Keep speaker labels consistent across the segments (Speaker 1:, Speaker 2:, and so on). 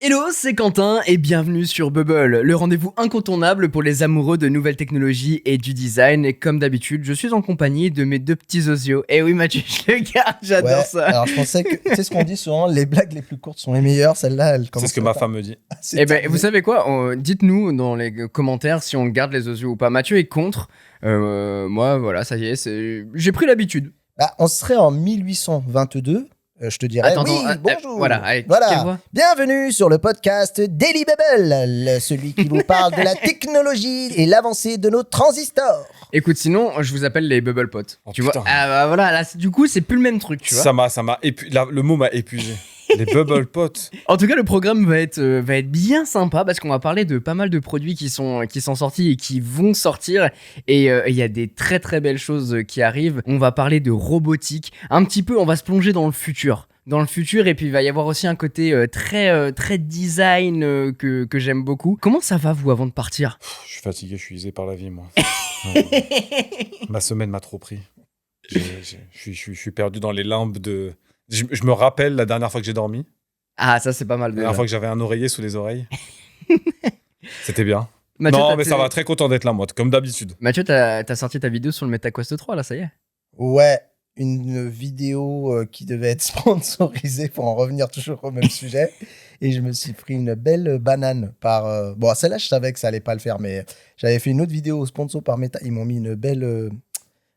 Speaker 1: Hello, c'est Quentin et bienvenue sur Bubble, le rendez-vous incontournable pour les amoureux de nouvelles technologies et du design. Et comme d'habitude, je suis en compagnie de mes deux petits osios. Et oui, Mathieu, je le garde, j'adore ça.
Speaker 2: Alors je pensais que, tu sais ce qu'on dit souvent, les blagues les plus courtes sont les meilleures, celle-là, elle commence.
Speaker 3: C'est ce que ma femme me dit.
Speaker 1: Eh ben, vous savez quoi, dites-nous dans les commentaires si on garde les osios ou pas. Mathieu est contre. Moi, voilà, ça y est, j'ai pris l'habitude.
Speaker 2: Bah, on serait en 1822. Je te dirais bonjour.
Speaker 1: Voilà, avec quelle voix ?
Speaker 2: Bienvenue sur le podcast Daily Bubble, celui qui vous parle de la technologie et l'avancée de nos transistors.
Speaker 1: Écoute, sinon, je vous appelle les Bubble Pots.
Speaker 3: Oh,
Speaker 1: tu
Speaker 3: putain.
Speaker 1: vois ? Ah bah voilà, là, du coup, c'est plus le même truc, tu vois.
Speaker 3: Le mot m'a épuisé. Les bubble pots.
Speaker 1: En tout cas, le programme va être bien sympa parce qu'on va parler de pas mal de produits qui sont sortis et qui vont sortir. Et il y a des très très belles choses qui arrivent. On va parler de robotique. Un petit peu, on va se plonger dans le futur. Et puis il va y avoir aussi un côté très design que j'aime beaucoup. Comment ça va vous avant de partir ?
Speaker 3: Je suis fatigué, je suis usé par la vie, moi. Ma semaine m'a trop pris. Je suis perdu dans les limbes de... Je me rappelle la dernière fois que j'ai dormi.
Speaker 1: Ah, ça c'est pas mal.
Speaker 3: La dernière fois que j'avais un oreiller sous les oreilles. C'était bien.
Speaker 1: Mathieu,
Speaker 3: non, mais ça va, très content d'être là, moi, comme d'habitude.
Speaker 1: Mathieu, t'as sorti ta vidéo sur le MetaQuest 3, là, ça y est ?
Speaker 2: Ouais, une vidéo qui devait être sponsorisée pour en revenir toujours au même sujet. Et je me suis pris une belle banane par... Bon, celle-là, je savais que ça allait pas le faire, mais j'avais fait une autre vidéo sponsor par Meta. Ils m'ont mis une belle...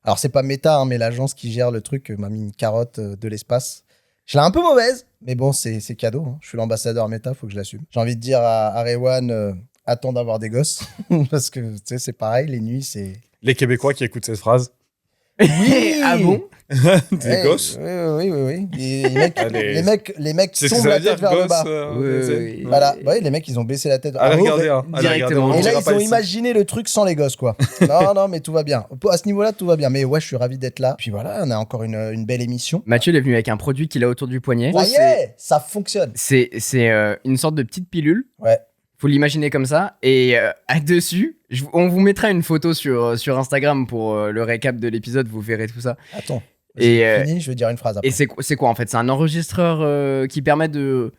Speaker 2: Alors, c'est pas Meta, hein, mais l'agence qui gère le truc m'a mis une carotte de l'espace. Je l'ai un peu mauvaise, mais bon, c'est cadeau. Hein. Je suis l'ambassadeur Meta, faut que je l'assume. J'ai envie de dire à Rewan, attends d'avoir des gosses. Parce que, tu sais, c'est pareil, les nuits, c'est...
Speaker 3: Les Québécois qui écoutent cette phrase.
Speaker 2: Oui.
Speaker 1: Ah bon ?
Speaker 3: Des gosses.
Speaker 2: Oui. Et les mecs
Speaker 3: C'est ce que
Speaker 2: tombent
Speaker 3: ça
Speaker 2: la
Speaker 3: veut dire,
Speaker 2: tête vers le bas.
Speaker 1: Oui.
Speaker 2: Voilà, ouais, les mecs, ils ont baissé la tête.
Speaker 3: Allez, regardez,
Speaker 1: directement.
Speaker 2: Et là, ils ont imaginé le truc sans les gosses, quoi. Non, mais tout va bien. À ce niveau-là, tout va bien. Mais ouais, je suis ravi d'être là. Puis voilà, on a encore une belle émission.
Speaker 1: Mathieu il est venu avec un produit qu'il a autour du poignet.
Speaker 2: Ça y est, ça fonctionne.
Speaker 1: C'est une sorte de petite pilule.
Speaker 2: Ouais.
Speaker 1: Faut l'imaginer comme ça. Et dessus, on vous mettra une photo sur Instagram pour le récap de l'épisode. Vous verrez tout ça.
Speaker 2: Attends.
Speaker 1: Et
Speaker 2: Fini, je vais dire une phrase après.
Speaker 1: Et c'est quoi en fait ? C'est un enregistreur qui permet de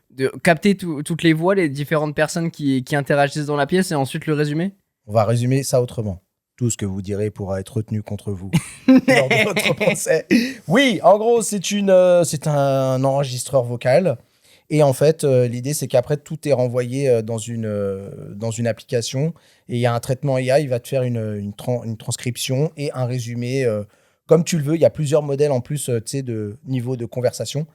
Speaker 1: capter toutes les voix, les différentes personnes qui interagissent dans la pièce et ensuite le résumer ?
Speaker 2: On va résumer ça autrement. Tout ce que vous direz pourra être retenu contre vous lors de votre procès. Oui, en gros, c'est un enregistreur vocal. Et en fait, l'idée, c'est qu'après, tout est renvoyé dans une application. Et il y a un traitement IA, il va te faire une transcription et un résumé comme tu le veux. Il y a plusieurs modèles en plus de niveau de conversation.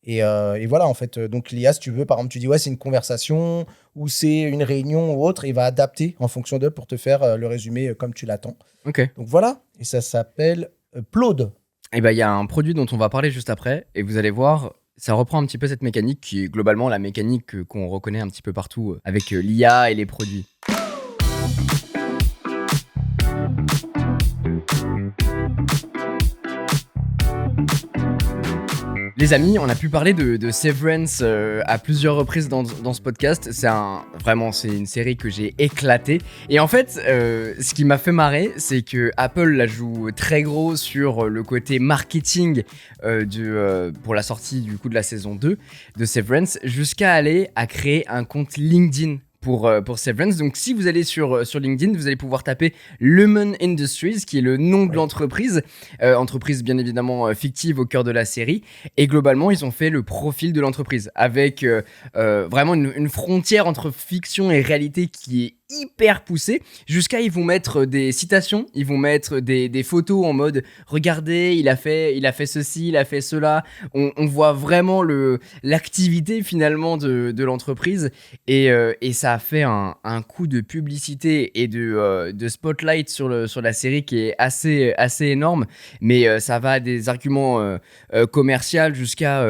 Speaker 2: Et voilà, en fait. Donc, l'IA, si tu veux, par exemple, tu dis, ouais, c'est une conversation ou c'est une réunion ou autre. Il va adapter en fonction d'eux pour te faire le résumé comme tu l'attends.
Speaker 1: Ok.
Speaker 2: Donc, voilà. Et ça s'appelle Plaude.
Speaker 1: Et ben il y a un produit dont on va parler juste après. Et vous allez voir, ça reprend un petit peu cette mécanique qui est globalement la mécanique qu'on reconnaît un petit peu partout avec l'IA et les produits. Les amis, on a pu parler de Severance à plusieurs reprises dans ce podcast. C'est une série que j'ai éclatée. Et en fait, ce qui m'a fait marrer, c'est que Apple la joue très gros sur le côté marketing pour la sortie du coup de la saison 2 de Severance, jusqu'à aller à créer un compte LinkedIn pour Severance. Donc si vous allez sur LinkedIn, vous allez pouvoir taper Lumen Industries, qui est le nom de l'entreprise, entreprise bien évidemment fictive au cœur de la série, et globalement ils ont fait le profil de l'entreprise avec vraiment une frontière entre fiction et réalité qui est hyper poussée, jusqu'à ils vont mettre des citations, ils vont mettre des photos en mode regardez, il a fait ceci, il a fait cela. On voit vraiment l'activité finalement de l'entreprise, et ça a fait un coup de publicité et de spotlight sur la série qui est assez énorme, mais ça va des arguments commerciaux jusqu'à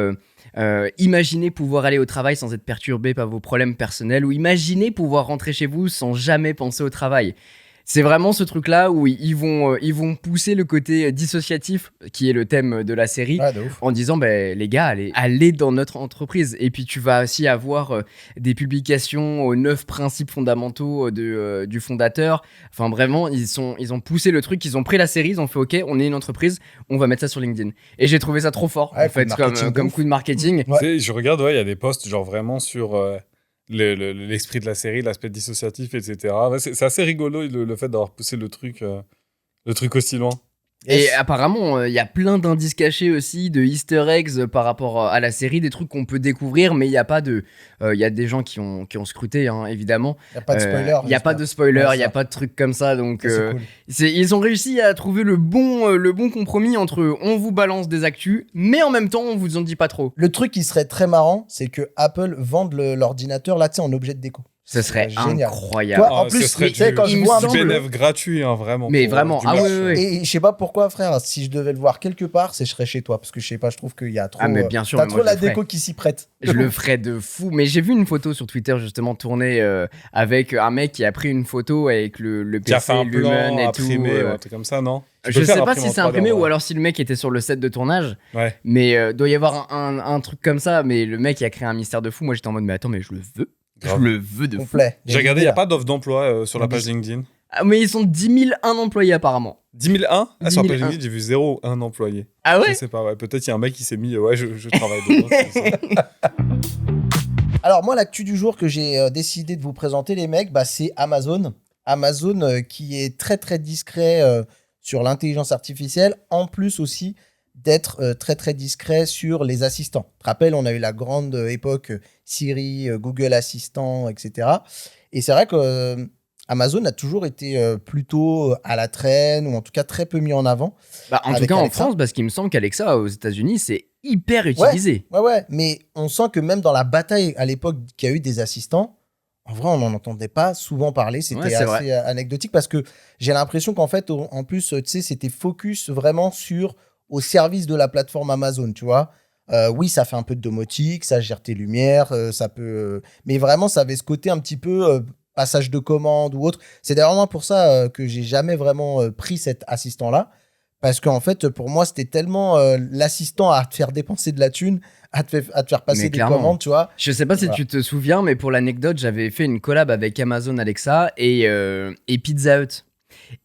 Speaker 1: imaginez pouvoir aller au travail sans être perturbé par vos problèmes personnels, ou imaginez pouvoir rentrer chez vous sans jamais penser au travail. C'est vraiment ce truc-là où ils vont pousser le côté dissociatif, qui est le thème de la série, en disant les gars, allez dans notre entreprise. Et puis tu vas aussi avoir des publications aux 9 principes fondamentaux du fondateur. Enfin vraiment, ils ont poussé le truc, ils ont pris la série, ils ont fait ok, on est une entreprise, on va mettre ça sur LinkedIn. Et j'ai trouvé ça trop fort en fait, comme coup de marketing.
Speaker 3: Ouais. Tu sais, je regarde, il y a des posts genre vraiment sur l'esprit de la série, l'aspect dissociatif, etc. Ouais, c'est assez rigolo le fait d'avoir poussé le truc aussi loin.
Speaker 1: Et apparemment, il y a plein d'indices cachés aussi, de easter eggs par rapport à la série, des trucs qu'on peut découvrir, mais il n'y a pas de... Il y a des gens qui ont scruté, hein, évidemment.
Speaker 2: Il n'y a pas de spoiler.
Speaker 1: Il n'y a pas de spoiler, il n'y a pas de trucs comme ça, donc...
Speaker 2: Ça, c'est cool.
Speaker 1: Ils ont réussi à trouver le bon compromis entre on vous balance des actus, mais en même temps, on vous en dit pas trop.
Speaker 2: Le truc qui serait très marrant, c'est que Apple vende l'ordinateur là, tu sais, en objet de déco.
Speaker 1: Ce serait
Speaker 2: génial.
Speaker 1: incroyable.
Speaker 2: Toi, en plus,
Speaker 3: ce serait
Speaker 2: tu sais, quand je vois un
Speaker 3: du
Speaker 2: peu
Speaker 3: bénéf gratuit, hein, vraiment.
Speaker 1: Mais
Speaker 3: pour,
Speaker 1: vraiment,
Speaker 3: du
Speaker 1: ah
Speaker 3: merch.
Speaker 1: ouais.
Speaker 2: Et je sais pas pourquoi, frère, si je devais le voir quelque part, je serais chez toi. Parce que je sais pas, je trouve qu'il y a trop.
Speaker 1: Ah, mais bien sûr,
Speaker 2: t'as
Speaker 1: mais
Speaker 2: trop
Speaker 1: moi, je
Speaker 2: la
Speaker 1: le ferais.
Speaker 2: déco qui s'y prête.
Speaker 1: Je le ferais de fou. Mais j'ai vu une photo sur Twitter justement tournée avec un mec qui a pris une photo avec le
Speaker 3: Qui a fait
Speaker 1: PC,
Speaker 3: un
Speaker 1: Lumen
Speaker 3: plan
Speaker 1: et
Speaker 3: imprimé,
Speaker 1: tout.
Speaker 3: ou un truc comme ça, non?
Speaker 1: Je sais pas si c'est imprimé ou alors si le mec était sur le set de tournage.
Speaker 3: Ouais.
Speaker 1: Mais doit y avoir un truc comme ça. Mais le mec il a créé un mystère de fou. Moi j'étais en mode mais attends mais je le veux.
Speaker 3: Grave.
Speaker 1: Je le veux de fou.
Speaker 2: Complet.
Speaker 3: J'ai regardé, il n'y a
Speaker 2: l'idée,
Speaker 3: pas d'offre d'emploi sur la page LinkedIn.
Speaker 1: Ah, mais ils sont 10 001 employés apparemment.
Speaker 3: 10 001 sur la
Speaker 1: 10 001.
Speaker 3: page LinkedIn, j'ai vu 0,1 employé.
Speaker 1: Ah ouais.
Speaker 3: Je sais pas, ouais. Peut-être il y a un mec qui s'est mis, ouais, je travaille dedans. c'est ça.
Speaker 2: Alors, moi, l'actu du jour que j'ai décidé de vous présenter, les mecs, bah, c'est Amazon. Amazon qui est très, très discret sur l'intelligence artificielle, en plus aussi d'être très, très discret sur les assistants. Tu te rappelles, on a eu la grande époque Siri, Google Assistant, etc. Et c'est vrai que Amazon a toujours été plutôt à la traîne, ou en tout cas très peu mis en avant.
Speaker 1: Bah, en tout
Speaker 2: Avec
Speaker 1: cas en
Speaker 2: Alexa.
Speaker 1: France parce qu'il me semble qu'Alexa aux États-Unis c'est hyper utilisé.
Speaker 2: Ouais, mais on sent que même dans la bataille à l'époque qu'il y a eu des assistants, en vrai, on n'en entendait pas souvent parler. C'était
Speaker 1: Ouais, c'est
Speaker 2: assez
Speaker 1: vrai.
Speaker 2: anecdotique parce que j'ai l'impression qu'en fait, en plus, tu sais, c'était focus vraiment au service de la plateforme Amazon, tu vois. Oui, ça fait un peu de domotique, ça gère tes lumières, ça peut. Mais vraiment, ça avait ce côté un petit peu passage de commande ou autre. C'est d'ailleurs vraiment pour ça que j'ai jamais vraiment pris cet assistant-là. Parce qu'en fait, pour moi, c'était tellement l'assistant à te faire dépenser de la thune, à te faire passer
Speaker 1: Mais
Speaker 2: des
Speaker 1: clairement.
Speaker 2: commandes, tu vois.
Speaker 1: Je sais pas si
Speaker 2: Voilà.
Speaker 1: tu te souviens, mais pour l'anecdote, j'avais fait une collab avec Amazon Alexa et Pizza Hut.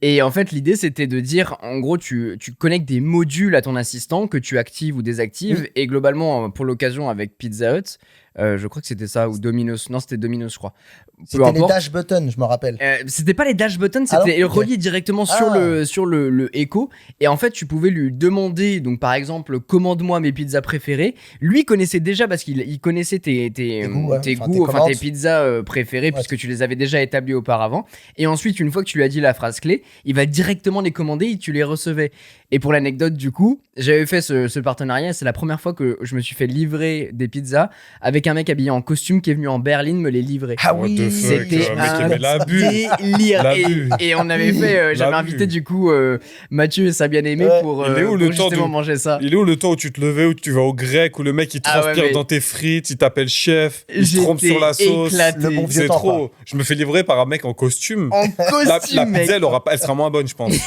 Speaker 1: Et en fait, l'idée, c'était de dire, en gros, tu connectes des modules à ton assistant que tu actives ou désactives.
Speaker 2: Oui.
Speaker 1: Et globalement, pour l'occasion, avec Pizza Hut, je crois que c'était ça, ou Domino's. Non, c'était Domino's, je crois. Peu
Speaker 2: C'était les
Speaker 1: importe.
Speaker 2: dash buttons, je me rappelle.
Speaker 1: C'était pas les dash buttons,
Speaker 2: Ah
Speaker 1: c'était
Speaker 2: non, ok.
Speaker 1: relié directement sur
Speaker 2: Ah.
Speaker 1: le Echo. Et en fait, tu pouvais lui demander, donc par exemple, commande-moi mes pizzas préférées. Lui connaissait déjà parce qu'il connaissait tes
Speaker 2: goûts, ouais.
Speaker 1: tes
Speaker 2: Enfin,
Speaker 1: goûts,
Speaker 2: tes
Speaker 1: enfin
Speaker 2: commandes.
Speaker 1: tes pizzas préférées,
Speaker 2: Ouais.
Speaker 1: puisque tu les avais déjà établies auparavant. Et ensuite, une fois que tu lui as dit la phrase clé, il va directement les commander et tu les recevais. Et pour l'anecdote, du coup, j'avais fait ce partenariat. C'est la première fois que je me suis fait livrer des pizzas avec un mec habillé en costume qui est venu en Berlin me les livrer.
Speaker 2: Ah
Speaker 3: What
Speaker 2: oui,
Speaker 3: the fuck,
Speaker 1: C'était
Speaker 3: mec,
Speaker 1: un
Speaker 3: mais l'abus.
Speaker 1: délire.
Speaker 3: L'abus.
Speaker 1: Et on avait fait, j'avais
Speaker 3: L'abus.
Speaker 1: invité du coup Mathieu et sa bien-aimée
Speaker 2: Ouais.
Speaker 1: pour,
Speaker 3: Il est où
Speaker 1: pour
Speaker 3: le temps
Speaker 1: justement
Speaker 3: de-
Speaker 1: manger ça.
Speaker 3: Il est où le temps où tu te levais, où tu vas au grec, où le mec il
Speaker 1: Ah ouais,
Speaker 3: transpire
Speaker 1: mais-
Speaker 3: dans tes frites, il t'appelle chef, il se trompe
Speaker 1: J'étais
Speaker 3: sur la sauce.
Speaker 1: éclaté.
Speaker 2: Le bon vieux
Speaker 3: C'est
Speaker 2: temps,
Speaker 3: trop. Je me fais livrer par un mec en costume.
Speaker 1: En
Speaker 3: La
Speaker 1: costume, mec.
Speaker 3: pizza, elle sera moins bonne, je pense.
Speaker 2: Tu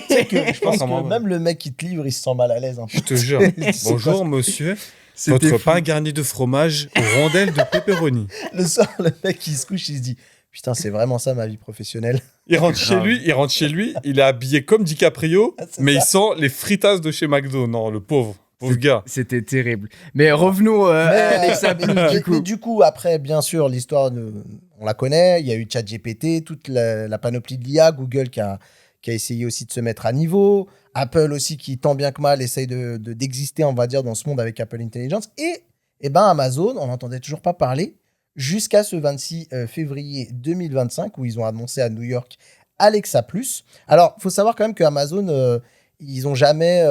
Speaker 2: sais que je pense
Speaker 3: vraiment,
Speaker 2: que même le mec qui te livre, il se sent mal à l'aise. Hein.
Speaker 3: Je te jure.
Speaker 2: C'est
Speaker 3: Bonjour,
Speaker 2: quoi
Speaker 3: monsieur.
Speaker 1: C'était
Speaker 3: Votre
Speaker 1: fou.
Speaker 3: pain garni de fromage aux rondelles de pepperoni.
Speaker 2: Le soir, le mec, il se couche, il se dit putain, c'est vraiment ça ma vie professionnelle.
Speaker 3: Il rentre chez lui, il est habillé comme DiCaprio,
Speaker 2: Ah, c'est
Speaker 3: mais
Speaker 2: ça.
Speaker 3: il sent les fritasses de chez McDo. Non, le pauvre gars.
Speaker 1: C'était terrible. Mais revenons à Alexa Plus, du coup.
Speaker 2: Mais du coup, après, bien sûr, l'histoire, on la connaît. Il y a eu ChatGPT, toute la panoplie de l'IA, Google qui a essayé aussi de se mettre à niveau, Apple aussi qui, tant bien que mal, essaye d'exister, on va dire, dans ce monde avec Apple Intelligence. Et ben Amazon, on n'entendait toujours pas parler jusqu'à ce 26 février 2025 où ils ont annoncé à New York Alexa Plus. Alors, il faut savoir quand même que Amazon, ils ont jamais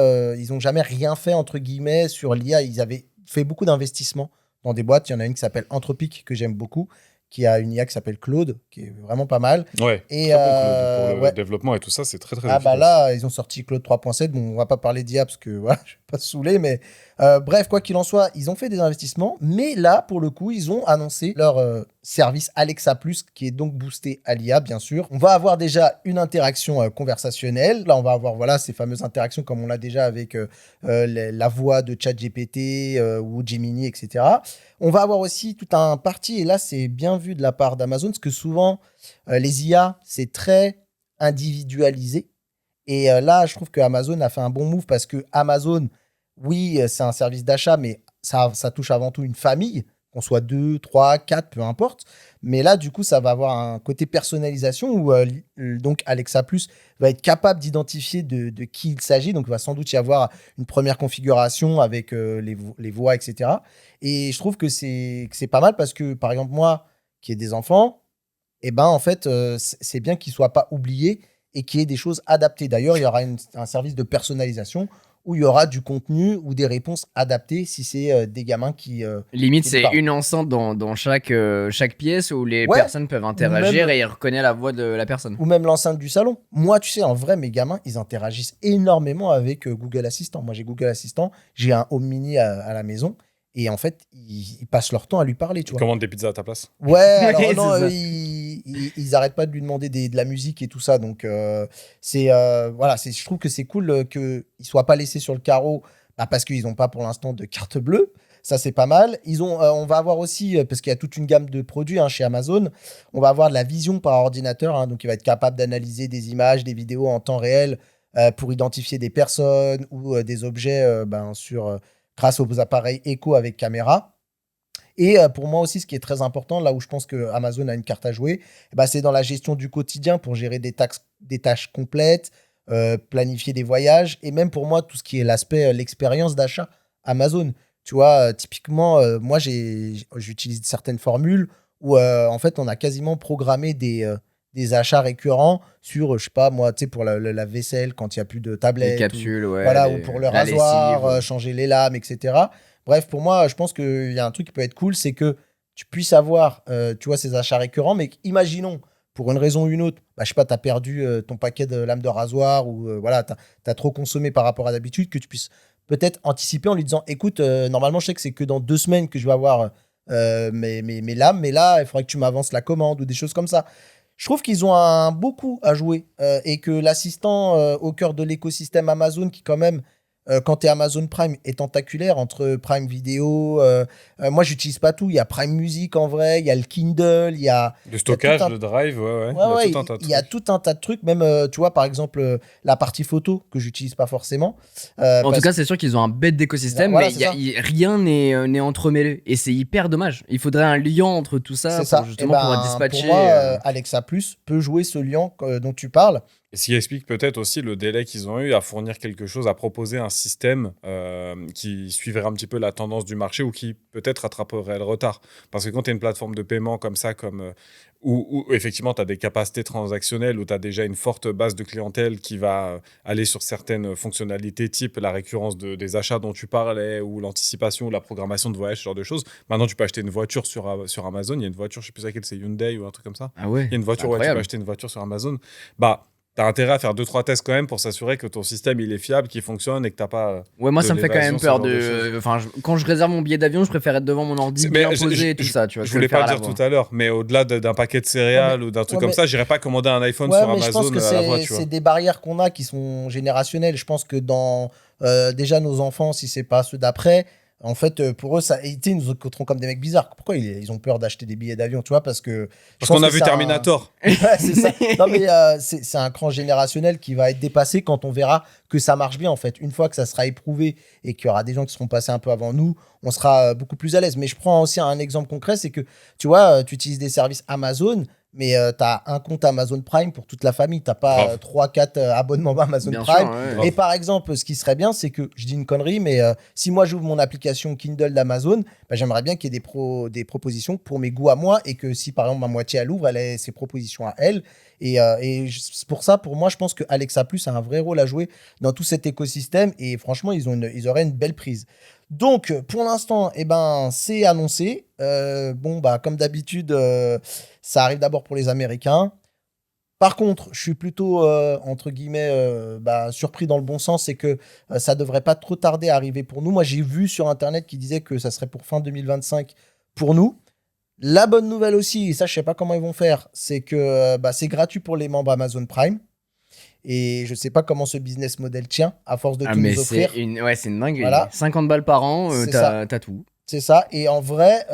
Speaker 2: rien fait, entre guillemets, sur l'IA. Ils avaient fait beaucoup d'investissements dans des boîtes. Il y en a une qui s'appelle Anthropic, que j'aime beaucoup, qui a une IA qui s'appelle Claude, qui est vraiment pas mal.
Speaker 3: Ouais.
Speaker 2: Et,
Speaker 3: Très bon, Claude. Pour le
Speaker 2: ouais.
Speaker 3: développement et tout ça, c'est très très
Speaker 2: Ah bah
Speaker 3: efficace.
Speaker 2: là, ils ont sorti Claude 3.7. Bon, on va pas parler d'IA parce que voilà, je vais pas se saouler, mais bref, quoi qu'il en soit, ils ont fait des investissements. Mais là, pour le coup, ils ont annoncé leur service Alexa Plus, qui est donc boosté à l'IA, bien sûr. On va avoir déjà une interaction conversationnelle. Là, on va avoir voilà ces fameuses interactions comme on l'a déjà avec la voix de ChatGPT ou Gemini, etc. On va avoir aussi tout un parti, et là, c'est bien vu de la part d'Amazon, parce que souvent, les IA, c'est très individualisé. Et là, je trouve que Amazon a fait un bon move parce que Amazon, oui, c'est un service d'achat, mais ça touche avant tout une famille. qu'on soit 2, 3, 4, peu importe. Mais là, du coup, ça va avoir un côté personnalisation où donc Alexa Plus va être capable d'identifier de qui il s'agit. Donc, il va sans doute y avoir une première configuration avec les voix, etc. Et je trouve que c'est pas mal parce que, par exemple, moi, qui ai des enfants, eh ben, en fait, c'est bien qu'ils ne soient pas oubliés et qu'il y ait des choses adaptées. D'ailleurs, il y aura un service de personnalisation où il y aura du contenu ou des réponses adaptées si c'est des gamins qui...
Speaker 1: Limite,
Speaker 2: qui
Speaker 1: c'est
Speaker 2: parlent.
Speaker 1: une enceinte dans chaque pièce où les
Speaker 2: Ouais,
Speaker 1: personnes peuvent interagir
Speaker 2: même-
Speaker 1: et il reconnaît la voix de la personne.
Speaker 2: Ou même l'enceinte du salon. Moi, tu sais, en vrai, mes gamins, ils interagissent énormément avec Google Assistant. Moi, j'ai Google Assistant, j'ai un Home Mini à la maison. Et en fait, ils passent leur temps à lui parler, tu
Speaker 3: Tu
Speaker 2: vois.
Speaker 3: commandes des pizzas à ta place.
Speaker 2: Ouais, alors
Speaker 1: Ouais,
Speaker 2: non,
Speaker 1: c'est ça.
Speaker 2: ils arrêtent pas de lui demander de la musique et tout ça. Donc, voilà, je trouve que c'est cool qu'ils soient pas laissés sur le carreau parce qu'ils n'ont pas pour l'instant de carte bleue. Ça, c'est pas mal. On va avoir aussi, parce qu'il y a toute une gamme de produits chez Amazon, on va avoir de la vision par ordinateur. Donc, il va être capable d'analyser des images, des vidéos en temps réel pour identifier des personnes ou des objets grâce aux appareils Echo avec caméra. Et pour moi aussi, ce qui est très important, là où je pense que Amazon a une carte à jouer, c'est dans la gestion du quotidien pour gérer des tâches complètes, planifier des voyages, et même pour moi, tout ce qui est l'aspect, l'expérience d'achat Amazon. Tu vois, typiquement, moi, j'utilise certaines formules où, en fait, on a quasiment programmé des achats récurrents sur, je sais pas, moi, tu sais, pour la vaisselle, quand il n'y a plus de
Speaker 1: Les
Speaker 2: tablette,
Speaker 1: capsules, ouais.
Speaker 2: voilà, ou pour le
Speaker 1: la
Speaker 2: rasoir,
Speaker 1: lessive.
Speaker 2: changer les lames, etc. Bref, pour moi, je pense qu'il y a un truc qui peut être cool, c'est que tu puisses avoir, tu vois, ces achats récurrents, mais imaginons, pour une raison ou une autre, je sais pas, tu as perdu ton paquet de lames de rasoir ou voilà, tu as trop consommé par rapport à d'habitude, que tu puisses peut-être anticiper en lui disant, écoute, normalement, je sais que c'est que dans 2 semaines que je vais avoir mes lames, mais là, il faudrait que tu m'avances la commande ou des choses comme ça. Je trouve qu'ils ont beaucoup à jouer et que l'assistant au cœur de l'écosystème Amazon, qui quand même, quand tu es Amazon Prime, est tentaculaire entre Prime Vidéo. Moi, j'utilise pas tout. Il y a Prime Music en vrai, il y a le Kindle,
Speaker 3: Le
Speaker 2: il y a
Speaker 3: stockage,
Speaker 2: tout un-
Speaker 3: le drive, ouais.
Speaker 2: Ouais,
Speaker 3: Il y
Speaker 2: ouais,
Speaker 3: a tout un tas de
Speaker 2: il y a
Speaker 3: trucs.
Speaker 2: tout un tas de trucs. Même, tu vois, par exemple, la partie photo que j'utilise pas forcément.
Speaker 1: En tout
Speaker 2: Parce
Speaker 1: cas, c'est sûr qu'ils ont un bête d'écosystème,
Speaker 2: Voilà,
Speaker 1: mais
Speaker 2: c'est ça.
Speaker 1: rien n'est entremêlé. Et c'est hyper dommage. Il faudrait un lien entre tout ça
Speaker 2: C'est
Speaker 1: pour
Speaker 2: ça.
Speaker 1: justement pouvoir
Speaker 2: Pour
Speaker 1: dispatcher.
Speaker 2: moi, Alexa Plus peut jouer ce lien dont tu parles.
Speaker 3: Et ce qui explique peut-être aussi le délai qu'ils ont eu à fournir quelque chose, à proposer un système qui suivrait un petit peu la tendance du marché ou qui peut-être rattraperait le retard. Parce que quand tu as une plateforme de paiement comme ça, où effectivement tu as des capacités transactionnelles, où tu as déjà une forte base de clientèle qui va aller sur certaines fonctionnalités type la récurrence des achats dont tu parlais, ou l'anticipation ou la programmation de voyage, ce genre de choses. Maintenant, tu peux acheter une voiture sur Amazon. Il y a une voiture, je sais plus laquelle, c'est Hyundai ou un truc comme ça.
Speaker 1: Ah ouais.
Speaker 3: Il y a une voiture, ouais, tu peux
Speaker 1: Incroyable.
Speaker 3: acheter une voiture sur Amazon. Bah, t'as intérêt à faire 2-3 tests quand même pour s'assurer que ton système il est fiable, qu'il fonctionne et que t'as pas.
Speaker 1: Ouais, moi
Speaker 3: de
Speaker 1: ça me fait quand
Speaker 3: l'évasion,
Speaker 1: même
Speaker 3: ce
Speaker 1: peur
Speaker 3: genre de choses.
Speaker 1: Enfin, quand je réserve mon billet d'avion, je préfère être devant mon ordi bien posé et tout ça, tu vois.
Speaker 3: Je
Speaker 1: que le
Speaker 3: voulais
Speaker 1: faire
Speaker 3: pas
Speaker 1: à
Speaker 3: le
Speaker 1: la
Speaker 3: dire
Speaker 1: voix.
Speaker 3: tout à l'heure, mais au-delà d'un paquet de céréales ou d'un truc
Speaker 2: ouais,
Speaker 3: comme
Speaker 2: mais-
Speaker 3: ça, j'irais pas commander un iPhone
Speaker 2: Ouais,
Speaker 3: sur
Speaker 2: mais je pense
Speaker 3: Amazon
Speaker 2: que
Speaker 3: à la voix, tu vois.
Speaker 2: c'est des barrières qu'on a qui sont générationnelles. Je pense que dans déjà nos enfants, si c'est pas ceux d'après, en fait, pour eux, ça, ils nous écouteront comme des mecs bizarres. Pourquoi ils ont peur d'acheter des billets d'avion, tu vois? Parce que je
Speaker 3: Parce
Speaker 2: pense
Speaker 3: qu'on a
Speaker 2: que
Speaker 3: vu
Speaker 2: c'est
Speaker 3: Terminator.
Speaker 2: Ouais, c'est ça. Non, mais c'est un cran générationnel qui va être dépassé quand on verra que ça marche bien, en fait. Une fois que ça sera éprouvé et qu'il y aura des gens qui seront passés un peu avant nous, on sera beaucoup plus à l'aise. Mais je prends aussi un exemple concret, c'est que, tu vois, tu utilises des services Amazon, mais tu as un compte Amazon Prime pour toute la famille. Tu n'as pas
Speaker 3: Grave.
Speaker 2: 3-4 abonnements Amazon
Speaker 1: Bien
Speaker 2: Prime.
Speaker 1: sûr, ouais.
Speaker 3: Grave.
Speaker 2: Et par exemple, ce qui serait bien, c'est que, je dis une connerie, mais si moi j'ouvre mon application Kindle d'Amazon, j'aimerais bien qu'il y ait des propositions pour mes goûts à moi et que si par exemple ma moitié elle ouvre, elle ait ses propositions à elle. Et c'est pour ça, pour moi, je pense que Alexa Plus a un vrai rôle à jouer dans tout cet écosystème et franchement, ils auraient une belle prise. Donc, pour l'instant, c'est annoncé. Comme d'habitude, ça arrive d'abord pour les Américains. Par contre, je suis plutôt, entre guillemets, surpris dans le bon sens, c'est que ça devrait pas trop tarder à arriver pour nous. Moi, j'ai vu sur Internet qui disait que ça serait pour fin 2025 pour nous. La bonne nouvelle aussi, et ça, je sais pas comment ils vont faire, c'est que c'est gratuit pour les membres Amazon Prime. Et je sais pas comment ce business model tient, à force de
Speaker 1: Ah,
Speaker 2: tout
Speaker 1: mais
Speaker 2: nous offrir.
Speaker 1: c'est une dinguerie.
Speaker 2: Voilà.
Speaker 1: 50 balles par an,
Speaker 2: C'est ça.
Speaker 1: t'as tout.
Speaker 2: C'est ça. Et en vrai,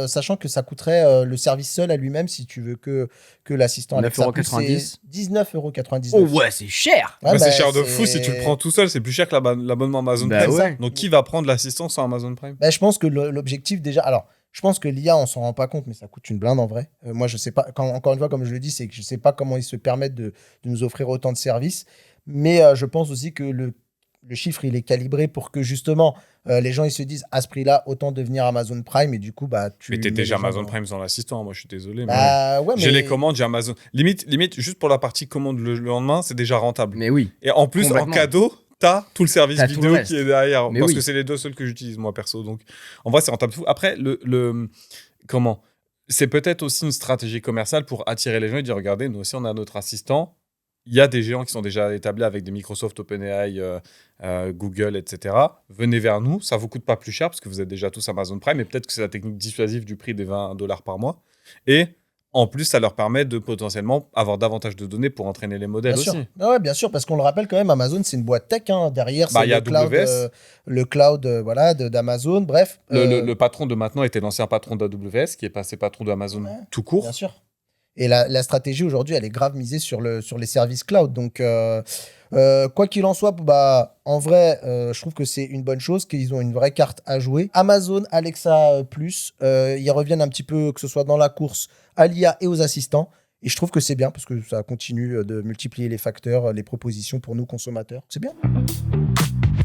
Speaker 2: sachant que ça coûterait le service seul à lui-même, si tu veux que l'assistant Alexa Plus,
Speaker 1: 9,90
Speaker 2: c'est 19,99
Speaker 1: Oh
Speaker 2: €.
Speaker 1: ouais, c'est cher.
Speaker 2: Ouais,
Speaker 3: c'est
Speaker 2: bah,
Speaker 3: cher de fou si tu le prends tout seul, c'est plus cher que l'abonnement Amazon
Speaker 1: Bah
Speaker 3: Prime.
Speaker 1: ouais.
Speaker 3: Donc qui va prendre l'assistance sur Amazon Prime?
Speaker 2: Je pense que l'objectif déjà. Alors, Je pense que l'IA, on s'en rend pas compte, mais ça coûte une blinde en vrai. Moi, je sais pas, encore une fois, comme je le dis, c'est que je sais pas comment ils se permettent de nous offrir autant de services. Mais je pense aussi que le chiffre, il est calibré pour que justement, les gens, ils se disent, à ce prix-là, autant devenir Amazon Prime. Et du coup, bah, tu
Speaker 3: Mais t'es
Speaker 2: mets
Speaker 3: déjà
Speaker 2: les gens
Speaker 3: Amazon
Speaker 2: dans-
Speaker 3: Prime sans l'assistant, moi je suis désolé. Mais
Speaker 2: Bah, ouais,
Speaker 3: j'ai les
Speaker 2: mais
Speaker 3: commandes, j'ai Amazon. Limite, juste pour la partie commande le lendemain, c'est déjà rentable.
Speaker 1: Mais oui,
Speaker 3: Et en plus, en
Speaker 1: complètement.
Speaker 3: cadeau, t'as tout le service
Speaker 1: T'as tout le
Speaker 3: vidéo
Speaker 1: reste.
Speaker 3: qui est derrière.
Speaker 1: Mais
Speaker 3: Parce
Speaker 1: oui.
Speaker 3: que c'est les deux seuls que j'utilise, moi, perso. Donc, en vrai, c'est rentable fou. Après, comment c'est peut-être aussi une stratégie commerciale pour attirer les gens et dire, regardez, nous aussi, on a notre assistant. Il y a des géants qui sont déjà établis avec des Microsoft, OpenAI, Google, etc. Venez vers nous, ça vous coûte pas plus cher parce que vous êtes déjà tous Amazon Prime, et peut-être que c'est la technique dissuasive du prix des $20 par mois. Et en plus, ça leur permet de potentiellement avoir davantage de données pour entraîner les modèles
Speaker 2: bien
Speaker 3: aussi.
Speaker 2: sûr. Ah ouais, bien sûr, parce qu'on le rappelle quand même, Amazon, c'est une boîte tech. Hein. Derrière,
Speaker 3: Bah,
Speaker 2: c'est
Speaker 3: il y a
Speaker 2: le
Speaker 3: AWS.
Speaker 2: cloud voilà, d'Amazon. Bref,
Speaker 3: Le patron de maintenant était l'ancien patron d'AWS qui est passé patron d'Amazon
Speaker 2: Ouais,
Speaker 3: tout court.
Speaker 2: bien sûr. Et la stratégie aujourd'hui, elle est grave misée sur les services cloud. Donc, quoi qu'il en soit, bah, en vrai, je trouve que c'est une bonne chose, qu'ils ont une vraie carte à jouer. Amazon, Alexa Plus, ils reviennent un petit peu, que ce soit dans la course, à l'IA et aux assistants. Et je trouve que c'est bien parce que ça continue de multiplier les facteurs, les propositions pour nous consommateurs. C'est bien.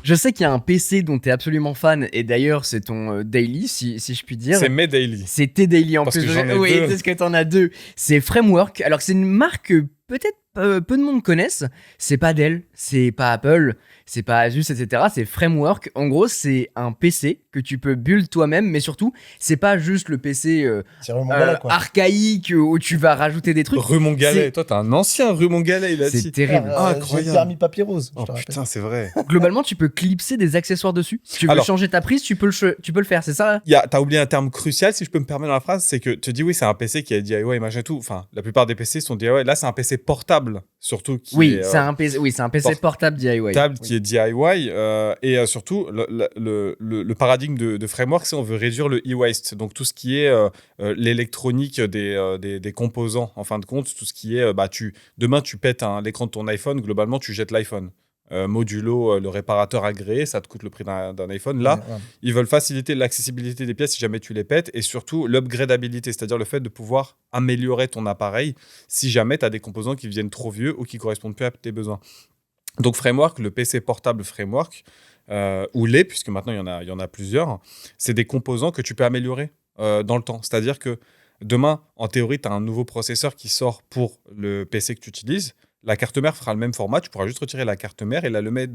Speaker 1: Je sais qu'il y a un PC dont tu es absolument fan, et d'ailleurs, c'est ton daily, si je puis dire.
Speaker 3: C'est mes daily.
Speaker 1: C'est tes daily en
Speaker 3: Parce
Speaker 1: plus.
Speaker 3: que j'en ai
Speaker 1: Oui,
Speaker 3: deux.
Speaker 1: parce que t'en as deux. C'est Framework. Alors, c'est une marque que peut-être peu de monde connaissent. C'est pas Dell, c'est pas Apple, c'est pas Asus, etc. C'est Framework. En gros, c'est un PC que tu peux build toi-même, mais surtout, c'est pas juste le PC
Speaker 2: C'est vraiment galère, quoi.
Speaker 1: archaïque où tu vas rajouter des trucs.
Speaker 3: Rue Montgalet.
Speaker 1: C'est-
Speaker 3: Toi, t'as un ancien Rue Montgalet, il a
Speaker 1: C'est
Speaker 3: dit.
Speaker 1: terrible.
Speaker 2: J'ai
Speaker 3: incroyable.
Speaker 2: le permis papier rose. je
Speaker 3: Oh
Speaker 2: te rappelle.
Speaker 3: putain, c'est vrai.
Speaker 1: Globalement, tu peux clipser des accessoires dessus. Si tu veux
Speaker 3: Alors-
Speaker 1: changer ta prise, tu peux le faire, c'est ça?
Speaker 3: T'as oublié un terme crucial, si je peux me permettre dans la phrase, c'est que tu dis oui, c'est un PC qui est DIY, machin et tout. Enfin, la plupart des PC sont DIY. Là, c'est un PC portable, surtout.
Speaker 1: Oui, c'est un PC portable DIY.
Speaker 3: Portable
Speaker 1: Oui.
Speaker 3: qui est DIY. Et surtout, le paradigme de framework, c'est on veut réduire le e-waste. Donc, tout ce qui est l'électronique des composants, en fin de compte, tout ce qui est. Demain, tu pètes l'écran de ton iPhone, globalement, tu jettes l'iPhone. Modulo, le réparateur agréé, ça te coûte le prix d'un iPhone. Là,
Speaker 2: Ouais.
Speaker 3: ils veulent faciliter l'accessibilité des pièces si jamais tu les pètes et surtout l'upgradabilité, c'est-à-dire le fait de pouvoir améliorer ton appareil si jamais tu as des composants qui viennent trop vieux ou qui correspondent plus à tes besoins. Donc Framework, le PC portable Framework, ou puisque maintenant il y en a plusieurs, c'est des composants que tu peux améliorer dans le temps. C'est-à-dire que demain, en théorie, tu as un nouveau processeur qui sort pour le PC que tu utilises. La carte mère fera le même format, tu pourras juste retirer la carte mère et la remettre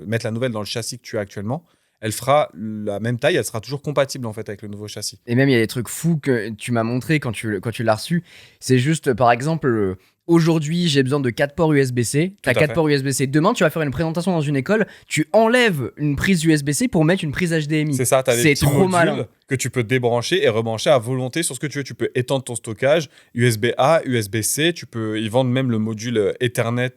Speaker 3: mettre la nouvelle dans le châssis que tu as actuellement. Elle fera la même taille, elle sera toujours compatible en fait avec le nouveau châssis.
Speaker 1: Et même, il y a des trucs fous que tu m'as montré quand tu l'as reçu. C'est juste, par exemple, aujourd'hui, j'ai besoin de 4 ports USB-C. Tu as
Speaker 3: Tout à
Speaker 1: 4
Speaker 3: fait.
Speaker 1: ports USB-C. Demain, tu vas faire une présentation dans une école. Tu enlèves une prise USB-C pour mettre une prise HDMI.
Speaker 3: C'est ça, tu as des
Speaker 1: C'est
Speaker 3: petits
Speaker 1: trop
Speaker 3: modules
Speaker 1: malin.
Speaker 3: que tu peux débrancher et rebrancher à volonté sur ce que tu veux. Tu peux étendre ton stockage, USB-A, USB-C. Ils vendent même le module Ethernet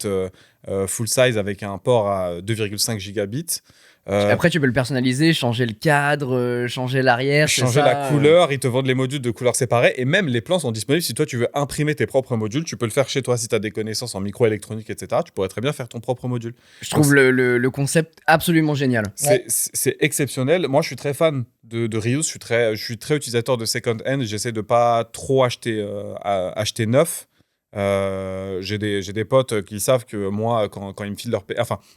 Speaker 3: full size avec un port à 2,5 gigabits.
Speaker 1: Après, tu peux le personnaliser, changer le cadre, changer l'arrière. c'est
Speaker 3: Changer
Speaker 1: ça,
Speaker 3: la couleur, ils te vendent les modules de couleurs séparées et même les plans sont disponibles. Si toi tu veux imprimer tes propres modules, tu peux le faire chez toi si tu as des connaissances en microélectronique, etc. Tu pourrais très bien faire ton propre module.
Speaker 1: Je trouve le concept absolument génial.
Speaker 3: C'est exceptionnel. Moi, je suis très fan de reuse. Je suis très utilisateur de second hand. J'essaie de pas trop acheter neuf. J'ai des potes qui savent que moi, quand ils me filent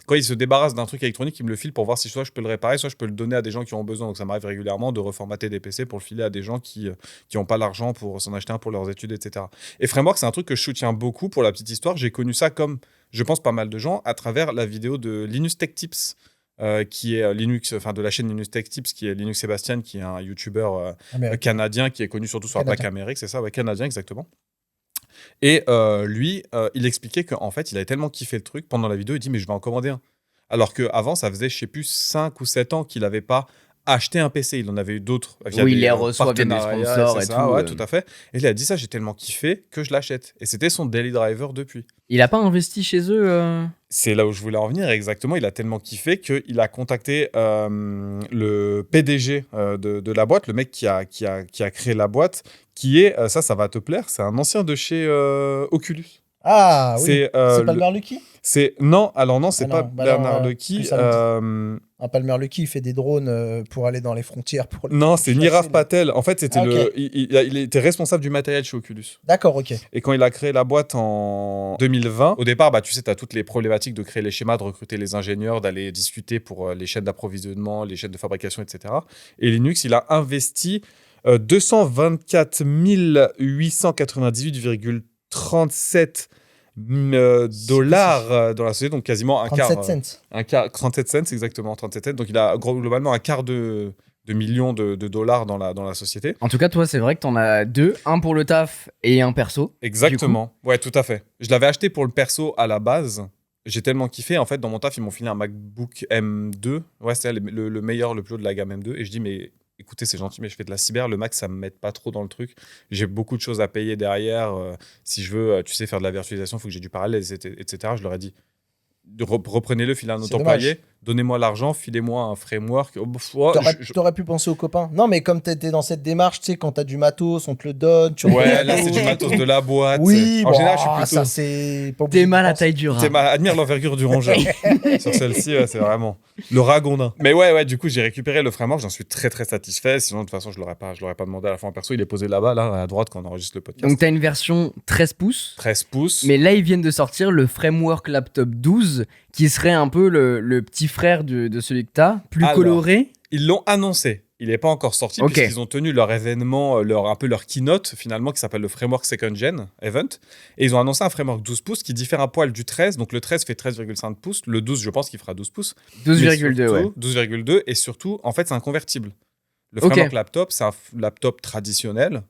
Speaker 3: quand ils se débarrassent d'un truc électronique, ils me le filent pour voir si soit je peux le réparer, soit je peux le donner à des gens qui ont besoin. Donc ça m'arrive régulièrement de reformater des PC pour le filer à des gens qui n'ont pas l'argent pour s'en acheter un pour leurs études, etc. Et Framework, c'est un truc que je soutiens beaucoup. Pour la petite histoire, j'ai connu ça comme, je pense, pas mal de gens à travers la vidéo de Linus Tech Tips. Qui est de la chaîne Linus Tech Tips, qui est Linux Sébastien, qui est un YouTuber canadien qui est connu surtout sur la plaque Amérique, c'est ça, ouais, canadien exactement. Et lui, il expliquait qu'en fait, il avait tellement kiffé le truc pendant la vidéo, il dit mais je vais en commander un. Alors qu'avant, ça faisait, je sais plus, 5 ou 7 ans qu'il n'avait pas acheté un PC. Il en avait eu d'autres.
Speaker 1: Oui, il les reçoit via des sponsors et tout.
Speaker 3: Ouais, tout à fait. Et il a dit ça, j'ai tellement kiffé que je l'achète. Et c'était son daily driver depuis.
Speaker 1: Il a pas investi chez eux
Speaker 3: C'est là où je voulais en venir, exactement. Il a tellement kiffé qu'il a contacté le PDG de la boîte, le mec qui a créé la boîte, qui est, ça va te plaire, c'est un ancien de chez Oculus.
Speaker 2: Ah oui.
Speaker 3: C'est
Speaker 2: C'est Palmer Luckey.
Speaker 3: non, alors non, c'est
Speaker 2: Ah
Speaker 3: pas
Speaker 2: non, bah
Speaker 3: Bernard
Speaker 2: alors,
Speaker 3: Luckey.
Speaker 2: plus ça Un Palmer Luckey, il fait des drones pour aller dans les frontières.
Speaker 3: Non, c'est
Speaker 2: chasser
Speaker 3: Nirav
Speaker 2: les-
Speaker 3: Patel. En fait, c'était
Speaker 2: Ah, ok.
Speaker 3: il était responsable du matériel chez Oculus.
Speaker 2: D'accord, ok.
Speaker 3: Et quand il a créé la boîte en 2020, au départ, tu sais, tu as toutes les problématiques de créer les schémas, de recruter les ingénieurs, d'aller discuter pour les chaînes d'approvisionnement, les chaînes de fabrication, etc. Et Linux, il a investi 224 898,37 dollars dans la société, donc quasiment un quart.
Speaker 2: 37 cents.
Speaker 3: Un quart, 37 cents, exactement, 37 cents. Donc il a globalement un quart de million de dollars dans la société.
Speaker 1: En tout cas, toi, c'est vrai que t'en as deux, un pour le taf et un perso.
Speaker 3: Exactement. Ouais, tout à fait. Je l'avais acheté pour le perso à la base. J'ai tellement kiffé. En fait, dans mon taf, ils m'ont filé un MacBook M2. Ouais, c'est le meilleur, le plus haut de la gamme M2. Et je dis, mais écoutez, c'est gentil, mais je fais de la cyber. Le Mac, ça me m'aide pas trop dans le truc. J'ai beaucoup de choses à payer derrière. Si je veux, tu sais, faire de la virtualisation, il faut que j'ai du parallèle, etc. Je leur ai dit, reprenez-le, filez un autre
Speaker 2: C'est dommage.
Speaker 3: employé. Donnez-moi l'argent, filez-moi un framework. Oh, oh,
Speaker 2: T'aurais pu penser aux copains. Non, mais comme t'étais dans cette démarche, tu sais, quand t'as du matos, on te le donne. Tu
Speaker 3: Ouais, là, c'est du matos de la boîte.
Speaker 2: Oui,
Speaker 3: En
Speaker 2: bon,
Speaker 3: général, je suis plutôt...
Speaker 2: ça, c'est pas obligé
Speaker 1: T'es
Speaker 2: de
Speaker 1: mal à
Speaker 2: penser.
Speaker 1: taille du rat.
Speaker 3: Admire l'envergure du rongeur. Sur celle-ci, ouais, c'est vraiment le ragondin. Mais ouais, du coup, j'ai récupéré le framework, j'en suis très très satisfait. Sinon, de toute façon, je l'aurais pas demandé à la fin en perso. Il est posé là-bas, là, à droite, quand on enregistre le podcast.
Speaker 1: Donc t'as une version 13 pouces.
Speaker 3: 13 pouces.
Speaker 1: Mais là, ils viennent de sortir le Framework Laptop 12, qui serait un peu le petit frère de celui que t'as, plus
Speaker 3: Alors,
Speaker 1: coloré.
Speaker 3: Ils l'ont annoncé. Il n'est pas encore sorti,
Speaker 1: Ok.
Speaker 3: puisqu'ils ont tenu leur événement, un peu leur keynote, finalement, qui s'appelle le Framework Second Gen Event. Et ils ont annoncé un framework 12 pouces qui diffère un poil du 13. Donc le 13 fait 13,5 pouces. Le 12, je pense qu'il fera 12 pouces.
Speaker 1: 12,2, ouais.
Speaker 3: 12,2. Et surtout, en fait, c'est un convertible. Le
Speaker 1: Ok.
Speaker 3: framework laptop, c'est un laptop traditionnel.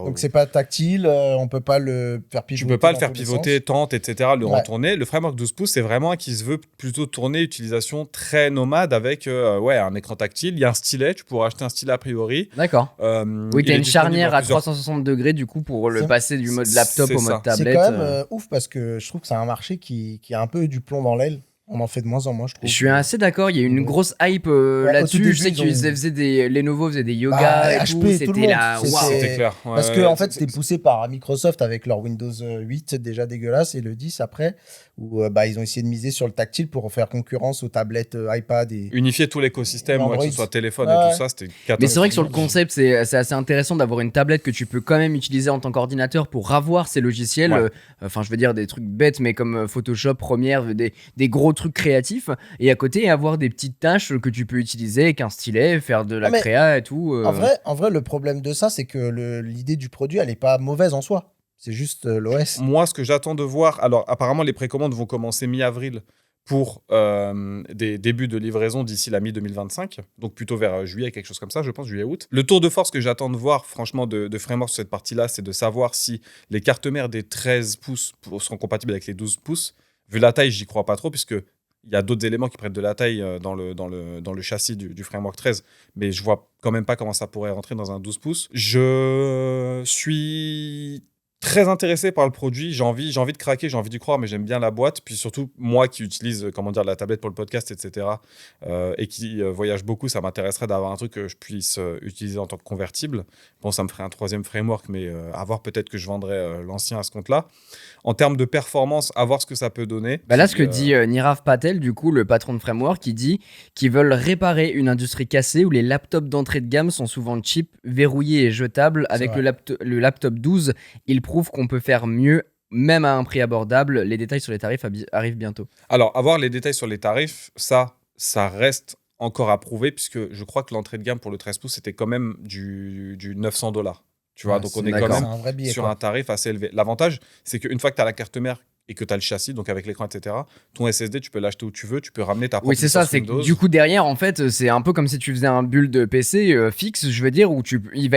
Speaker 2: Donc c'est pas tactile, on peut pas le faire pivoter.
Speaker 3: Tu peux pas le
Speaker 2: dans
Speaker 3: faire
Speaker 2: tous les
Speaker 3: pivoter,
Speaker 2: sens.
Speaker 3: tente, etc., le
Speaker 2: Ouais.
Speaker 3: retourner. Le framework 12 pouces, c'est vraiment un qui se veut plutôt tourner, utilisation très nomade avec un écran tactile. Il y a un stylet, tu pourras acheter un stylet a priori.
Speaker 1: D'accord. Oui,
Speaker 3: Il
Speaker 1: t'as
Speaker 3: est
Speaker 1: une
Speaker 3: disponible
Speaker 1: charnière
Speaker 3: dans
Speaker 1: à
Speaker 3: plusieurs-
Speaker 1: 360 degrés, du coup, pour le
Speaker 2: C'est-
Speaker 1: passer du mode laptop
Speaker 3: c'est
Speaker 1: au
Speaker 3: ça.
Speaker 1: mode
Speaker 2: C'est
Speaker 1: tablette.
Speaker 2: quand même ouf parce que je trouve que c'est un marché qui a un peu du plomb dans l'aile. On en fait de moins en moins, je trouve.
Speaker 1: Je suis assez d'accord, il y a une
Speaker 2: Ouais.
Speaker 1: grosse hype
Speaker 2: Ouais, au tout
Speaker 1: là-dessus.
Speaker 2: début,
Speaker 1: Je sais
Speaker 2: ils
Speaker 1: qu'ils
Speaker 2: ont-
Speaker 1: faisaient des. Lenovo faisait des yoga
Speaker 2: Bah,
Speaker 1: et
Speaker 2: HP,
Speaker 1: tout.
Speaker 2: tout le
Speaker 1: C'était
Speaker 2: monde.
Speaker 1: la.
Speaker 2: C'est-
Speaker 1: Waouh.
Speaker 3: C'était clair.
Speaker 2: Parce
Speaker 3: Ouais,
Speaker 2: que en
Speaker 3: ouais,
Speaker 2: fait, c'était poussé par Microsoft avec leur Windows 8 déjà dégueulasse et le 10 après, où ils ont essayé de miser sur le tactile pour faire concurrence aux tablettes iPad et
Speaker 3: Unifier tout l'écosystème,
Speaker 2: Android.
Speaker 3: que ce soit téléphone
Speaker 2: Ouais.
Speaker 3: et tout ça, c'était
Speaker 1: Mais c'est vrai que sur le
Speaker 3: catastrophique.
Speaker 1: concept, c'est assez intéressant d'avoir une tablette que tu peux quand même utiliser en tant qu'ordinateur pour avoir ces logiciels.
Speaker 3: Ouais.
Speaker 1: Enfin, je veux dire des trucs bêtes, mais comme Photoshop, Premiere, des gros trucs créatifs. Et à côté, avoir des petites tâches que tu peux utiliser avec un stylet, faire de la
Speaker 2: Ah, mais
Speaker 1: créa et tout.
Speaker 2: En vrai, le problème de ça, c'est que l'idée du produit, elle est pas mauvaise en soi. C'est juste l'OS.
Speaker 3: Moi, ce que j'attends de voir, alors apparemment les précommandes vont commencer mi-avril pour des débuts de livraison d'ici la mi-2025, donc plutôt vers juillet, quelque chose comme ça, je pense, juillet-août. Le tour de force que j'attends de voir, franchement, de framework sur cette partie-là, c'est de savoir si les cartes mères des 13 pouces seront compatibles avec les 12 pouces. Vu la taille, j'y crois pas trop, puisque il y a d'autres éléments qui prennent de la taille dans le châssis du framework 13, mais je vois quand même pas comment ça pourrait rentrer dans un 12 pouces. Je suis très intéressé par le produit, j'ai envie de craquer, j'ai envie d'y croire, mais j'aime bien la boîte. Puis surtout, moi qui utilise la tablette pour le podcast, etc., et qui voyage beaucoup, ça m'intéresserait d'avoir un truc que je puisse utiliser en tant que convertible. Bon, ça me ferait un troisième framework, mais à voir, peut-être que je vendrais l'ancien à ce compte-là. En termes de performance, à voir ce que ça peut donner.
Speaker 1: Bah là,
Speaker 3: Puis,
Speaker 1: ce que dit Nirav Patel, du coup, le patron de Framework, il dit qu'ils veulent réparer une industrie cassée où les laptops d'entrée de gamme sont souvent cheap, verrouillés et jetables. Avec
Speaker 2: vrai.
Speaker 1: le laptop 12, il prouve qu'on peut faire mieux, même à un prix abordable. Les détails sur les tarifs arrivent bientôt.
Speaker 3: Alors, avoir les détails sur les tarifs, ça reste encore à prouver, puisque je crois que l'entrée de gamme pour le 13 pouces, c'était quand même du $900. Tu vois,
Speaker 2: Ouais,
Speaker 3: donc
Speaker 2: c'est
Speaker 3: on est quand
Speaker 1: d'accord.
Speaker 3: même
Speaker 2: un vrai billet.
Speaker 3: sur
Speaker 2: quoi.
Speaker 3: un tarif assez élevé. L'avantage, c'est qu'une fois que tu as la carte mère et que tu as le châssis, donc avec l'écran, etc., ton SSD, tu peux l'acheter où tu veux, tu peux ramener ta propre
Speaker 1: Oui, c'est ça.
Speaker 3: licence
Speaker 1: C'est que
Speaker 3: Windows.
Speaker 1: du coup, derrière, en fait, c'est un peu comme si tu faisais un build de PC fixe, je veux dire, où il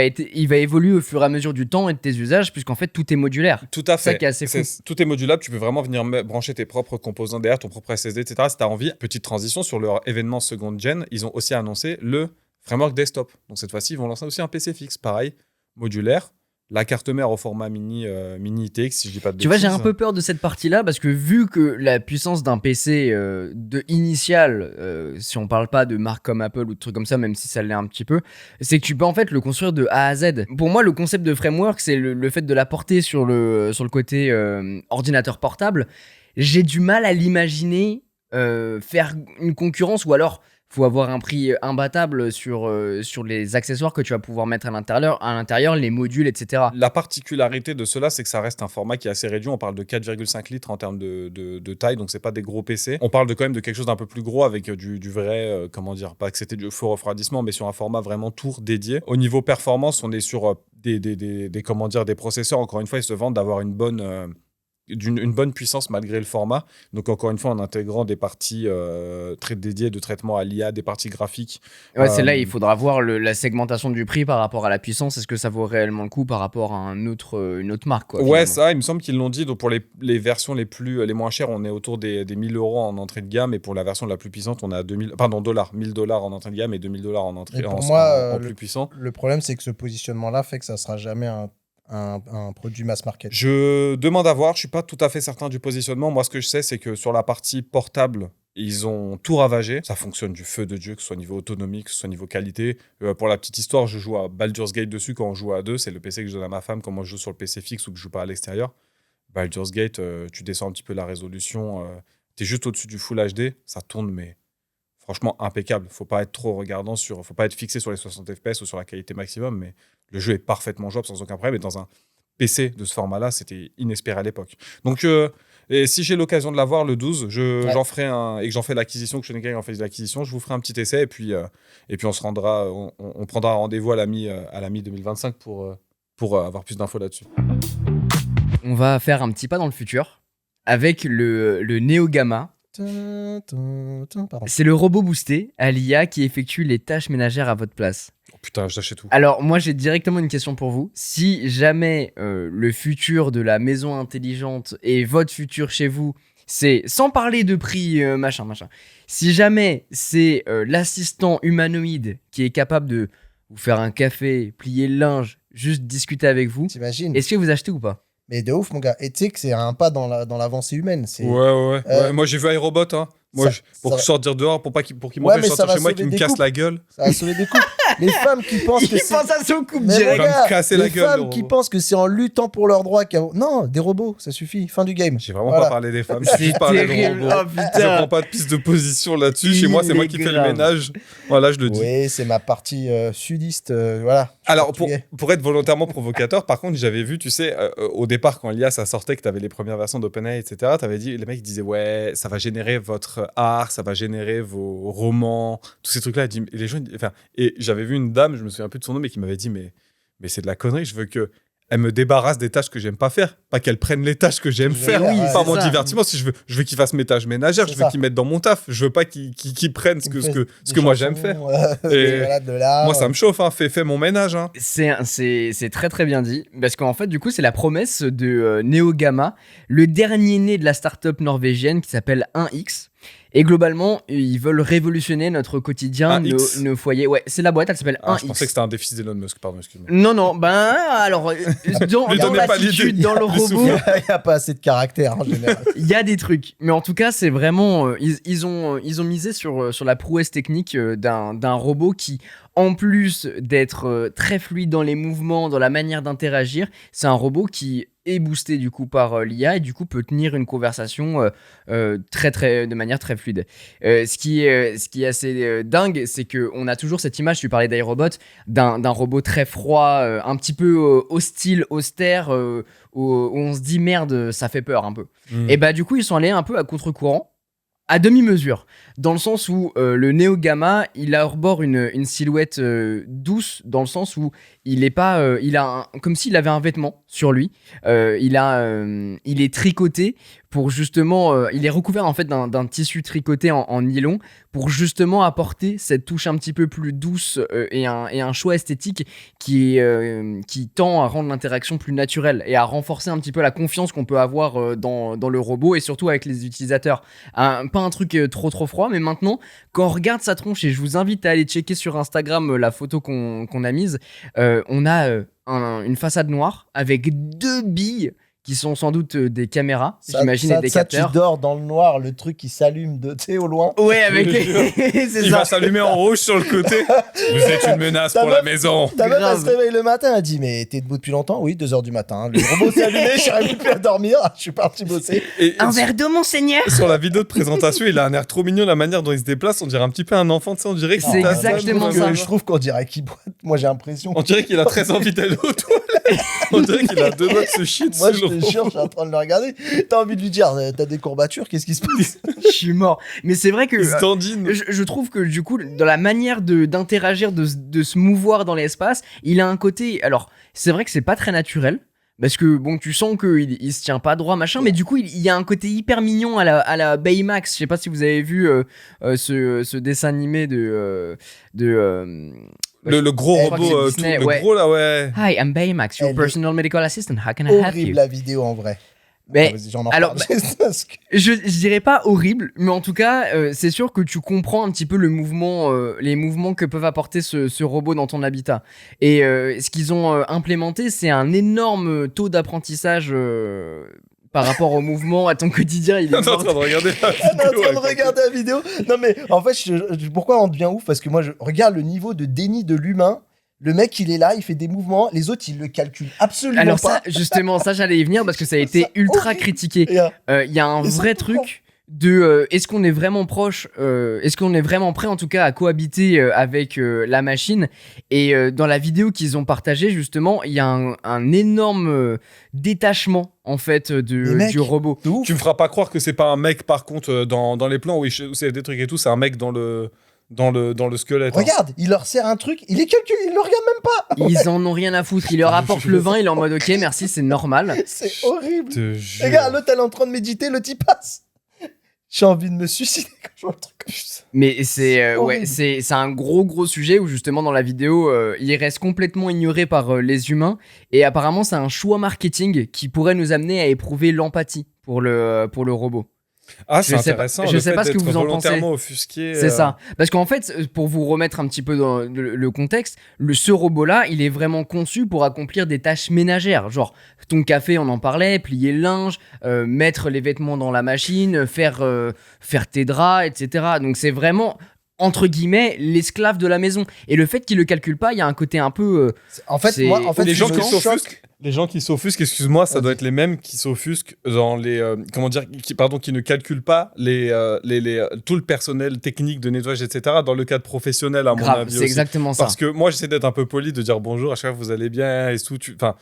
Speaker 1: va évoluer au fur et à mesure du temps et de tes usages, puisqu'en fait, tout est modulaire.
Speaker 3: Tout à
Speaker 1: C'est ça
Speaker 3: fait.
Speaker 1: qui est assez fou.
Speaker 3: Tout est modulable. Tu peux vraiment venir brancher tes propres composants derrière, ton propre SSD, etc. Si tu as envie. Petite transition sur leur événement seconde gen, ils ont aussi annoncé le framework desktop. Donc cette fois-ci, ils vont lancer aussi un PC fixe, pareil, modulaire. la carte mère au format mini ITX, si je dis pas de
Speaker 1: Tu vois,
Speaker 3: bêtises.
Speaker 1: j'ai un peu peur de cette partie-là parce que vu que la puissance d'un PC de initial, si on parle pas de marque comme Apple ou de trucs comme ça, même si ça l'est un petit peu, c'est que tu peux en fait le construire de A à Z. Pour moi, le concept de framework, c'est le fait de la porter sur le côté ordinateur portable. J'ai du mal à l'imaginer faire une concurrence ou alors faut avoir un prix imbattable sur les accessoires que tu vas pouvoir mettre à l'intérieur, les modules, etc.
Speaker 3: La particularité de cela, c'est que ça reste un format qui est assez réduit. On parle de 4,5 litres en termes de taille, donc c'est pas des gros PC. On parle quand même de quelque chose d'un peu plus gros avec du vrai, comment dire, pas que c'était du faux refroidissement, mais sur un format vraiment tour dédié. Au niveau performance, on est sur des processeurs. Encore une fois, ils se vendent d'avoir une bonne puissance malgré le format. Donc encore une fois, en intégrant des parties très dédiées de traitement à l'IA, des parties graphiques.
Speaker 1: Ouais, c'est là il faudra voir la segmentation du prix par rapport à la puissance. Est-ce que ça vaut réellement le coup par rapport à une autre marque, quoi,
Speaker 3: Ouais,
Speaker 1: finalement.
Speaker 3: ça, il me semble qu'ils l'ont dit. Donc pour les versions les moins chères, on est autour des 1000 € en entrée de gamme. Et pour la version la plus puissante, on est à $1000 en entrée de gamme et $2000 en entrée
Speaker 2: Et pour
Speaker 3: en
Speaker 2: moi,
Speaker 3: plus puissant.
Speaker 2: Le problème, c'est que ce positionnement-là fait que ça sera jamais un produit mass market.
Speaker 3: Je demande à voir, je suis pas tout à fait certain du positionnement. Moi, ce que je sais, c'est que sur la partie portable, ils ont tout ravagé. Ça fonctionne du feu de Dieu, que ce soit niveau autonomie, que ce soit niveau qualité. Pour la petite histoire, je joue à Baldur's Gate dessus quand on joue à deux. C'est le PC que je donne à ma femme quand moi je joue sur le PC fixe ou que je joue pas à l'extérieur. Baldur's Gate, tu descends un petit peu la résolution. Tu es juste au-dessus du Full HD. Ça tourne, mais franchement impeccable. Faut pas être trop regardant faut pas être fixé sur les 60 FPS ou sur la qualité maximum, mais le jeu est parfaitement jouable sans aucun problème. Et dans un PC de ce format-là, c'était inespéré à l'époque. Donc, et si j'ai l'occasion de l'avoir le 12, j'en ferai et que j'en fais l'acquisition, que Shonen en fait l'acquisition, je vous ferai un petit essai et puis on se rendra, on prendra rendez-vous à la mi 2025 pour avoir plus d'infos là-dessus.
Speaker 1: On va faire un petit pas dans le futur avec le Neo Gamma.
Speaker 2: Pardon.
Speaker 1: C'est le robot boosté à l'IA qui effectue les tâches ménagères à votre place.
Speaker 3: Oh putain, j'achète tout.
Speaker 1: Alors, moi, j'ai directement une question pour vous. Si jamais le futur de la maison intelligente et votre futur chez vous, c'est, sans parler de prix, machin, si jamais c'est l'assistant humanoïde qui est capable de vous faire un café, plier le linge, juste discuter avec vous,
Speaker 2: T'imagines?
Speaker 1: est-ce que vous achetez ou pas?
Speaker 2: Mais de ouf, mon gars. Et tu sais que c'est un pas dans l'avancée humaine.
Speaker 3: Ouais. Moi, j'ai vu iRobot, hein. Moi, pour sortir dehors, pour qu'il m'empêche de sortir chez moi et qu'il me casse la gueule.
Speaker 2: Ça va sauver des couples. Les femmes qui pensent que c'est...
Speaker 1: pense à son couple
Speaker 2: Mais
Speaker 1: direct.
Speaker 2: regarde,
Speaker 3: me casser la
Speaker 2: les
Speaker 3: gueule, le
Speaker 2: femmes qui
Speaker 3: robot.
Speaker 2: pensent que c'est en luttant pour leurs droits Non, des robots, ça suffit. Fin du game.
Speaker 3: J'ai vraiment
Speaker 2: Voilà.
Speaker 3: pas parlé des femmes, j'ai
Speaker 1: C'est
Speaker 3: juste parlé de
Speaker 1: terrible.
Speaker 3: robots.
Speaker 1: Oh
Speaker 3: Je
Speaker 1: putain.
Speaker 3: prends pas de piste de position là-dessus. Chez moi, c'est moi qui fais le
Speaker 1: grave.
Speaker 3: ménage. Voilà, je le dis.
Speaker 2: Oui, c'est ma partie sudiste. Voilà. Je suis
Speaker 3: Alors,
Speaker 2: portugais.
Speaker 3: pour être volontairement provocateur, par contre, j'avais vu, tu sais, au départ, quand l'IA, ça sortait, que tu avais les premières versions d'OpenAI, etc., t'avais dit, les mecs disaient, ouais, ça va générer votre art, ça va générer vos romans, tous ces trucs-là. Et les gens, enfin, et j'avais vu une dame, je me souviens plus de son nom, mais qui m'avait dit, mais c'est de la connerie, je veux que elle me débarrasse des tâches que j'aime pas faire, pas qu'elle prenne les tâches que j'aime faire.
Speaker 2: Oui,
Speaker 3: Par
Speaker 2: c'est
Speaker 3: mon
Speaker 1: ça.
Speaker 3: divertissement, si je veux qu'il fasse mes tâches ménagères,
Speaker 2: C'est
Speaker 3: je veux
Speaker 2: ça.
Speaker 3: qu'il mette dans mon taf, je veux pas qu'il prenne ce
Speaker 2: Il me
Speaker 3: que
Speaker 2: fait
Speaker 3: ce
Speaker 2: des
Speaker 3: que moi j'aime
Speaker 2: chansons,
Speaker 3: faire. Et
Speaker 2: voilà, de l'art.
Speaker 3: Moi, ça me chauffe, hein, fais mon ménage. Hein.
Speaker 1: C'est très très bien dit, parce qu'en fait, du coup, c'est la promesse de Neo Gamma, le dernier né de la startup norvégienne qui s'appelle 1X. Et globalement, ils veulent révolutionner notre quotidien,
Speaker 3: 1X.
Speaker 1: nos foyers. Ouais, c'est la boîte, elle s'appelle 1X.
Speaker 3: Je pensais que c'était un déficit d'Elon Musk, pardon, excuse-moi.
Speaker 1: Non, ben alors, dans
Speaker 3: Lui donnez pas
Speaker 1: l'attitude,
Speaker 3: l'idée.
Speaker 1: dans le
Speaker 3: Plus
Speaker 1: robot,
Speaker 3: souvent.
Speaker 2: Il n'y a pas assez de caractère en général.
Speaker 1: il y a des trucs. Mais en tout cas, c'est vraiment. Ils ont misé sur la prouesse technique d'un robot qui, en plus d'être très fluide dans les mouvements, dans la manière d'interagir, c'est un robot qui est boosté du coup par l'IA et du coup peut tenir une conversation de manière très fluide. Ce qui est assez dingue, c'est qu'on a toujours cette image, tu parlais d'iRobot, d'un robot très froid, un petit peu hostile, austère, où on se dit merde, ça fait peur un peu. Et bah du coup ils sont allés un peu à contre-courant, à demi-mesure, dans le sens où le Neo Gamma, il arbore une silhouette douce, dans le sens où il est pas, comme s'il avait un vêtement sur lui. Il est tricoté pour justement, il est recouvert en fait d'un tissu tricoté en nylon pour justement apporter cette touche un petit peu plus douce et un choix esthétique qui tend à rendre l'interaction plus naturelle et à renforcer un petit peu la confiance qu'on peut avoir dans le robot et surtout avec les utilisateurs. Pas un truc trop froid, mais maintenant, quand on regarde sa tronche, et je vous invite à aller checker sur Instagram la photo qu'on a mise, on a une façade noire avec 2 billes qui sont sans doute des caméras, j'imagine, et des capteurs.
Speaker 2: Tu dors dans le noir, le truc qui s'allume tu sais, au loin.
Speaker 1: Ouais, avec
Speaker 3: Il va s'allumer en rouge sur le côté. Vous êtes une menace pour la maison.
Speaker 2: Ta meuf, elle se réveille le matin, elle dit mais t'es debout depuis longtemps? Oui, 2h du matin. Le robot s'est allumé, j'arrive plus à dormir, je suis parti bosser.
Speaker 1: Un verre d'eau, monseigneur.
Speaker 3: Sur la vidéo de présentation, il a un air trop mignon, la manière dont il se déplace, on dirait un petit peu un enfant, tu sais, on dirait que
Speaker 1: c'est exactement ça.
Speaker 2: Je trouve qu'on dirait qu'il boite. Moi, j'ai l'impression.
Speaker 3: On dirait qu'il a très envie d'aller aux toilettes. On dirait qu'il a 2 doigts de se chier dessus.
Speaker 2: Moi, je te jure, je suis en train de le regarder. T'as envie de lui dire, t'as des courbatures, qu'est-ce qui se passe?
Speaker 1: Je suis mort. Mais c'est vrai que
Speaker 3: Il se dandine.
Speaker 1: je trouve que du coup, dans la manière d'interagir, de se mouvoir dans l'espace, il a un côté. Alors, c'est vrai que c'est pas très naturel. Parce que bon, tu sens qu'il se tient pas droit, machin, mais du coup, il y a un côté hyper mignon à la Baymax. Je sais pas si vous avez vu ce dessin animé le
Speaker 3: gros
Speaker 1: je crois que
Speaker 3: robot,
Speaker 1: c'est Disney,
Speaker 3: le
Speaker 1: ouais.
Speaker 3: gros là, ouais.
Speaker 1: Hi, I'm Baymax, your
Speaker 2: Elle
Speaker 1: personal medical assistant. How can I help
Speaker 2: Horrible
Speaker 1: you?
Speaker 2: la vidéo en vrai.
Speaker 1: Mais
Speaker 2: Vas-y, j'en en
Speaker 1: alors,
Speaker 2: parle.
Speaker 1: je dirais pas horrible, mais en tout cas, c'est sûr que tu comprends un petit peu les mouvements que peuvent apporter ce robot dans ton habitat. Et ce qu'ils ont implémenté, c'est un énorme taux d'apprentissage par rapport au mouvement, à ton quotidien. Il est
Speaker 3: On est en train de regarder la vidéo.
Speaker 2: On est en train de regarder la vidéo. Non mais en fait, pourquoi on devient ouf? Parce que moi, je regarde le niveau de déni de l'humain. Le mec, il est là, il fait des mouvements. Les autres, ils le calculent absolument
Speaker 1: Alors
Speaker 2: pas.
Speaker 1: ça, justement, ça j'allais y venir parce que ça a été ultra
Speaker 2: horrible.
Speaker 1: critiqué. Il y a un
Speaker 2: Et
Speaker 1: vrai
Speaker 2: ça,
Speaker 1: truc de est-ce qu'on est vraiment proche, est-ce qu'on est vraiment prêt en tout cas à cohabiter avec la machine. Et dans la vidéo qu'ils ont partagée justement, il y a un énorme détachement en fait du robot.
Speaker 3: Tu me feras pas croire que c'est pas un mec par contre dans les plans où c'est des trucs et tout, c'est un mec dans le squelette.
Speaker 2: Regarde, il leur sert un truc, il les calcule, il le regarde même pas.
Speaker 1: Ils en ont rien à foutre, il leur apporte le vin, il est en mode ok merci c'est normal.
Speaker 2: C'est horrible.
Speaker 3: Te jure.
Speaker 2: Regarde, l'autre, elle est en train de méditer, l'autre, il passe. J'ai envie de me suicider quand je vois le truc comme ça.
Speaker 1: Mais c'est
Speaker 2: horrible.
Speaker 1: c'est un gros sujet où justement dans la vidéo il reste complètement ignoré par les humains et apparemment c'est un choix marketing qui pourrait nous amener à éprouver l'empathie pour le robot.
Speaker 3: Ah, c'est
Speaker 1: Je sais
Speaker 3: intéressant.
Speaker 1: pas- je
Speaker 3: le
Speaker 1: sais
Speaker 3: fait
Speaker 1: pas ce que
Speaker 3: d'être
Speaker 1: vous en pensez.
Speaker 3: volontairement offusqué.
Speaker 1: C'est ça. Parce qu'en fait, pour vous remettre un petit peu dans le contexte, ce robot-là, il est vraiment conçu pour accomplir des tâches ménagères. Genre, ton café, on en parlait, plier le linge, mettre les vêtements dans la machine, faire tes draps, etc. Donc c'est vraiment, entre guillemets, l'esclave de la maison. Et le fait qu'il le calcule pas, il y a un côté un peu...
Speaker 2: En fait,
Speaker 1: c'est-
Speaker 2: moi, en fait,
Speaker 3: Les
Speaker 2: ce
Speaker 3: gens
Speaker 2: qui
Speaker 3: qui
Speaker 2: me choque-
Speaker 3: s'offusquent. Les gens qui s'offusquent, excuse-moi, ça
Speaker 2: Vas-y.
Speaker 3: doit être les mêmes qui s'offusquent dans les comment dire, qui ne calculent pas tout le personnel technique de nettoyage, etc. Dans le cadre professionnel, à mon
Speaker 1: grave,
Speaker 3: avis
Speaker 1: c'est
Speaker 3: aussi.
Speaker 1: exactement ça.
Speaker 3: Parce que moi, j'essaie d'être un peu poli, de dire bonjour à chaque fois, vous allez bien et tout. Enfin,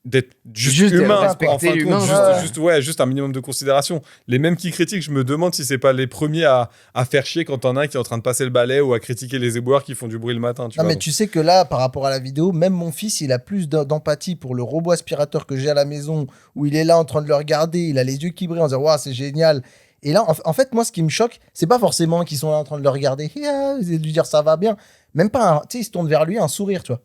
Speaker 3: d'être juste
Speaker 1: Juste
Speaker 3: humain,
Speaker 1: respecter
Speaker 3: en fin de
Speaker 1: l'humain,
Speaker 3: compte,
Speaker 2: ouais.
Speaker 3: juste un minimum de considération. Les mêmes qui critiquent, je me demande si c'est pas les premiers à faire chier quand t'en as un qui est en train de passer le balai ou à critiquer les éboueurs qui font du bruit le matin. Tu
Speaker 2: Non,
Speaker 3: vois,
Speaker 2: mais
Speaker 3: donc.
Speaker 2: tu sais que là, par rapport à la vidéo, même mon fils, il a plus d'empathie pour le robot aspirateur que j'ai à la maison, où il est là en train de le regarder, il a les yeux qui brillent en disant waouh, c'est génial. Et là, en fait, moi, ce qui me choque, c'est pas forcément qu'ils sont là en train de le regarder et de lui dire ça va bien. Même pas, tu sais, il se tourne vers lui, un sourire, tu vois.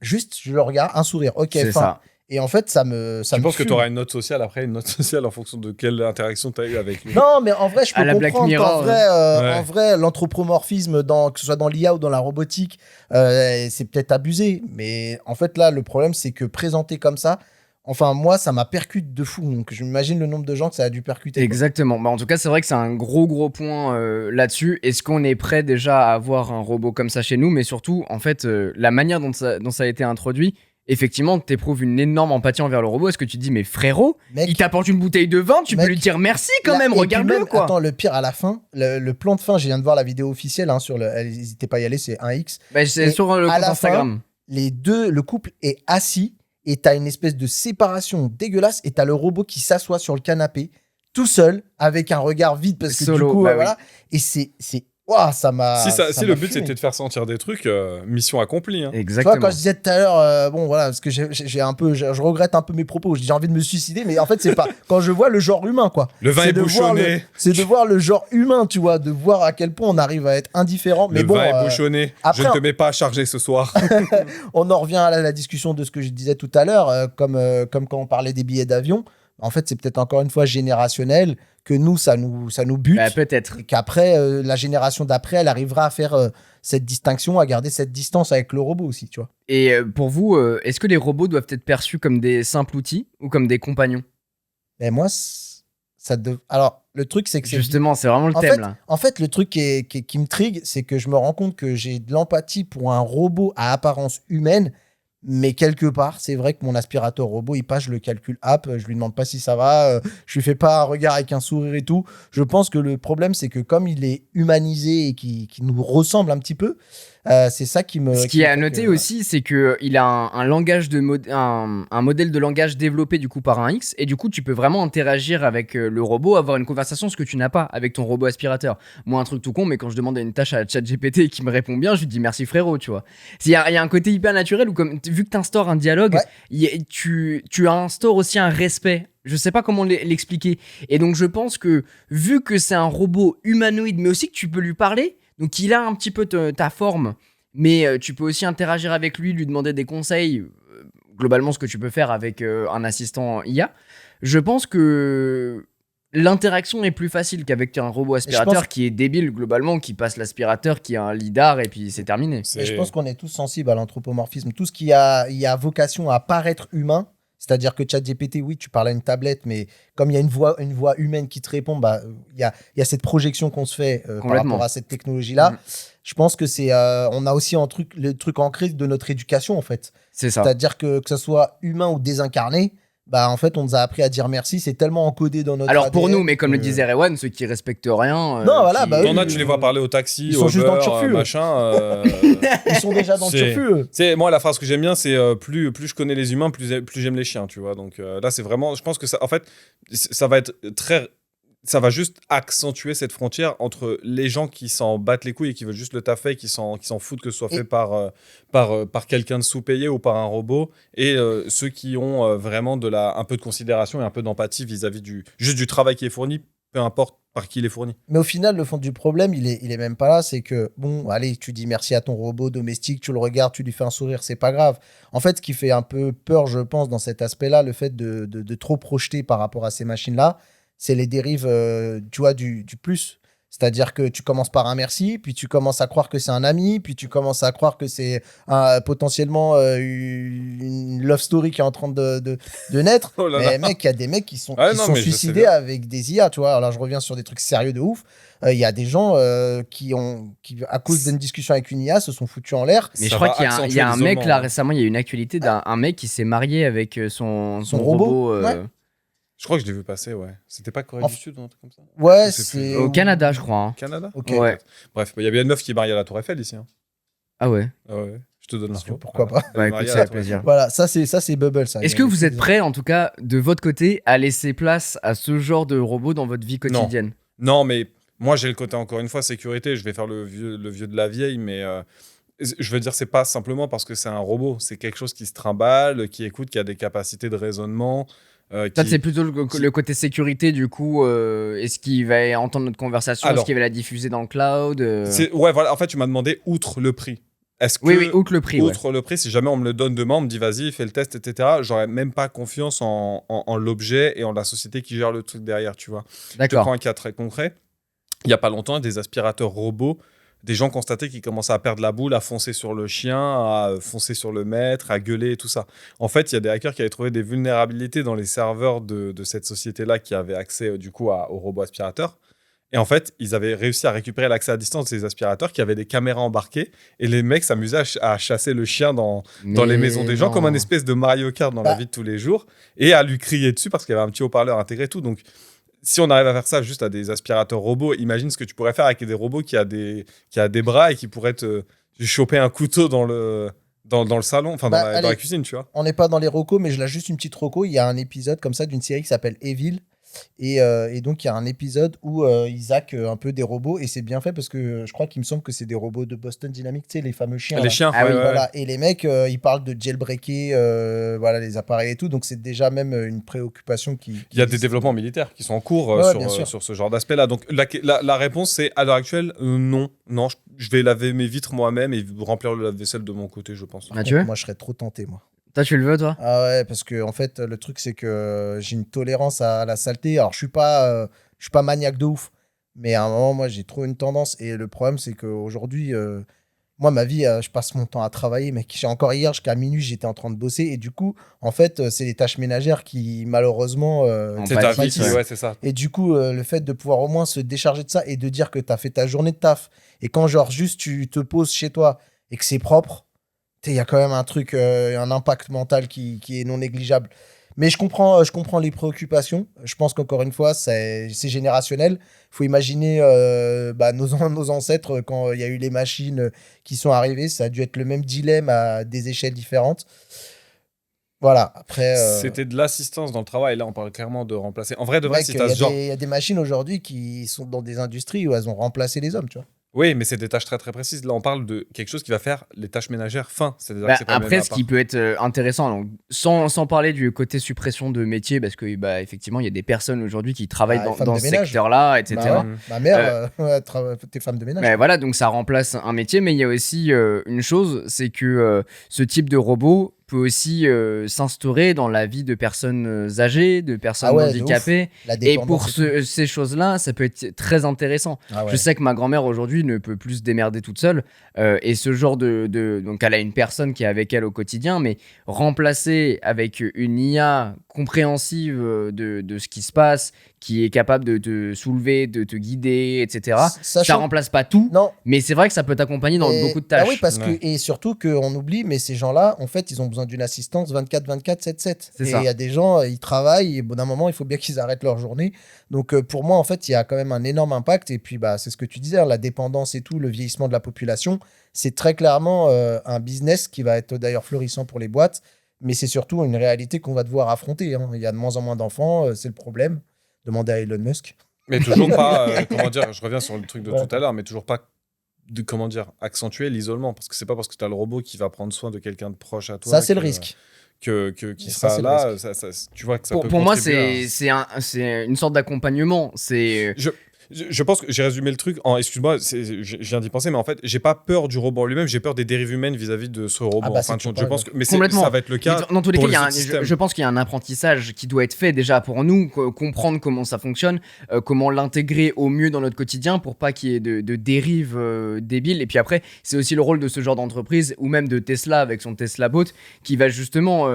Speaker 2: Juste, je le regarde, un sourire. Ok,
Speaker 1: C'est
Speaker 2: fin.
Speaker 1: ça.
Speaker 2: Et en fait, ça me.
Speaker 3: Tu penses que tu auras une note sociale après, une note sociale en fonction de quelle interaction tu as eu avec lui.
Speaker 2: Non, mais en vrai, je peux
Speaker 1: À la Black
Speaker 2: comprendre
Speaker 1: Mirror,
Speaker 2: qu'en vrai,
Speaker 3: ouais.
Speaker 2: en vrai, l'anthropomorphisme, que ce soit dans l'IA ou dans la robotique, c'est peut-être abusé. Mais en fait, là, le problème, c'est que présenté comme ça, enfin, moi, ça m'a percute de fou. Donc, je m'imagine le nombre de gens que ça a dû percuter. quoi.
Speaker 1: Exactement. Bah, en tout cas, c'est vrai que c'est un gros point là-dessus. Est-ce qu'on est prêt déjà à avoir un robot comme ça chez nous? Mais surtout, en fait, la manière dont ça a été introduit, effectivement, t'éprouves une énorme empathie envers le robot. Est-ce que tu te dis, mais frérot,
Speaker 2: Mec,
Speaker 1: il t'apporte une bouteille de vin, tu
Speaker 2: Mec,
Speaker 1: peux lui dire merci quand
Speaker 2: là,
Speaker 1: même,
Speaker 2: et puis
Speaker 1: regarde-le
Speaker 2: même,
Speaker 1: quoi.
Speaker 2: Attends, le pire, à la fin, le plan de fin, je viens de voir la vidéo officielle, hein, n'hésitez pas à y aller, c'est 1x.
Speaker 1: Bah, c'est
Speaker 2: Et
Speaker 1: sur le
Speaker 2: à
Speaker 1: compte
Speaker 2: la
Speaker 1: Instagram.
Speaker 2: Le couple est assis et t'as une espèce de séparation dégueulasse et t'as le robot qui s'assoit sur le canapé tout seul avec un regard vide parce que
Speaker 1: Solo,
Speaker 2: du coup
Speaker 1: bah oui.
Speaker 2: voilà et c'est Ouah, ça m'a.
Speaker 3: Si,
Speaker 2: ça
Speaker 3: si
Speaker 2: m'a
Speaker 3: le but
Speaker 2: fumé.
Speaker 3: c'était de faire sentir des trucs, mission accomplie. Hein.
Speaker 2: Tu vois,
Speaker 1: Exactement.
Speaker 2: quand je disais tout à l'heure, bon voilà, parce que j'ai un peu, je regrette un peu mes propos. J'ai envie de me suicider, mais en fait c'est pas quand je vois le genre humain quoi.
Speaker 3: Le vin
Speaker 2: C'est
Speaker 3: est
Speaker 2: de voir
Speaker 3: bouchonné.
Speaker 2: c'est de voir le genre humain, tu vois, de voir à quel point on arrive à être indifférent. Mais
Speaker 3: Le
Speaker 2: bon,
Speaker 3: vin est bouchonné.
Speaker 2: après,
Speaker 3: Je ne te mets pas à charger ce soir.
Speaker 2: on en revient à la discussion de ce que je disais tout à l'heure, comme quand on parlait des billets d'avion. En fait, c'est peut-être encore une fois générationnel que nous, ça nous bute.
Speaker 1: Bah, peut-être.
Speaker 2: Et qu'après, la génération d'après, elle arrivera à faire cette distinction, à garder cette distance avec le robot aussi, tu vois.
Speaker 1: Et pour vous, est-ce que les robots doivent être perçus comme des simples outils ou comme des compagnons?
Speaker 2: Et moi, alors, le truc, c'est que c'est...
Speaker 1: Justement, c'est vraiment le
Speaker 2: En
Speaker 1: thème
Speaker 2: fait,
Speaker 1: là.
Speaker 2: En fait, le truc qui me trigue, c'est que je me rends compte que j'ai de l'empathie pour un robot à apparence humaine, mais quelque part, c'est vrai que mon aspirateur robot, il passe, je le calcule app, je lui demande pas si ça va, je lui fais pas un regard avec un sourire et tout. Je pense que le problème, c'est que comme il est humanisé et qui nous ressemble un petit peu, c'est ça qui me...
Speaker 1: Ce qui est à noter aussi, c'est qu'il a un langage un modèle de langage développé du coup par un X, et du coup tu peux vraiment interagir avec le robot, avoir une conversation, ce que tu n'as pas avec ton robot aspirateur. Moi, un truc tout con, mais quand je demande une tâche à ChatGPT et qu'il me répond bien, je lui dis merci frérot, tu vois. Il y a un côté hyper naturel où comme vu que tu instaures un dialogue, tu instaures aussi un respect. Je sais pas comment l'expliquer. Et donc je pense que vu que c'est un robot humanoïde, mais aussi que tu peux lui parler, donc il a un petit peu ta forme, mais tu peux aussi interagir avec lui, lui demander des conseils, globalement ce que tu peux faire avec un assistant IA. Je pense que l'interaction est plus facile qu'avec un robot aspirateur qui est débile globalement, qui passe l'aspirateur, qui a un lidar et puis c'est terminé.
Speaker 2: Et je pense qu'on est tous sensibles à l'anthropomorphisme. Tout ce qui a vocation à paraître humain, c'est-à-dire que ChatGPT, oui, tu parles à une tablette, mais comme il y a une voix humaine qui te répond, bah, il y a cette projection qu'on se fait par rapport à cette technologie-là. Je pense que on a aussi le truc ancré de notre éducation, en fait.
Speaker 1: C'est ça.
Speaker 2: C'est-à-dire que ce soit humain ou désincarné, bah, en fait, on nous a appris à dire merci. C'est tellement encodé dans notre
Speaker 1: Alors pour
Speaker 2: ADN
Speaker 1: nous, mais comme le disait Rewan, ceux qui respectent rien.
Speaker 2: Non, voilà, bah,
Speaker 3: T'en as, tu les vois parler au taxi,
Speaker 2: ils sont
Speaker 3: au
Speaker 2: juste dans le
Speaker 3: Uber,
Speaker 2: turfu,
Speaker 3: machin.
Speaker 2: ils sont déjà dans le turfu, eux.
Speaker 3: C'est moi la phrase que j'aime bien, c'est plus je connais les humains, plus j'aime les chiens, tu vois. Donc là, c'est vraiment, je pense que ça, en fait, ça va être ça va juste accentuer cette frontière entre les gens qui s'en battent les couilles et qui veulent juste le taffer, qui s'en foutent que ce soit fait par quelqu'un de sous-payé ou par un robot, et ceux qui ont vraiment un peu de considération et un peu d'empathie vis-à-vis juste du travail qui est fourni, peu importe par qui il est fourni.
Speaker 2: Mais au final, le fond du problème, il est même pas là. C'est que, bon, allez, tu dis merci à ton robot domestique, tu le regardes, tu lui fais un sourire, c'est pas grave. En fait, ce qui fait un peu peur, je pense, dans cet aspect-là, le fait de trop projeter par rapport à ces machines-là, c'est les dérives, tu vois, du plus. C'est-à-dire que tu commences par un merci, puis tu commences à croire que c'est un ami, puis tu commences à croire que c'est potentiellement une love story qui est en train de naître.
Speaker 3: Oh là
Speaker 2: mais
Speaker 3: là.
Speaker 2: mec, il y a des mecs qui sont suicidés
Speaker 3: bien.
Speaker 2: avec des IA, tu vois. Alors là, je reviens sur des trucs sérieux de ouf. Il y a des gens qui, à cause d'une discussion avec une IA, se sont foutus en l'air.
Speaker 1: Mais
Speaker 3: Ça
Speaker 1: je crois
Speaker 3: va
Speaker 1: qu'il y a
Speaker 3: accentuer
Speaker 1: un mec
Speaker 3: l'isolement,
Speaker 1: là
Speaker 3: hein.
Speaker 1: récemment, il y a eu une actualité d'un mec qui s'est marié avec son
Speaker 2: robot,
Speaker 1: robot.
Speaker 2: ouais.
Speaker 3: Je crois que je l'ai vu passer, ouais. C'était pas Corée du Sud ou un truc comme ça?
Speaker 2: Ouais,
Speaker 3: Je sais
Speaker 2: c'est...
Speaker 1: Au Canada, je crois. Hein.
Speaker 3: Canada?
Speaker 2: Ok.
Speaker 1: Ouais.
Speaker 3: Bref, il y a bien une meuf qui est mariée à la Tour Eiffel ici. Hein.
Speaker 1: Ah ouais.
Speaker 3: Ah ouais, je te donne l'info.
Speaker 2: Pourquoi pas.
Speaker 1: Bah écoute,
Speaker 3: Mariée à
Speaker 1: ça
Speaker 3: la
Speaker 1: fait
Speaker 3: Tour
Speaker 1: plaisir.
Speaker 3: Eiffel.
Speaker 2: Voilà, ça c'est Bubble, ça.
Speaker 1: Est-ce que vous êtes prêts, en tout cas, de votre côté, à laisser place à ce genre de robot dans votre vie quotidienne?
Speaker 3: Non, mais moi j'ai le côté, encore une fois, sécurité. Je vais faire le vieux de la vieille, mais je veux dire, c'est pas simplement parce que c'est un robot. C'est quelque chose qui se trimballe, qui écoute, qui a des capacités de raisonnement.
Speaker 1: Ça, c'est plutôt le côté sécurité, du coup. Est-ce qu'il va entendre notre conversation? Est-ce qu'il va la diffuser dans le cloud?
Speaker 3: Ouais, voilà. En fait, tu m'as demandé outre le prix. Est-ce que,
Speaker 1: Oui, outre le prix.
Speaker 3: outre le prix, si jamais on me le donne demain, on me dit vas-y, fais le test, etc., j'aurais même pas confiance en l'objet et en la société qui gère le truc derrière, tu vois. Je te
Speaker 1: D'accord.
Speaker 3: prends un cas très concret. Il y a pas longtemps, des aspirateurs robots, des gens constataient qu'ils commençaient à perdre la boule, à foncer sur le chien, à foncer sur le maître, à gueuler et tout ça. En fait, il y a des hackers qui avaient trouvé des vulnérabilités dans les serveurs de cette société-là qui avaient accès du coup aux robots aspirateurs. Et en fait, ils avaient réussi à récupérer l'accès à distance de ces aspirateurs qui avaient des caméras embarquées. Et les mecs s'amusaient à chasser le chien dans les maisons des gens comme un espèce de Mario Kart dans la vie de tous les jours et à lui crier dessus parce qu'il y avait un petit haut-parleur intégré et tout. Donc, si on arrive à faire ça juste à des aspirateurs robots, imagine ce que tu pourrais faire avec des robots qui a des bras et qui pourraient te choper un couteau dans le salon, enfin dans la cuisine, tu vois.
Speaker 2: On n'est pas dans les recos, mais je lâche juste une petite reco. Il y a un épisode comme ça d'une série qui s'appelle Evil. Et donc, il y a un épisode où ils hackent un peu des robots et c'est bien fait parce que je crois qu'il me semble que c'est des robots de Boston Dynamics, tu sais, les fameux chiens.
Speaker 3: Les
Speaker 2: là.
Speaker 3: chiens,
Speaker 1: Ah oui,
Speaker 2: Voilà. Et les mecs, ils parlent de jailbreaker voilà, les appareils et tout. Donc, c'est déjà même une préoccupation qui
Speaker 3: Il y a des
Speaker 2: existe.
Speaker 3: développements militaires qui sont en cours
Speaker 2: Ouais, bien sûr.
Speaker 3: sur ce genre d'aspect-là. Donc la réponse, c'est à l'heure actuelle, non. Non, je vais laver mes vitres moi-même et remplir le lave-vaisselle de mon côté, je pense.
Speaker 1: Mathieu,
Speaker 2: Moi, je serais trop tenté, moi.
Speaker 1: toi tu le veux toi?
Speaker 2: Ah ouais, parce que en fait, le truc, c'est que j'ai une tolérance à la saleté. Alors, je suis pas maniaque de ouf, mais à un moment, moi, j'ai trop une tendance. Et le problème, c'est qu'aujourd'hui, moi, ma vie, je passe mon temps à travailler, mec. Encore hier, jusqu'à minuit, j'étais en train de bosser. Et du coup, en fait, c'est les tâches ménagères qui, malheureusement,
Speaker 1: On
Speaker 3: C'est ta vie,
Speaker 1: pâtit,
Speaker 3: ouais, c'est ça.
Speaker 2: et du coup, le fait de pouvoir au moins se décharger de ça et de dire que tu as fait ta journée de taf, et quand genre juste tu te poses chez toi et que c'est propre, il y a quand même un truc, un impact mental qui est non négligeable. Mais je comprends les préoccupations. Je pense qu'encore une fois, c'est générationnel. Il faut imaginer nos ancêtres, quand il y a eu les machines qui sont arrivées, ça a dû être le même dilemme à des échelles différentes. Voilà, après...
Speaker 3: C'était de l'assistance dans le travail. Là, on parle clairement de remplacer. En vrai, de vrai,
Speaker 2: mec,
Speaker 3: si
Speaker 2: il
Speaker 3: t'as ce genre.
Speaker 2: y a des machines aujourd'hui qui sont dans des industries où elles ont remplacé les hommes, tu vois.
Speaker 3: Oui, mais c'est des tâches très très précises. Là, on parle de quelque chose qui va faire les tâches ménagères fin. C'est-à-dire
Speaker 1: Bah,
Speaker 3: que c'est pas le
Speaker 1: après,
Speaker 3: même
Speaker 1: ce qui peut être intéressant, donc, sans parler du côté suppression de métier, parce que bah, effectivement, il y a des personnes aujourd'hui qui travaillent
Speaker 2: Bah, les femmes
Speaker 1: dans
Speaker 2: de
Speaker 1: ce
Speaker 2: ménage.
Speaker 1: secteur-là, etc.
Speaker 2: Bah ouais.
Speaker 3: Mm.
Speaker 2: Ma mère, t'es femme de ménage.
Speaker 1: Mais voilà, donc ça remplace un métier, mais il y a aussi une chose, c'est que ce type de robot peut aussi s'instaurer dans la vie de personnes âgées, de personnes
Speaker 2: Ah ouais, de
Speaker 1: handicapées.
Speaker 2: La
Speaker 1: Et
Speaker 2: dépendance
Speaker 1: pour
Speaker 2: et tout.
Speaker 1: ces choses-là, ça peut être très intéressant.
Speaker 2: Ah ouais.
Speaker 1: Je sais que ma grand-mère aujourd'hui ne peut plus se démerder toute seule. Et ce genre donc elle a une personne qui est avec elle au quotidien, mais remplacer avec une IA compréhensive de ce qui se passe, qui est capable de te soulever, de te guider, etc. Ça
Speaker 2: Sachant...
Speaker 1: remplace pas tout,
Speaker 2: Non.
Speaker 1: mais c'est vrai que ça peut t'accompagner dans beaucoup de
Speaker 2: Ah
Speaker 1: tâches.
Speaker 2: oui, parce
Speaker 3: Ouais.
Speaker 2: que, et surtout qu'on oublie, mais ces gens-là, en fait, ils ont besoin d'une assistance 24-24, 7-7.
Speaker 1: C'est
Speaker 2: Et
Speaker 1: ça.
Speaker 2: il y a des gens, ils travaillent, et au bout d'un moment, il faut bien qu'ils arrêtent leur journée. Donc, pour moi, en fait, il y a quand même un énorme impact. Et puis, bah, c'est ce que tu disais, hein, la dépendance et tout, le vieillissement de la population, c'est très clairement un business qui va être d'ailleurs florissant pour les boîtes. Mais c'est surtout une réalité qu'on va devoir affronter, hein. Il y a de moins en moins d'enfants, c'est le problème. Demandez à Elon Musk.
Speaker 3: Mais toujours pas, comment dire, je reviens sur le truc de
Speaker 2: Ouais.
Speaker 3: tout à l'heure, mais toujours pas de, comment dire, accentuer l'isolement. Parce que c'est pas parce que tu as le robot qui va prendre soin de quelqu'un de proche à toi.
Speaker 2: Ça, c'est le
Speaker 3: que-
Speaker 2: risque.
Speaker 3: qui
Speaker 2: Ça,
Speaker 3: sera
Speaker 2: c'est le
Speaker 3: là,
Speaker 2: risque.
Speaker 3: tu vois que ça peut
Speaker 1: Pour moi,
Speaker 3: contribuer
Speaker 1: c'est une sorte d'accompagnement. C'est
Speaker 3: Je pense que j'ai résumé le truc en, excuse-moi, je viens d'y penser, mais en fait, j'ai pas peur du robot en lui-même, j'ai peur des dérives humaines vis-à-vis de ce robot.
Speaker 2: Ah bah,
Speaker 3: en fin de
Speaker 2: c'est
Speaker 3: compte.
Speaker 2: toujours
Speaker 3: Je pense que, mais
Speaker 1: Complètement.
Speaker 3: ça va être le cas.
Speaker 1: dans tous les cas,
Speaker 3: pour
Speaker 1: il y a
Speaker 3: les
Speaker 1: un-
Speaker 3: autres systèmes.
Speaker 1: je pense qu'il y a un apprentissage qui doit être fait déjà pour nous, comprendre comment ça fonctionne, comment l'intégrer au mieux dans notre quotidien pour pas qu'il y ait de dérives débiles. Et puis après, c'est aussi le rôle de ce genre d'entreprise ou même de Tesla avec son Tesla Bot qui va justement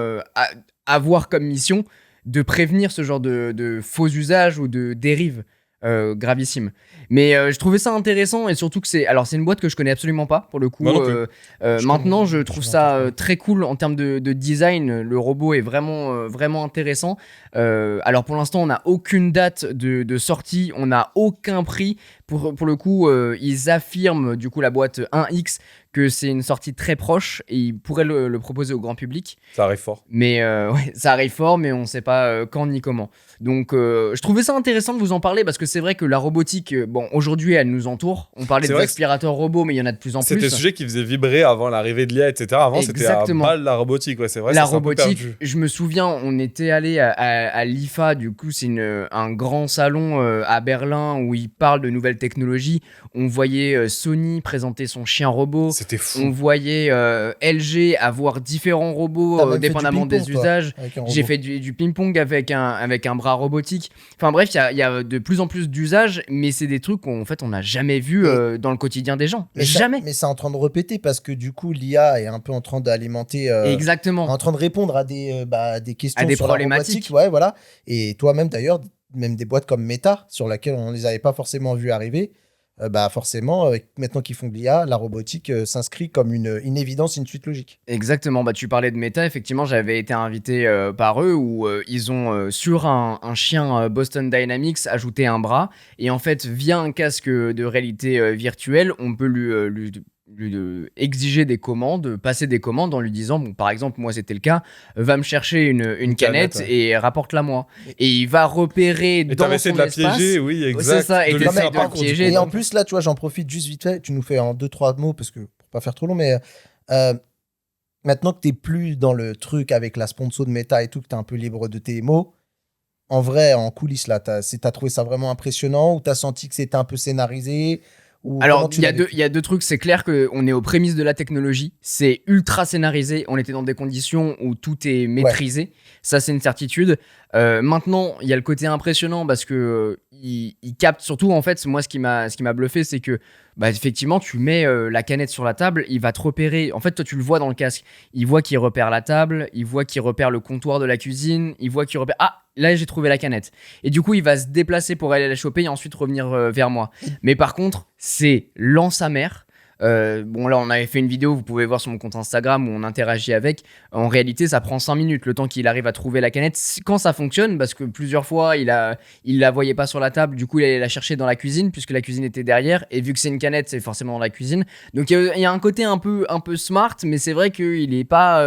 Speaker 1: avoir comme mission de prévenir ce genre de faux usages ou de dérives gravissimes. Mais je trouvais ça intéressant et surtout que c'est une boîte que je connais absolument pas pour le coup.
Speaker 3: Moi non plus.
Speaker 1: Maintenant, je
Speaker 2: connais-
Speaker 1: trouve
Speaker 2: je
Speaker 1: ça
Speaker 2: l'entends pas.
Speaker 1: très cool en termes de design. Le robot est vraiment intéressant. Alors pour l'instant, on n'a aucune date de sortie, on n'a aucun prix. Pour le coup, ils affirment, du coup, la boîte 1X, que c'est une sortie très proche et ils pourraient le proposer au grand public.
Speaker 3: Ça arrive fort.
Speaker 1: Mais ouais, ça arrive fort, mais on ne sait pas quand ni comment. Donc je trouvais ça intéressant de vous en parler parce que c'est vrai que la robotique, aujourd'hui, elle nous entoure. On parlait
Speaker 3: C'est
Speaker 1: des
Speaker 3: vrai que
Speaker 1: aspirateurs robots, mais il y en a de plus en
Speaker 3: C'était
Speaker 1: plus.
Speaker 3: le sujet qui faisait vibrer avant l'arrivée de l'IA, etc. Avant, c'était à
Speaker 1: Exactement.
Speaker 3: balle la robotique. Ouais, c'est vrai,
Speaker 1: La
Speaker 3: ça s'est un peu
Speaker 1: robotique,
Speaker 3: perdu.
Speaker 1: je me souviens, on était allé à l'IFA, du coup, c'est un grand salon à Berlin où ils parlent de nouvelles technologies. On voyait Sony présenter son chien robot.
Speaker 3: C'était fou.
Speaker 1: On voyait LG avoir différents robots
Speaker 2: T'as même fait du
Speaker 1: dépendamment des
Speaker 2: ping-pong, toi,
Speaker 1: usages.
Speaker 2: avec un
Speaker 1: J'ai
Speaker 2: robot.
Speaker 1: fait du ping-pong avec un bras robotique. Enfin bref, il y a de plus en plus d'usages, mais c'est des trucs qu'en fait on n'a jamais vu dans le quotidien des gens.
Speaker 2: Mais
Speaker 1: Jamais.
Speaker 2: mais c'est en train de répéter parce que du coup, l'IA est un peu en train d'alimenter.
Speaker 1: Exactement.
Speaker 2: En train de répondre à des questions
Speaker 1: À des
Speaker 2: sur
Speaker 1: problématiques.
Speaker 2: la robotique. Ouais, voilà. Et toi-même, d'ailleurs, même des boîtes comme Meta, sur laquelle on ne les avait pas forcément vues arriver, forcément, maintenant qu'ils font de l'IA, la robotique s'inscrit comme une évidence, une suite logique.
Speaker 1: Exactement, tu parlais de Meta, effectivement j'avais été invité par eux où ils ont sur un chien Boston Dynamics ajouté un bras et en fait via un casque de réalité virtuelle on peut lui exiger des commandes, passer des commandes en lui disant, bon, par exemple, moi c'était le cas, va me chercher une canette et rapporte-la moi. Et il va repérer
Speaker 3: Et
Speaker 1: dans
Speaker 3: t'avais essayé
Speaker 1: son
Speaker 3: de la
Speaker 1: espace.
Speaker 3: piéger, oui, exact.
Speaker 1: C'est ça, et
Speaker 3: de lui
Speaker 1: t'essayes
Speaker 3: faire
Speaker 1: de la
Speaker 3: par contre.
Speaker 1: piéger.
Speaker 2: Et en
Speaker 1: donc-
Speaker 2: plus, là, tu vois, j'en profite juste vite fait. Tu nous fais en 2-3 mots, parce que pour pas faire trop long, mais maintenant que t'es plus dans le truc avec la sponsor de Meta et tout, que t'es un peu libre de tes mots, en vrai, en coulisses, là, t'as trouvé ça vraiment impressionnant ou t'as senti que c'était un peu scénarisé ou
Speaker 1: Alors,
Speaker 2: comment tu
Speaker 1: il y a
Speaker 2: l'as
Speaker 1: deux,
Speaker 2: vécu?
Speaker 1: il y a deux trucs. C'est clair qu'on est aux prémices de la technologie. C'est ultra scénarisé. On était dans des conditions où tout est maîtrisé. Ça, c'est une certitude. Maintenant, il y a le côté impressionnant parce que il capte surtout, en fait, moi, ce qui m'a bluffé, c'est que, bah, effectivement, tu mets la canette sur la table, il va te repérer. En fait, toi, tu le vois dans le casque. Il voit qu'il repère la table, il voit qu'il repère le comptoir de la cuisine, il voit qu'il repère. Ah, là, j'ai trouvé la canette. Et du coup, il va se déplacer pour aller la choper et ensuite revenir vers moi. Mais par contre, c'est lent sa mère. Bon, là, on avait fait une vidéo, vous pouvez voir sur mon compte Instagram où on interagit avec. En réalité, ça prend 5 minutes le temps qu'il arrive à trouver la canette. Quand ça fonctionne, parce que plusieurs fois, il la voyait pas sur la table, du coup, il allait la chercher dans la cuisine, puisque la cuisine était derrière. Et vu que c'est une canette, c'est forcément dans la cuisine. Donc, il y a un côté un peu smart, mais c'est vrai qu'il est pas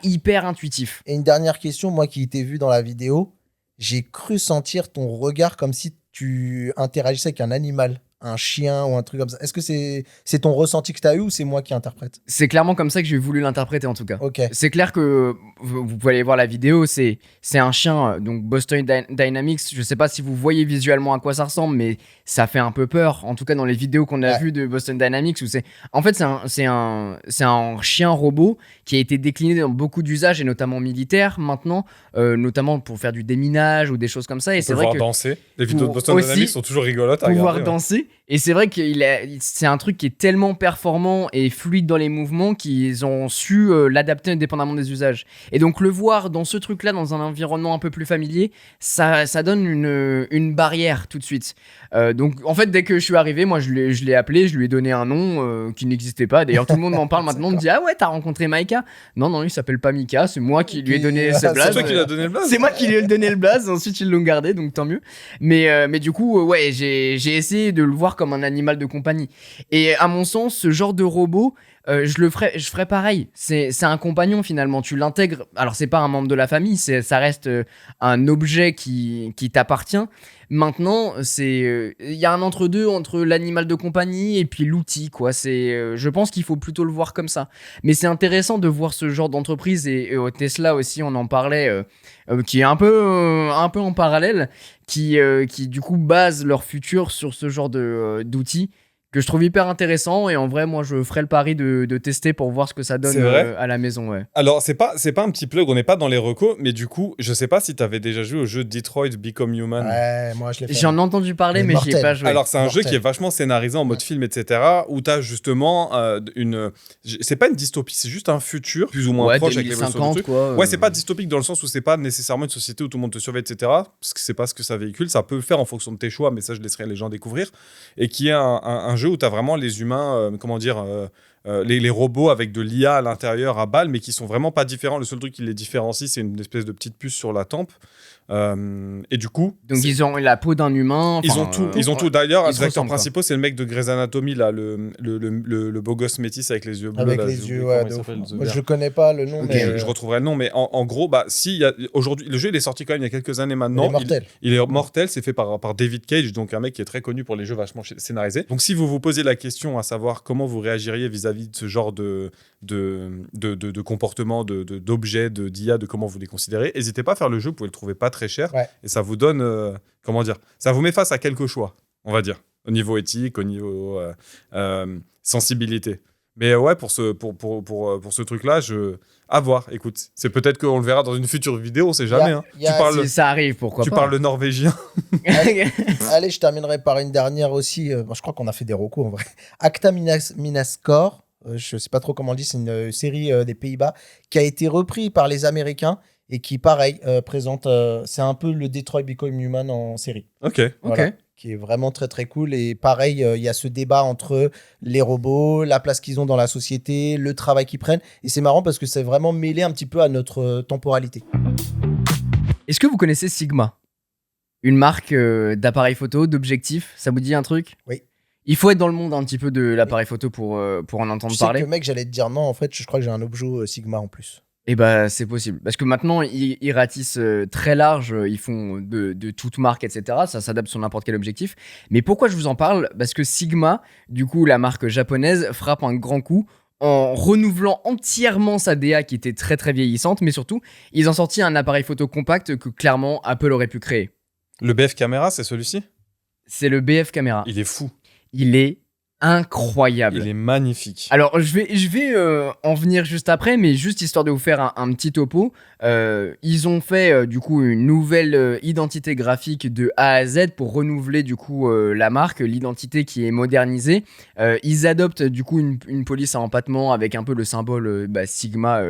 Speaker 1: hyper intuitif.
Speaker 2: Et une dernière question, moi qui t'ai vu dans la vidéo, j'ai cru sentir ton regard comme si tu interagissais avec un animal, un chien ou un truc comme ça. Est-ce que c'est ton ressenti que tu as eu ou c'est moi qui interprète?
Speaker 1: C'est clairement comme ça que j'ai voulu l'interpréter en tout cas.
Speaker 2: Ok.
Speaker 1: C'est clair que vous pouvez aller voir la vidéo, c'est un chien, donc Boston Dynamics. Je sais pas si vous voyez visuellement à quoi ça ressemble, mais ça fait un peu peur. En tout cas, dans les vidéos qu'on a vues de Boston Dynamics, où en fait, c'est un chien robot qui a été décliné dans beaucoup d'usages et notamment militaires maintenant, notamment pour faire du déminage ou des choses comme ça. Et
Speaker 3: On
Speaker 1: c'est
Speaker 3: peut
Speaker 1: vrai
Speaker 3: voir
Speaker 1: que
Speaker 3: danser. Les vidéos de
Speaker 1: pour
Speaker 3: Boston
Speaker 1: aussi
Speaker 3: Dynamics sont toujours rigolotes à
Speaker 1: pouvoir
Speaker 3: regarder.
Speaker 1: danser. Et c'est vrai que c'est un truc qui est tellement performant et fluide dans les mouvements qu'ils ont su l'adapter indépendamment des usages. Et donc le voir dans ce truc-là, dans un environnement un peu plus familier, ça donne une barrière tout de suite. Donc en fait, dès que je suis arrivé, moi je l'ai appelé, je lui ai donné un nom qui n'existait pas. D'ailleurs, tout le monde m'en parle maintenant, me dit ah ouais, t'as rencontré Maïka? Non, il s'appelle pas Mika, c'est moi qui lui ai donné ce blaze.
Speaker 3: C'est toi qui lui as donné le blaze.
Speaker 1: C'est moi qui lui ai donné le blaze, ensuite ils l'ont gardé, donc tant mieux. Mais du coup, ouais, j'ai essayé de le voir comme un animal de compagnie. Et à mon sens, ce genre de robot, je ferais pareil. C'est un compagnon finalement. Tu l'intègres. Alors c'est pas un membre de la famille, ça reste un objet qui t'appartient. Maintenant, il y a un entre-deux entre l'animal de compagnie et puis l'outil, quoi. Je pense qu'il faut plutôt le voir comme ça. Mais c'est intéressant de voir ce genre d'entreprise et au Tesla aussi, on en parlait, qui est un peu en parallèle, qui du coup base leur futur sur ce genre d'outils que je trouve hyper intéressant. Et en vrai, moi, je ferais le pari de tester pour voir ce que ça donne
Speaker 3: C'est vrai
Speaker 1: à la maison, ouais.
Speaker 3: Alors, c'est pas un petit plug, on n'est pas dans les recos, mais du coup, je sais pas si t'avais déjà joué au jeu Detroit Become Human.
Speaker 2: Ouais, moi je l'ai fait.
Speaker 1: J'en ai entendu parler, mais j'y ai
Speaker 2: mortel.
Speaker 1: pas joué.
Speaker 3: Alors, c'est un
Speaker 2: Mortel.
Speaker 3: jeu qui est vachement scénarisé en mode film, etc., où t'as justement c'est pas une dystopie, c'est juste un futur plus ou moins
Speaker 1: Ouais,
Speaker 3: proche avec l'évolution du
Speaker 1: 2050,
Speaker 3: truc.
Speaker 1: quoi.
Speaker 3: Ouais, c'est pas dystopique dans le sens où c'est pas nécessairement une société où tout le monde te surveille, etc., parce que c'est pas ce que ça véhicule. Ça peut le faire en fonction de tes choix, mais ça, je laisserai les gens découvrir. Et qui est un jeu où t'as vraiment les humains, les robots avec de l'IA à l'intérieur à balle, mais qui sont vraiment pas différents. Le seul truc qui les différencie, c'est une espèce de petite puce sur la tempe. Et du coup,
Speaker 1: Donc ils ont la peau d'un humain.
Speaker 3: ils ont tout. D'ailleurs,
Speaker 1: ils se
Speaker 3: les acteurs
Speaker 1: ressemblent,
Speaker 3: principaux, c'est le mec de Grey's Anatomy, là, le beau gosse métis avec les yeux bleus.
Speaker 2: Avec
Speaker 3: là,
Speaker 2: les
Speaker 3: j'ai
Speaker 2: yeux,
Speaker 3: oublié
Speaker 2: ouais.
Speaker 3: comment il s'appelle, The
Speaker 2: Moi,
Speaker 3: Bear.
Speaker 2: je connais pas le nom,
Speaker 1: Ok,
Speaker 2: mais
Speaker 3: Je retrouverai le nom, mais en gros, bah, aujourd'hui, le jeu il est sorti quand même il y a quelques années
Speaker 2: il
Speaker 3: maintenant.
Speaker 2: est mortel.
Speaker 3: Il est mortel, c'est fait par David Cage, donc un mec qui est très connu pour les jeux vachement scénarisés. Donc si vous vous posez la question à savoir comment vous réagiriez vis-à-vis de ce genre de comportement, d'objets, d'IA, de comment vous les considérez, n'hésitez pas à faire le jeu, vous pouvez le trouver pas très cher,
Speaker 2: Ouais.
Speaker 3: et ça vous donne, comment dire, ça vous met face à quelques choix, on va dire, au niveau éthique, au niveau sensibilité. Mais ouais, pour ce truc-là, à voir, écoute. C'est peut-être qu'on le verra dans une future vidéo, on sait jamais. Hein.
Speaker 2: il y a-
Speaker 3: Tu parles,
Speaker 1: Si ça arrive, pourquoi
Speaker 3: tu
Speaker 1: pas.
Speaker 3: parles le norvégien.
Speaker 2: Allez, je terminerai par une dernière aussi. Bon, je crois qu'on a fait des recos en vrai. Acta Minascore, je sais pas trop comment on le dit, c'est une série des Pays-Bas qui a été repris par les Américains et qui, pareil, présente. C'est un peu le Detroit Become Human en série.
Speaker 3: Ok.
Speaker 2: Voilà, qui est vraiment très très cool. Et pareil, il y a ce débat entre les robots, la place qu'ils ont dans la société, le travail qu'ils prennent. Et c'est marrant parce que c'est vraiment mêlé un petit peu à notre temporalité.
Speaker 1: Est-ce que vous connaissez Sigma? Une marque d'appareils photo, d'objectifs, ça vous dit un truc?
Speaker 2: Oui.
Speaker 1: Il faut être dans le monde un petit peu de l'appareil photo pour en entendre
Speaker 2: Tu sais
Speaker 1: parler.
Speaker 2: que mec, j'allais te dire non, en fait, je crois que j'ai un objet Sigma en plus.
Speaker 1: Et bah c'est possible. Parce que maintenant, ils ratissent très large, ils font de toutes marques, etc. Ça s'adapte sur n'importe quel objectif. Mais pourquoi je vous en parle? Parce que Sigma, du coup, la marque japonaise, frappe un grand coup en renouvelant entièrement sa DA qui était très très vieillissante. Mais surtout, ils ont sorti un appareil photo compact que clairement Apple aurait pu créer.
Speaker 3: Le BF caméra, c'est celui-ci?
Speaker 1: C'est le BF Camera.
Speaker 3: Il est fou.
Speaker 1: Il est incroyable.
Speaker 3: Il est magnifique.
Speaker 1: Alors, je vais en venir juste après, mais juste histoire de vous faire un petit topo. Ils ont fait du coup une nouvelle identité graphique de A à Z pour renouveler du coup la marque, l'identité qui est modernisée. Ils adoptent du coup une police à empattement avec un peu le symbole Sigma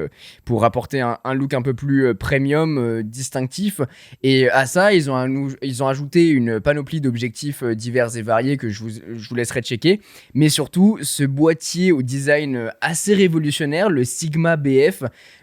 Speaker 1: pour apporter un look un peu plus premium, distinctif. Et à ça, ils ont ajouté une panoplie d'objectifs divers et variés que je vous laisserai checker. Mais surtout, ce boîtier au design assez révolutionnaire, le Sigma BF,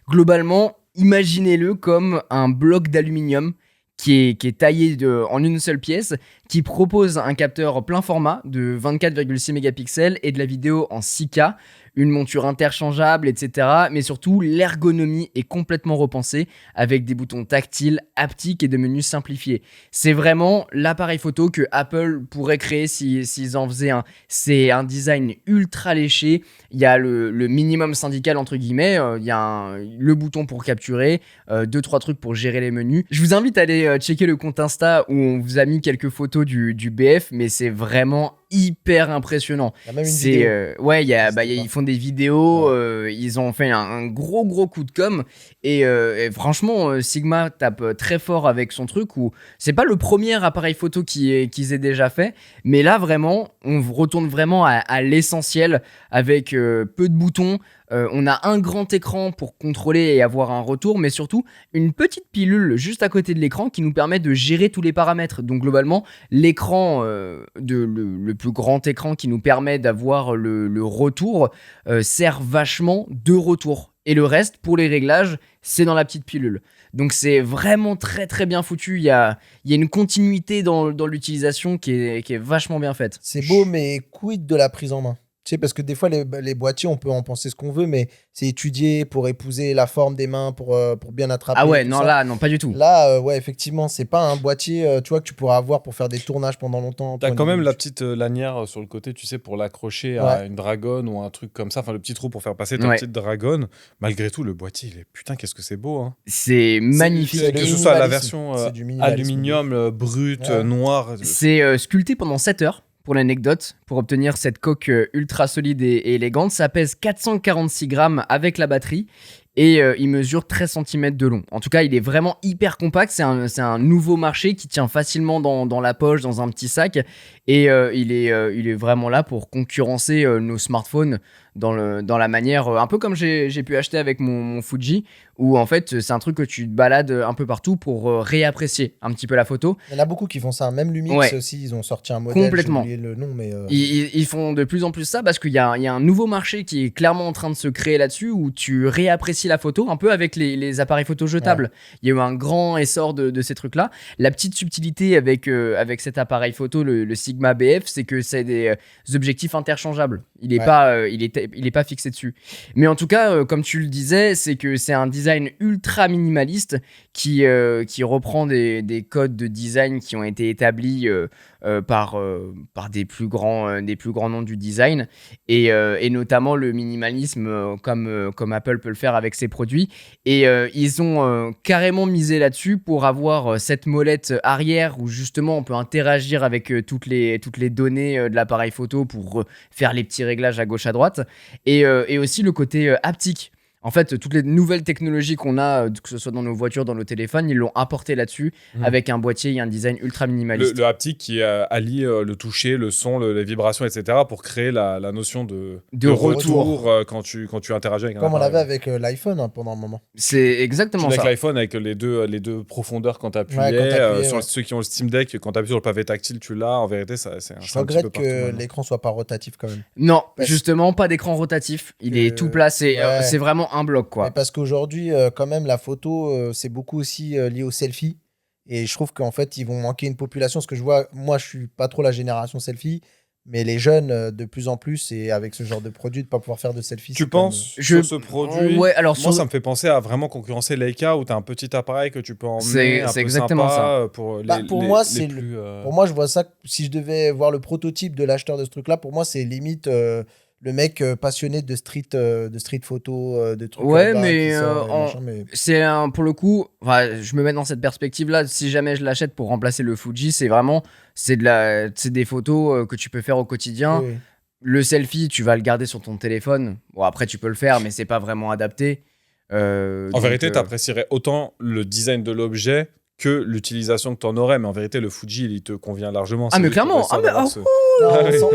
Speaker 1: globalement, imaginez-le comme un bloc d'aluminium qui est taillé en une seule pièce, qui propose un capteur plein format de 24,6 mégapixels et de la vidéo en 6K, une monture interchangeable, etc. Mais surtout, l'ergonomie est complètement repensée avec des boutons tactiles, haptiques et des menus simplifiés. C'est vraiment l'appareil photo que Apple pourrait créer s'ils en faisaient un. C'est un design ultra léché. Il y a le minimum syndical, entre guillemets. Il y a le bouton pour capturer, 2-3 trucs pour gérer les menus. Je vous invite à aller checker le compte Insta où on vous a mis quelques photos du BF, mais c'est vraiment hyper impressionnant.
Speaker 2: Il y a même une vidéo.
Speaker 1: Ouais, ils font des vidéos, ils ont fait un gros coup de com et franchement Sigma tape très fort avec son truc où c'est pas le premier appareil photo qu'ils aient déjà fait, mais là vraiment on retourne vraiment à l'essentiel avec peu de boutons. On a un grand écran pour contrôler et avoir un retour, mais surtout une petite pilule juste à côté de l'écran qui nous permet de gérer tous les paramètres. Donc globalement, l'écran, le plus grand écran qui nous permet d'avoir le retour, sert vachement de retour. Et le reste, pour les réglages, c'est dans la petite pilule. Donc c'est vraiment très très bien foutu. Il y a une continuité dans l'utilisation qui est vachement bien faite.
Speaker 2: C'est beau, mais quid de la prise en main? Tu sais, parce que des fois, les boîtiers, on peut en penser ce qu'on veut, mais c'est étudié pour épouser la forme des mains, pour bien attraper.
Speaker 1: Ah ouais,
Speaker 2: tout
Speaker 1: non,
Speaker 2: ça.
Speaker 1: là, non, pas du tout.
Speaker 2: Là, ouais, effectivement, c'est pas un boîtier, tu vois, que tu pourras avoir pour faire des tournages pendant longtemps.
Speaker 3: T'as quand même la petite lanière sur le côté, tu sais, pour l'accrocher à une dragonne ou un truc comme ça. Enfin, le petit trou pour faire passer ta petite dragonne. Malgré tout, le boîtier, putain, qu'est-ce que c'est beau. Hein.
Speaker 1: C'est magnifique.
Speaker 3: Que ce soit la version
Speaker 2: du
Speaker 3: aluminium brut, noir.
Speaker 1: C'est sculpté pendant 7 heures. Pour l'anecdote, pour obtenir cette coque ultra solide et élégante, ça pèse 446 grammes avec la batterie et il mesure 13 cm de long. En tout cas, il est vraiment hyper compact, c'est un nouveau marché qui tient facilement dans la poche, dans un petit sac et il est vraiment là pour concurrencer nos smartphones dans la manière, un peu comme j'ai pu acheter avec mon Fuji, où en fait c'est un truc que tu te balades un peu partout pour réapprécier un petit peu la photo.
Speaker 2: Il y en a beaucoup qui font ça, même Lumix aussi, ils ont sorti un modèle,
Speaker 1: complètement.
Speaker 2: j'ai oublié le nom, mais...
Speaker 1: Ils font de plus en plus ça parce qu'il y a un nouveau marché qui est clairement en train de se créer là-dessus où tu réapprécies la photo un peu avec les appareils photo jetables. Il y a eu un grand essor de ces trucs-là. La petite subtilité avec cet appareil photo, le Sigma BF, c'est que c'est des objectifs interchangeables. Il est pas fixé dessus. Mais en tout cas, comme tu le disais, c'est que c'est un design ultra minimaliste qui reprend des codes de design qui ont été établis par des plus grands noms du design et notamment le minimalisme comme Apple peut le faire avec ses produits et ils ont carrément misé là-dessus pour avoir cette molette arrière où justement on peut interagir avec toutes les données de l'appareil photo pour faire les petits réglages à gauche à droite et aussi le côté haptique. En fait, toutes les nouvelles technologies qu'on a, que ce soit dans nos voitures, dans nos téléphones, ils l'ont apporté là-dessus avec un boîtier et un design ultra minimaliste.
Speaker 3: Le haptique qui allie le toucher, le son, les vibrations, etc. pour créer la notion de retour quand tu interagis avec un
Speaker 2: appareil. Comme on l'avait avec l'iPhone pendant un moment.
Speaker 1: C'est exactement ça.
Speaker 3: Avec l'iPhone, avec les deux profondeurs quand tu appuyais. Sur ceux qui ont le Steam Deck, quand tu appuies sur le pavé tactile, tu l'as. En vérité, c'est un
Speaker 2: Je regrette que l'écran soit pas rotatif quand même.
Speaker 1: Non, justement, pas d'écran rotatif. Il est tout plat. C'est vraiment un bloc, quoi.
Speaker 2: Mais parce qu'aujourd'hui, quand même, la photo, c'est beaucoup aussi lié au selfie. Et je trouve qu'en fait, ils vont manquer une population. Parce que je vois, moi, je suis pas trop la génération selfie. Mais les jeunes, de plus en plus, et avec ce genre de produit, de ne pas pouvoir faire de selfies.
Speaker 3: Tu
Speaker 2: c'est comme,
Speaker 3: penses sur ce produit
Speaker 1: Ouais, alors
Speaker 3: Moi, ça me fait penser à vraiment concurrencer Leica où tu as un petit appareil que tu peux emmener, un
Speaker 1: c'est
Speaker 3: peu
Speaker 1: exactement
Speaker 3: sympa pour
Speaker 2: moi,
Speaker 3: les
Speaker 2: c'est
Speaker 3: plus...
Speaker 2: Pour moi, je vois ça, si je devais voir le prototype de l'acheteur de ce truc-là, pour moi, c'est limite le mec passionné de street photo, de trucs
Speaker 1: Ouais,
Speaker 2: urbains
Speaker 1: mais,
Speaker 2: qui sort et machin, mais
Speaker 1: pour le coup, enfin, je me mets dans cette perspective-là. Si jamais je l'achète pour remplacer le Fuji, c'est des photos que tu peux faire au quotidien.
Speaker 2: oui.
Speaker 1: Le selfie, tu vas le garder sur ton téléphone. Bon, après, tu peux le faire, mais c'est pas vraiment adapté.
Speaker 3: En vérité, tu apprécierais autant le design de l'objet que l'utilisation que tu en aurais. Mais en vérité, le Fuji, il te convient largement.
Speaker 1: Ah, mais clairement.
Speaker 3: Non,
Speaker 2: Non,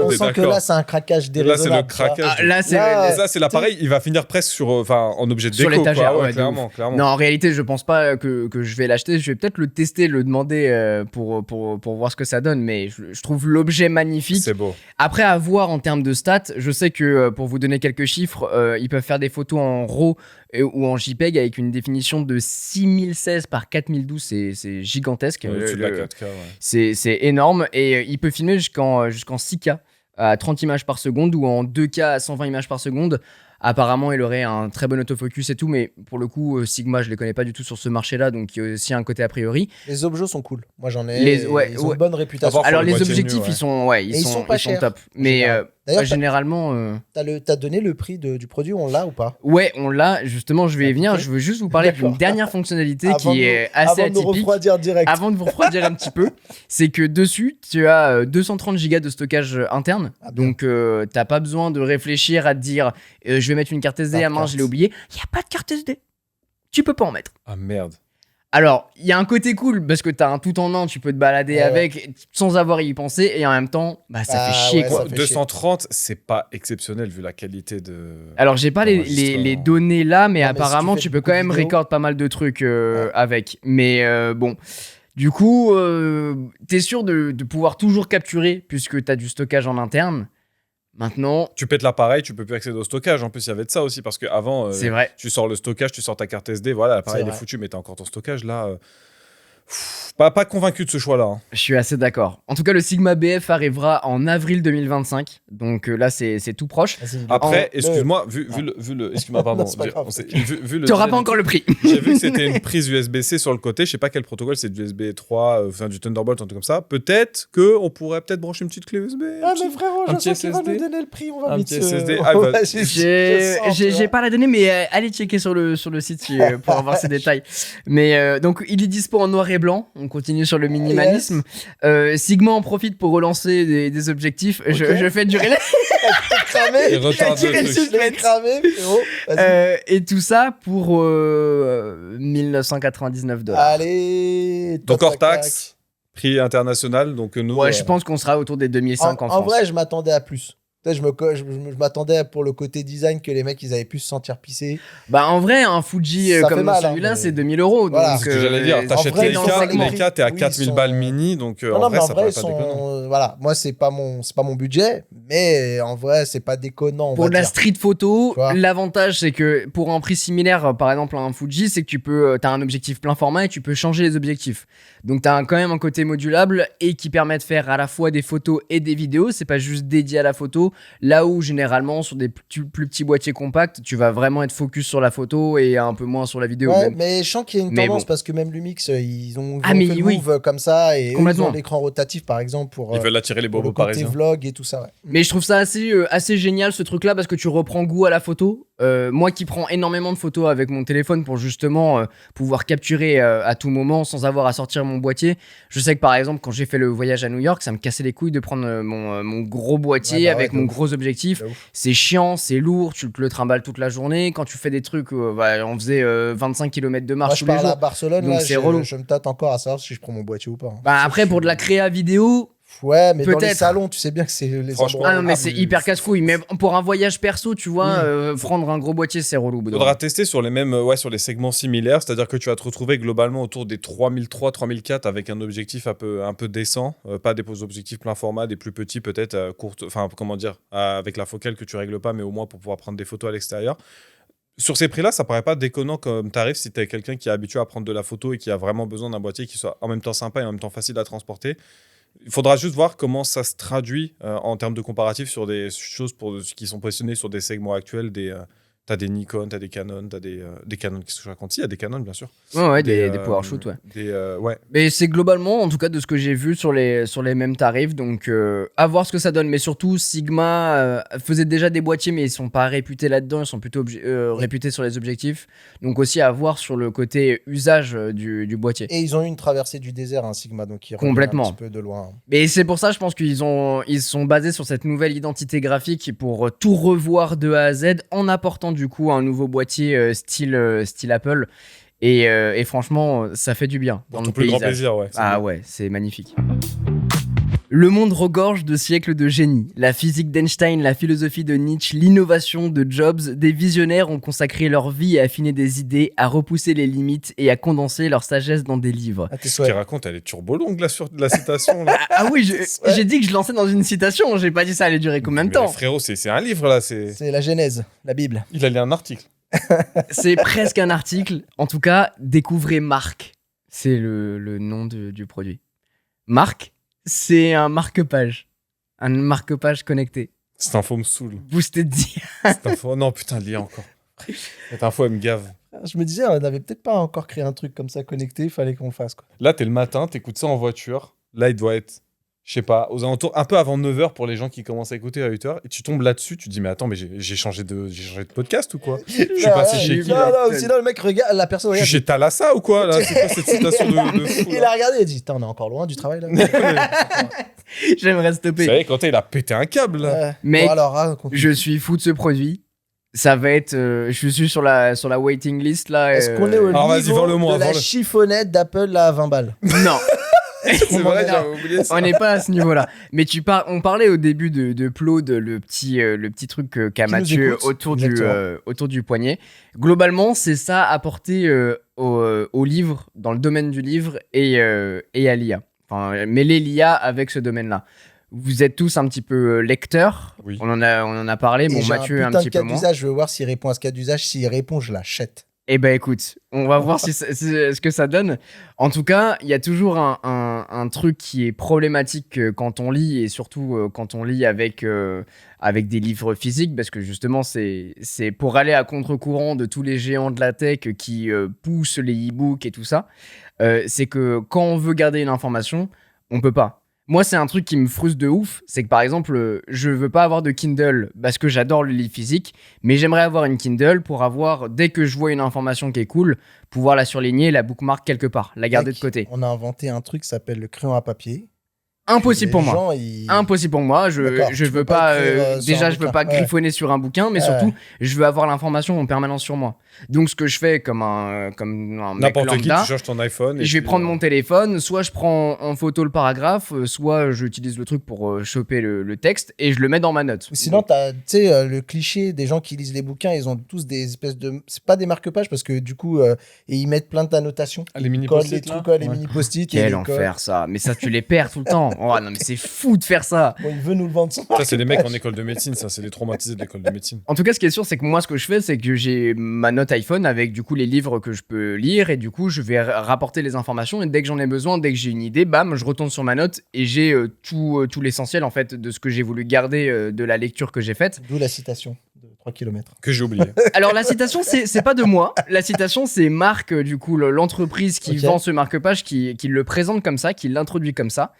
Speaker 2: on sent que là, c'est un craquage
Speaker 3: Là, c'est le
Speaker 2: déraisonnable. tu vois.
Speaker 3: craquage.
Speaker 1: Là, c'est.
Speaker 2: Là,
Speaker 3: Ça, c'est l'appareil, il va finir presque en objet de
Speaker 1: Sur
Speaker 3: déco.
Speaker 1: l'étagère,
Speaker 3: quoi.
Speaker 1: ouais, de
Speaker 3: clairement.
Speaker 1: Non, en réalité, je pense pas que je vais l'acheter. Je vais peut-être le tester, le demander pour voir ce que ça donne. Mais je trouve l'objet magnifique.
Speaker 3: C'est beau.
Speaker 1: Après, à voir en termes de stats, je sais que pour vous donner quelques chiffres, ils peuvent faire des photos en RAW ou en JPEG avec une définition de 6016 par 4012. C'est gigantesque.
Speaker 3: Au-dessus de la 4K, ouais.
Speaker 1: C'est énorme. Et il peut filmer jusqu'en 6K à 30 images par seconde ou en 2K à 120 images par seconde. Apparemment, il aurait un très bon autofocus et tout, mais pour le coup, Sigma, je les connais pas du tout sur ce marché-là, donc il y a aussi un côté a priori.
Speaker 2: Les objets sont cool. Moi, j'en ai.
Speaker 1: Les-
Speaker 2: ils
Speaker 1: ouais,
Speaker 2: ont
Speaker 1: ouais.
Speaker 2: une bonne réputation.
Speaker 3: D'abord,
Speaker 1: Alors
Speaker 3: le
Speaker 1: les
Speaker 3: boîtier
Speaker 1: objectifs,
Speaker 3: nu, ouais.
Speaker 1: ils sont, ouais,
Speaker 2: ils sont pas chers,
Speaker 1: top. Mais
Speaker 2: D'ailleurs,
Speaker 1: généralement,
Speaker 2: t'as donné le prix du produit, on l'a ou pas?
Speaker 1: ouais, on l'a. Justement, je vais y venir.
Speaker 2: Ok.
Speaker 1: Je veux juste vous parler d'une
Speaker 2: D'accord.
Speaker 1: dernière fonctionnalité
Speaker 2: Avant
Speaker 1: qui
Speaker 2: de
Speaker 1: est assez
Speaker 2: Avant de nous
Speaker 1: atypique.
Speaker 2: refroidir direct.
Speaker 1: Avant de vous refroidir un petit peu, c'est que dessus, tu as 230 Go de stockage interne.
Speaker 2: Ah, bien.
Speaker 1: Donc, t'as pas besoin de réfléchir à te dire je vais mettre une carte SD,
Speaker 2: Pas de
Speaker 1: à main,
Speaker 2: carte.
Speaker 1: je l'ai oublié. Il n'y a pas de carte SD. Tu peux pas en mettre.
Speaker 3: Ah merde.
Speaker 1: Alors, il y a un côté cool parce que t'as un tout en un, tu peux te balader
Speaker 2: Ouais,
Speaker 1: avec sans avoir à y penser. Et en même temps, ça
Speaker 2: Ah,
Speaker 1: fait chier
Speaker 2: ouais,
Speaker 1: quoi.
Speaker 2: ça fait
Speaker 3: 230, c'est pas exceptionnel vu la qualité de.
Speaker 1: Alors, j'ai pas les
Speaker 3: Enregistrement.
Speaker 1: données là, mais
Speaker 2: Non, mais
Speaker 1: apparemment,
Speaker 2: si tu fais
Speaker 1: tu peux
Speaker 2: beaucoup
Speaker 1: quand
Speaker 2: de
Speaker 1: même
Speaker 2: vidéos.
Speaker 1: record pas mal de trucs
Speaker 2: Ouais.
Speaker 1: avec. Mais bon, du coup, t'es sûr de pouvoir toujours capturer puisque t'as du stockage en interne. Maintenant,
Speaker 3: Tu pètes l'appareil, tu peux plus accéder au stockage. En plus, il y avait de ça aussi parce qu'avant,
Speaker 1: c'est vrai.
Speaker 3: tu sors le stockage, tu sors ta carte SD, voilà, l'appareil
Speaker 2: C'est
Speaker 3: il est
Speaker 2: vrai.
Speaker 3: foutu, mais t'as encore ton stockage là. Pas convaincu de ce choix-là. Hein.
Speaker 1: Je suis assez d'accord. En tout cas, le Sigma BF arrivera en avril 2025. Donc là, c'est tout proche.
Speaker 2: Vas-y,
Speaker 3: Après,
Speaker 2: le-
Speaker 3: excuse-moi, vu le. Excuse-moi, pardon.
Speaker 2: Non, c'est pas grave.
Speaker 3: Vu le
Speaker 1: Tu auras
Speaker 3: design
Speaker 1: pas
Speaker 3: et
Speaker 1: encore
Speaker 3: tout,
Speaker 1: le prix.
Speaker 3: J'ai vu que c'était une prise USB-C sur le côté. Je sais pas quel protocole, c'est du USB 3, enfin du Thunderbolt, un truc comme ça. Peut-être qu'on pourrait peut-être brancher une petite clé USB.
Speaker 2: Ah, mais frérot,
Speaker 3: un
Speaker 2: je
Speaker 3: petit
Speaker 2: sens qu'il va
Speaker 3: SSD.
Speaker 2: nous donner le prix. On va
Speaker 3: Un
Speaker 2: vite
Speaker 3: petit
Speaker 2: se-
Speaker 3: SSD. Ah,
Speaker 2: Ouais,
Speaker 3: bah,
Speaker 1: J'ai pas la donnée, mais allez checker sur le site pour avoir ces détails. Mais donc, il est dispo en noir et blanc. On continue sur le minimalisme. Sigma en profite pour relancer des objectifs.
Speaker 2: Ok.
Speaker 1: Je fais durer la...
Speaker 2: cramé.
Speaker 3: Il retarde le
Speaker 1: Tiré
Speaker 3: truc.
Speaker 1: dessus.
Speaker 2: Je l'ai cramé, frérot. Vas-y.
Speaker 1: Et tout ça pour 1999 $.
Speaker 2: Allez.
Speaker 3: Donc
Speaker 2: tac,
Speaker 3: hors
Speaker 2: tac,
Speaker 3: taxe, prix international. Donc nous.
Speaker 1: Ouais, je pense qu'on sera autour des
Speaker 2: tac.
Speaker 1: 2005 en
Speaker 2: En
Speaker 1: France.
Speaker 2: vrai, je m'attendais à plus. Tu sais, je m'attendais pour le côté design que les mecs ils avaient pu se sentir pisser.
Speaker 1: Bah en vrai, un Fuji
Speaker 2: Ça fait
Speaker 1: comme
Speaker 2: mal,
Speaker 1: celui-là,
Speaker 2: hein, mais-
Speaker 1: c'est 2000 €.
Speaker 2: Voilà.
Speaker 1: Donc,
Speaker 3: C'est ce que j'allais dire. T'achètes
Speaker 2: vrai,
Speaker 3: les
Speaker 2: dans
Speaker 3: cas,
Speaker 2: le prix,
Speaker 3: les cas, t'es à
Speaker 2: oui,
Speaker 3: 4000
Speaker 2: sont-
Speaker 3: balles mini. Donc
Speaker 2: Non,
Speaker 3: en
Speaker 2: non,
Speaker 3: vrai,
Speaker 2: mais en
Speaker 3: ça
Speaker 2: vrai,
Speaker 3: paraît
Speaker 2: ils
Speaker 3: pas
Speaker 2: sont.
Speaker 3: déconnant.
Speaker 2: Voilà, moi c'est pas mon budget, mais en vrai c'est pas déconnant. On
Speaker 1: pour
Speaker 2: va
Speaker 1: de la
Speaker 2: dire.
Speaker 1: street photo,
Speaker 2: Tu vois.
Speaker 1: l'avantage c'est que pour un prix similaire, par exemple à un Fuji, c'est que t'as un objectif plein format et tu peux changer les objectifs. Donc t'as quand même un côté modulable et qui permet de faire à la fois des photos et des vidéos. C'est pas juste dédié à la photo. Là où généralement sur des plus petits boîtiers compacts, tu vas vraiment être focus sur la photo et un peu moins sur la vidéo.
Speaker 2: Ouais,
Speaker 1: Même.
Speaker 2: mais je sens qu'il y a une
Speaker 1: Mais
Speaker 2: tendance
Speaker 1: bon.
Speaker 2: parce que même Lumix, ils ont
Speaker 1: Ah, mais
Speaker 2: fait le
Speaker 1: oui.
Speaker 2: move comme ça et eux, ils
Speaker 1: Complètement.
Speaker 2: ont l'écran rotatif par exemple pour
Speaker 3: Ils veulent attirer les
Speaker 2: le
Speaker 3: bobos
Speaker 2: côté
Speaker 3: parisiens.
Speaker 2: vlog et tout ça. Ouais.
Speaker 1: Mais je trouve ça assez génial ce truc là parce que tu reprends goût à la photo. Moi qui prends énormément de photos avec mon téléphone pour justement pouvoir capturer à tout moment sans avoir à sortir mon boîtier. Je sais que par exemple quand j'ai fait le voyage à New York, ça me cassait les couilles de prendre mon gros boîtier
Speaker 2: Ouais, bah ouais,
Speaker 1: avec
Speaker 2: de
Speaker 1: mon
Speaker 2: ouf.
Speaker 1: gros objectif.
Speaker 2: De ouf.
Speaker 1: C'est chiant, c'est lourd, tu te le trimbales toute la journée. Quand tu fais des trucs, on faisait 25 km de
Speaker 2: Moi
Speaker 1: marche
Speaker 2: je
Speaker 1: tous les
Speaker 2: parle à
Speaker 1: jours.
Speaker 2: Barcelone,
Speaker 1: Donc
Speaker 2: là,
Speaker 1: c'est relou.
Speaker 2: je me tâte encore à savoir si je prends mon boîtier ou pas. hein.
Speaker 1: Bah après pour de la créa vidéo,
Speaker 2: Ouais, mais dans les
Speaker 1: peut-être.
Speaker 2: salons, tu sais bien que c'est les
Speaker 3: Franchement.
Speaker 2: endroits.
Speaker 1: ah non mais
Speaker 2: Ah,
Speaker 1: c'est hyper casse-couille. Mais pour un voyage perso, tu vois,
Speaker 2: Oui.
Speaker 1: prendre un gros boîtier c'est relou. au bout
Speaker 3: Il
Speaker 1: d'un
Speaker 3: faudra
Speaker 1: moment.
Speaker 3: tester sur les mêmes, sur les segments similaires, c'est-à-dire que tu vas te retrouver globalement autour des 3003, 3004 avec un objectif un peu décent, pas des objectifs plein format, des plus petits peut-être courtes, enfin comment dire, avec la focale que tu règles pas, mais au moins pour pouvoir prendre des photos à l'extérieur. Sur ces prix-là, ça paraît pas déconnant comme tarif si tu es quelqu'un qui est habitué à prendre de la photo et qui a vraiment besoin d'un boîtier qui soit en même temps sympa et en même temps facile à transporter. Il faudra juste voir comment ça se traduit en termes de comparatif sur des choses qui sont positionnées sur des segments actuels. T'as des Nikon, t'as des Canon, t'as des Canon qui sont racontés. Il y a des Canon, bien sûr.
Speaker 1: Ouais, des PowerShoot, ouais.
Speaker 3: Ouais.
Speaker 1: Mais c'est globalement, en tout cas, de ce que j'ai vu sur les mêmes tarifs. Donc, à voir ce que ça donne. Mais surtout, Sigma faisait déjà des boîtiers, mais ils sont pas réputés là-dedans. Ils sont plutôt réputés sur les objectifs. Donc, aussi à voir sur le côté usage du boîtier.
Speaker 2: Et ils ont eu une traversée du désert, hein, Sigma, donc ils reviennent
Speaker 1: Complètement.
Speaker 2: un petit peu de loin.
Speaker 1: Mais c'est pour ça, je pense qu'ils sont basés sur cette nouvelle identité graphique pour tout revoir de A à Z en apportant du coup un nouveau boîtier style Apple. Et franchement, ça fait du bien.
Speaker 3: Pour
Speaker 1: dans
Speaker 3: ton
Speaker 1: le
Speaker 3: plus grand
Speaker 1: paysage.
Speaker 3: plaisir, ouais.
Speaker 1: Ah ouais, c'est magnifique. Le monde regorge de siècles de génie. La physique d'Einstein, la philosophie de Nietzsche, l'innovation de Jobs, des visionnaires ont consacré leur vie à affiner des idées, à repousser les limites et à condenser leur sagesse dans des livres.
Speaker 3: Ce qu'il raconte, elle est turbo longue, la citation. Là.
Speaker 1: Ah oui, j'ai dit que je lançais dans une citation, j'ai pas dit ça allait durer combien de
Speaker 3: Mais
Speaker 1: temps.
Speaker 3: frérot, c'est un livre, là.
Speaker 2: C'est la Genèse, la Bible.
Speaker 3: Il a lu un article.
Speaker 1: C'est presque un article. En tout cas, découvrez Marc. C'est le nom du produit. Marc, c'est un marque-page. Un marque-page connecté.
Speaker 3: Cette info me saoule.
Speaker 1: Boosted d'IA.
Speaker 3: Cette info... Non, putain, l'IA encore. Cette info, elle me gave.
Speaker 2: Je me disais, on n'avait peut-être pas encore créé un truc comme ça connecté, il fallait qu'on le fasse, quoi.
Speaker 3: Là, t'es le matin, t'écoutes ça en voiture. Là, il doit être, je sais pas, aux alentours, un peu avant 9h pour les gens qui commencent à écouter à 8h. Et tu tombes là-dessus, tu te dis, mais attends, mais j'ai changé de podcast ou quoi? Je suis passé chez qui?
Speaker 2: Non, sinon le mec regarde, la personne
Speaker 3: Je
Speaker 2: regarde.
Speaker 3: suis chez Thalassa ou quoi? Là, c'est quoi cette citation de fou,
Speaker 2: Il
Speaker 3: là
Speaker 2: a regardé, il a dit, putain, on est encore loin du travail, là.
Speaker 1: J'aimerais
Speaker 3: Vous
Speaker 1: stopper.
Speaker 3: savez, quand il a pété un câble, là.
Speaker 1: Mec,
Speaker 2: bon, alors, hein, continue.
Speaker 1: Je suis fou de ce produit. Ça va être... je suis sur la waiting list, là.
Speaker 2: Est-ce qu'on est au
Speaker 3: Alors, vas-y,
Speaker 2: niveau
Speaker 3: vends-le-moi,
Speaker 2: de la
Speaker 3: vends-le.
Speaker 2: chiffonnette d'Apple là, à 20 balles?
Speaker 1: Non.
Speaker 3: C'est vrai, j'avais oublié ça.
Speaker 1: On n'est pas à ce niveau-là. Mais on parlait au début de Claude, le petit truc qu'a
Speaker 2: Qui nous
Speaker 1: Mathieu
Speaker 2: écoute,
Speaker 1: autour du poignet. Globalement, c'est ça apporté au livre, dans le domaine du livre et à l'IA. Enfin, mêler l'IA avec ce domaine-là. Vous êtes tous un petit peu lecteurs.
Speaker 3: Oui.
Speaker 1: On en a parlé.
Speaker 2: Et
Speaker 1: Bon,
Speaker 2: j'ai
Speaker 1: Mathieu un
Speaker 2: putain
Speaker 1: petit
Speaker 2: de cas
Speaker 1: peu moins.
Speaker 2: d'usage, je veux voir s'il répond à ce cas d'usage. S'il répond, je l'achète.
Speaker 1: Eh ben écoute, on va voir ce que ça donne. En tout cas, il y a toujours un truc qui est problématique quand on lit, et surtout quand on lit avec des livres physiques, parce que justement, c'est pour aller à contre-courant de tous les géants de la tech qui poussent les e-books et tout ça. C'est que quand on veut garder une information, on peut pas. Moi, c'est un truc qui me frustre de ouf, c'est que par exemple, je veux pas avoir de Kindle parce que j'adore le livre physique, mais j'aimerais avoir une Kindle pour avoir, dès que je vois une information qui est cool, pouvoir la surligner, la bookmark quelque part, la garder de côté.
Speaker 2: On a inventé un truc qui s'appelle le crayon à papier.
Speaker 1: Impossible pour moi.
Speaker 2: Gens, ils...
Speaker 1: Impossible pour moi.
Speaker 2: D'accord,
Speaker 1: Je
Speaker 2: tu
Speaker 1: veux
Speaker 2: peux pas
Speaker 1: pas.
Speaker 2: écrire, sur
Speaker 1: Déjà,
Speaker 2: un
Speaker 1: je veux
Speaker 2: bouquin.
Speaker 1: pas griffonner sur un bouquin, mais
Speaker 2: Ouais.
Speaker 1: surtout, je veux avoir l'information en permanence sur moi. Donc, ce que je fais comme un mec
Speaker 3: N'importe qui,
Speaker 1: lambda,
Speaker 3: tu cherches ton iPhone. et
Speaker 1: je vais
Speaker 3: puis,
Speaker 1: prendre mon téléphone, soit je prends en photo le paragraphe, soit j'utilise le truc pour choper le texte et je le mets dans ma note.
Speaker 2: Ou sinon, t'as, tu sais, le cliché des gens qui lisent les bouquins, ils ont tous des espèces de... C'est pas des marque-pages, parce que du coup, et ils mettent plein d'annotations.
Speaker 3: Ah, les mini
Speaker 2: Ils collent
Speaker 3: post-it,
Speaker 2: des
Speaker 3: là
Speaker 2: trucs, les
Speaker 3: Ouais.
Speaker 2: mini post-it. et
Speaker 1: Quel
Speaker 2: les
Speaker 1: enfer ça. Mais ça, tu les perds tout le temps. Oh non, mais c'est fou de faire ça.
Speaker 2: Bon, il veut nous le vendre sans
Speaker 3: Ça, c'est des mecs en école de médecine, ça, c'est des traumatisés de l'école de médecine.
Speaker 1: En tout cas, ce qui est sûr, c'est que moi, ce que je fais, c'est que j'ai ma note iPhone avec du coup les livres que je peux lire et du coup, je vais rapporter les informations et dès que j'en ai besoin, dès que j'ai une idée, bam, je retourne sur ma note et j'ai tout l'essentiel en fait de ce que j'ai voulu garder de la lecture que j'ai faite.
Speaker 2: D'où la citation de 3 km.
Speaker 3: Que j'ai oublié.
Speaker 1: Alors la citation, c'est pas de moi. La citation, c'est Marc, du coup, l'entreprise qui
Speaker 2: Ok.
Speaker 1: vend ce marque-page, qui le présente comme ça, qui l'introduit comme ça.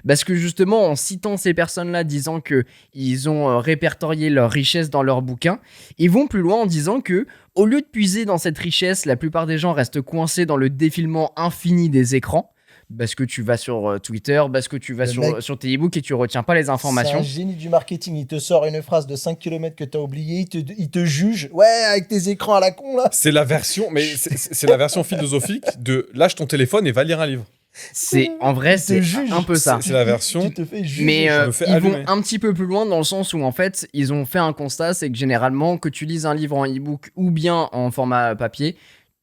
Speaker 1: Parce que justement, en citant ces personnes-là, disant que ils ont répertorié leur richesse dans leur bouquin, ils vont plus loin en disant que, au lieu de puiser dans cette richesse, la plupart des gens restent coincés dans le défilement infini des écrans. Parce que tu vas sur Twitter, parce que tu vas
Speaker 2: Le mec-
Speaker 1: sur tes e-books et tu retiens pas les
Speaker 2: C'est
Speaker 1: informations.
Speaker 2: un génie du marketing. Il te sort une phrase de 5 km que t'as oublié, il te juge. Ouais, avec tes écrans à la con, là.
Speaker 3: C'est la version, mais c'est la version philosophique de lâche ton téléphone et va lire un livre.
Speaker 1: C'est en vrai,
Speaker 2: Il te
Speaker 1: c'est
Speaker 2: juge.
Speaker 1: un peu ça.
Speaker 3: C'est la version.
Speaker 2: Tu te fais juger.
Speaker 1: Mais
Speaker 3: je me fais
Speaker 1: ils vont
Speaker 3: allumer.
Speaker 1: un petit peu plus loin dans le sens où en fait ils ont fait un constat, c'est que généralement que tu lises un livre en e-book ou bien en format papier,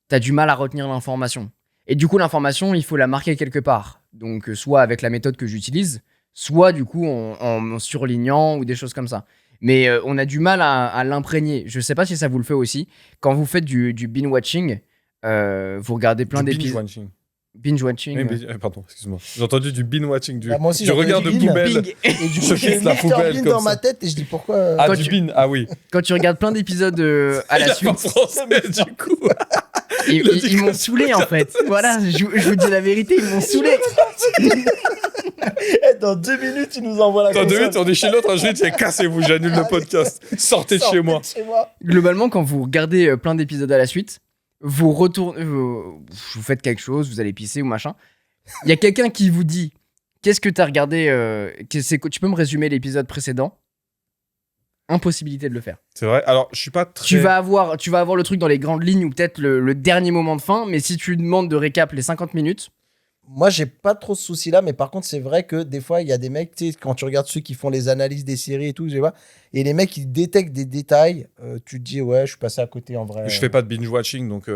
Speaker 1: t'as du mal à retenir l'information. Et du coup l'information il faut la marquer quelque part. Donc soit avec la méthode que j'utilise, soit du coup en surlignant ou des choses comme ça. Mais on a du mal à l'imprégner. Je sais pas si ça vous le fait aussi. Quand vous faites du binge watching, vous regardez plein
Speaker 3: Du
Speaker 1: d'épisodes.
Speaker 3: binge-watching.
Speaker 1: Binge-watching.
Speaker 3: Pardon, excuse-moi. J'ai entendu du bin-watching, du,
Speaker 2: Bah, moi aussi,
Speaker 3: du
Speaker 2: j'ai
Speaker 3: regard de
Speaker 2: entendu bin.
Speaker 3: poubelle.
Speaker 1: Bing.
Speaker 2: Et du
Speaker 3: Je
Speaker 2: coup, j'ai
Speaker 3: fixe la
Speaker 2: Mr.
Speaker 3: poubelle
Speaker 2: Bean
Speaker 3: comme
Speaker 2: dans
Speaker 3: ça.
Speaker 2: ma tête et je dis pourquoi.
Speaker 3: Ah,
Speaker 1: Quand
Speaker 3: du
Speaker 1: tu-
Speaker 3: bin, ah oui.
Speaker 1: Quand tu regardes plein d'épisodes à
Speaker 3: Il
Speaker 1: la
Speaker 3: a pas
Speaker 1: suite,
Speaker 3: français, du coup.
Speaker 1: ils m'ont saoulé en fait. Voilà, je vous dis la vérité, ils m'ont saoulé.
Speaker 2: Dans 2 minutes, il nous envoie la
Speaker 3: Dans 2
Speaker 2: console.
Speaker 3: minutes, on est chez l'autre, je lui dis, cassez-vous, j'annule le podcast. Sortez de chez moi.
Speaker 1: Globalement, quand vous regardez plein d'épisodes à la suite, vous retournez, vous faites quelque chose, vous allez pisser ou machin. Il y a quelqu'un qui vous dit qu'est-ce que t'as regardé tu peux me résumer l'épisode précédent? Impossibilité de le faire.
Speaker 3: C'est vrai. Alors, je suis pas très.
Speaker 1: Tu vas avoir le truc dans les grandes lignes ou peut-être le dernier moment de fin, mais si tu demandes de récap les 50 minutes,
Speaker 2: Moi, j'ai pas trop ce souci-là, mais par contre, c'est vrai que des fois, il y a des mecs, tu sais, quand tu regardes ceux qui font les analyses des séries et tout, je sais pas, et les mecs, ils détectent des détails, tu te dis, ouais, je suis passé à côté en vrai.
Speaker 3: Je fais pas de binge-watching, donc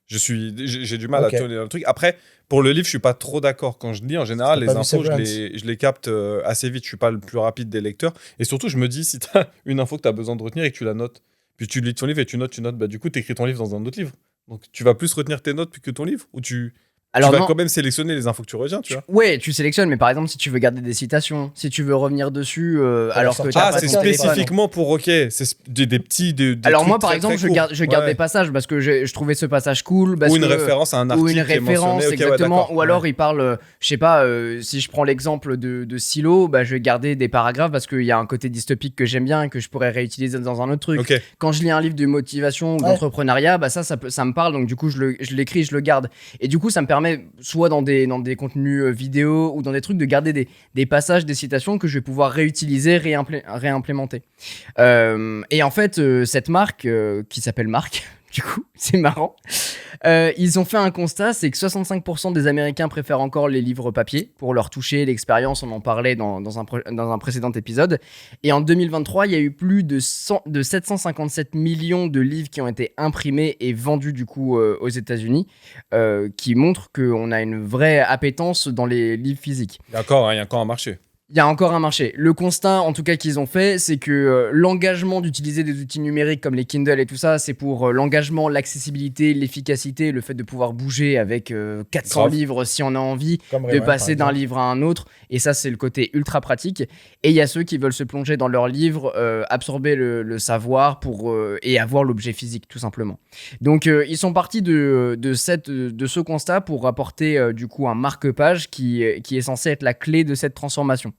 Speaker 3: j'ai du mal
Speaker 2: Ok.
Speaker 3: à tenir le truc. Après, pour le livre, je suis pas trop d'accord. Quand je lis, en général,
Speaker 2: T'as
Speaker 3: les
Speaker 2: pas vu
Speaker 3: infos,
Speaker 2: Severance
Speaker 3: je les capte assez vite. Je suis pas le plus rapide des lecteurs. Et surtout, je me dis, si t'as une info que t'as besoin de retenir et que tu la notes, puis tu lis ton livre et tu notes, bah du coup, t'écris ton livre dans un autre livre. Donc, tu vas plus retenir tes notes que ton livre, ou tu
Speaker 1: alors
Speaker 3: vas
Speaker 1: non,
Speaker 3: quand même sélectionner les infos que tu retiens, tu vois.
Speaker 1: ouais, tu sélectionnes, mais par exemple, si tu veux garder des citations, si tu veux revenir dessus, alors que
Speaker 2: sortir
Speaker 1: t'as
Speaker 3: Ah,
Speaker 1: pas
Speaker 3: c'est
Speaker 1: ton téléphone.
Speaker 3: spécifiquement pour, ok, c'est des petits. Des
Speaker 1: Alors
Speaker 3: trucs
Speaker 1: moi, par
Speaker 3: très,
Speaker 1: exemple,
Speaker 3: très
Speaker 1: je garde
Speaker 3: courts.
Speaker 1: des passages parce que je trouvais ce passage cool. Parce
Speaker 3: Ou une
Speaker 1: que-
Speaker 3: référence à un
Speaker 1: ou
Speaker 3: article
Speaker 1: une
Speaker 3: qui est
Speaker 1: référence,
Speaker 3: mentionné. Ok, ouais,
Speaker 1: exactement.
Speaker 3: d'accord.
Speaker 1: Ou alors
Speaker 3: Ouais.
Speaker 1: il parle, je sais pas, si je prends l'exemple de Silo, bah, je vais garder des paragraphes parce qu'il y a un côté dystopique que j'aime bien et que je pourrais réutiliser dans un autre truc.
Speaker 3: Ok.
Speaker 1: Quand je lis un livre de motivation ou
Speaker 2: Ouais.
Speaker 1: d'entrepreneuriat, bah ça me parle, donc du coup je l'écris, je le garde. Et du coup ça me permet, soit dans des contenus vidéo ou dans des trucs, de garder des passages, des citations que je vais pouvoir réutiliser, réimplémenter. Et en fait, cette marque, qui s'appelle Marc, du coup, c'est marrant, ils ont fait un constat, c'est que 65% des Américains préfèrent encore les livres papier pour leur toucher, l'expérience, on en parlait dans un précédent épisode. Et en 2023, il y a eu plus de 757 millions de livres qui ont été imprimés et vendus du coup aux États-Unis, qui montrent qu'on a une vraie appétence dans les livres physiques.
Speaker 3: D'accord, il y a encore un marché.
Speaker 1: Il y a encore un marché. Le constat, en tout cas, qu'ils ont fait, c'est que l'engagement d'utiliser des outils numériques comme les Kindle et tout ça, c'est pour l'engagement, l'accessibilité, l'efficacité, le fait de pouvoir bouger avec 400
Speaker 3: Grave.
Speaker 1: livres si on a envie,
Speaker 2: Comme
Speaker 1: de
Speaker 2: Rayman,
Speaker 1: passer
Speaker 2: par
Speaker 1: d'un
Speaker 2: exemple.
Speaker 1: livre à un autre. Et ça, c'est le côté ultra pratique. Et il y a ceux qui veulent se plonger dans leur livre, absorber le savoir et avoir l'objet physique, tout simplement. Donc, ils sont partis de ce constat pour apporter du coup un marque-page qui est censé être la clé de cette transformation.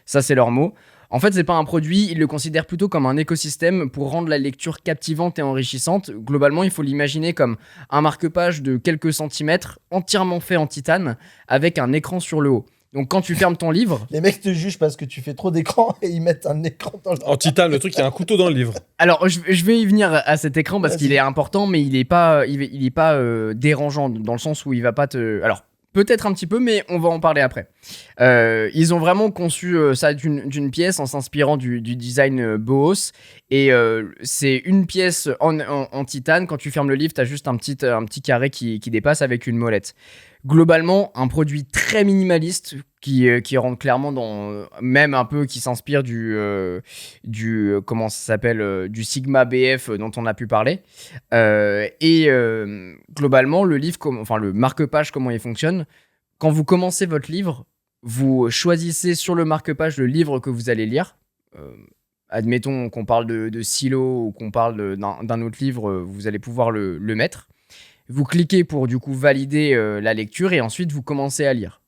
Speaker 1: Ça, c'est leur mot. En fait, c'est pas un produit, ils le considèrent plutôt comme un écosystème pour rendre la lecture captivante et enrichissante. Globalement, il faut l'imaginer comme un marque-page de quelques centimètres, entièrement fait en titane, avec un écran sur le haut. Donc quand tu fermes ton livre...
Speaker 2: Les mecs te jugent parce que tu fais trop d'écran et ils mettent un écran dans le.
Speaker 3: En titane, le truc, il y a un couteau dans le livre.
Speaker 1: Alors, je vais y venir à cet écran parce
Speaker 2: Vas-y.
Speaker 1: qu'il est important, mais il est pas dérangeant, dans le sens où il va pas te... Alors, peut-être un petit peu, mais on va en parler après. Ils ont vraiment conçu ça d'une pièce en s'inspirant du design Boos. Et c'est une pièce en titane. Quand tu fermes le livre, tu as juste un petit carré qui dépasse avec une molette. Globalement, un produit très minimaliste qui rentre clairement dans... même un peu qui s'inspire du comment ça s'appelle, du Sigma BF dont on a pu parler. Globalement, le livre, le marque-page, comment il fonctionne. Quand vous commencez votre livre, vous choisissez sur le marque-page le livre que vous allez lire. Admettons qu'on parle de Silo ou qu'on parle d'un autre livre, vous allez pouvoir le mettre. Vous cliquez pour du coup valider la lecture et ensuite vous commencez à lire.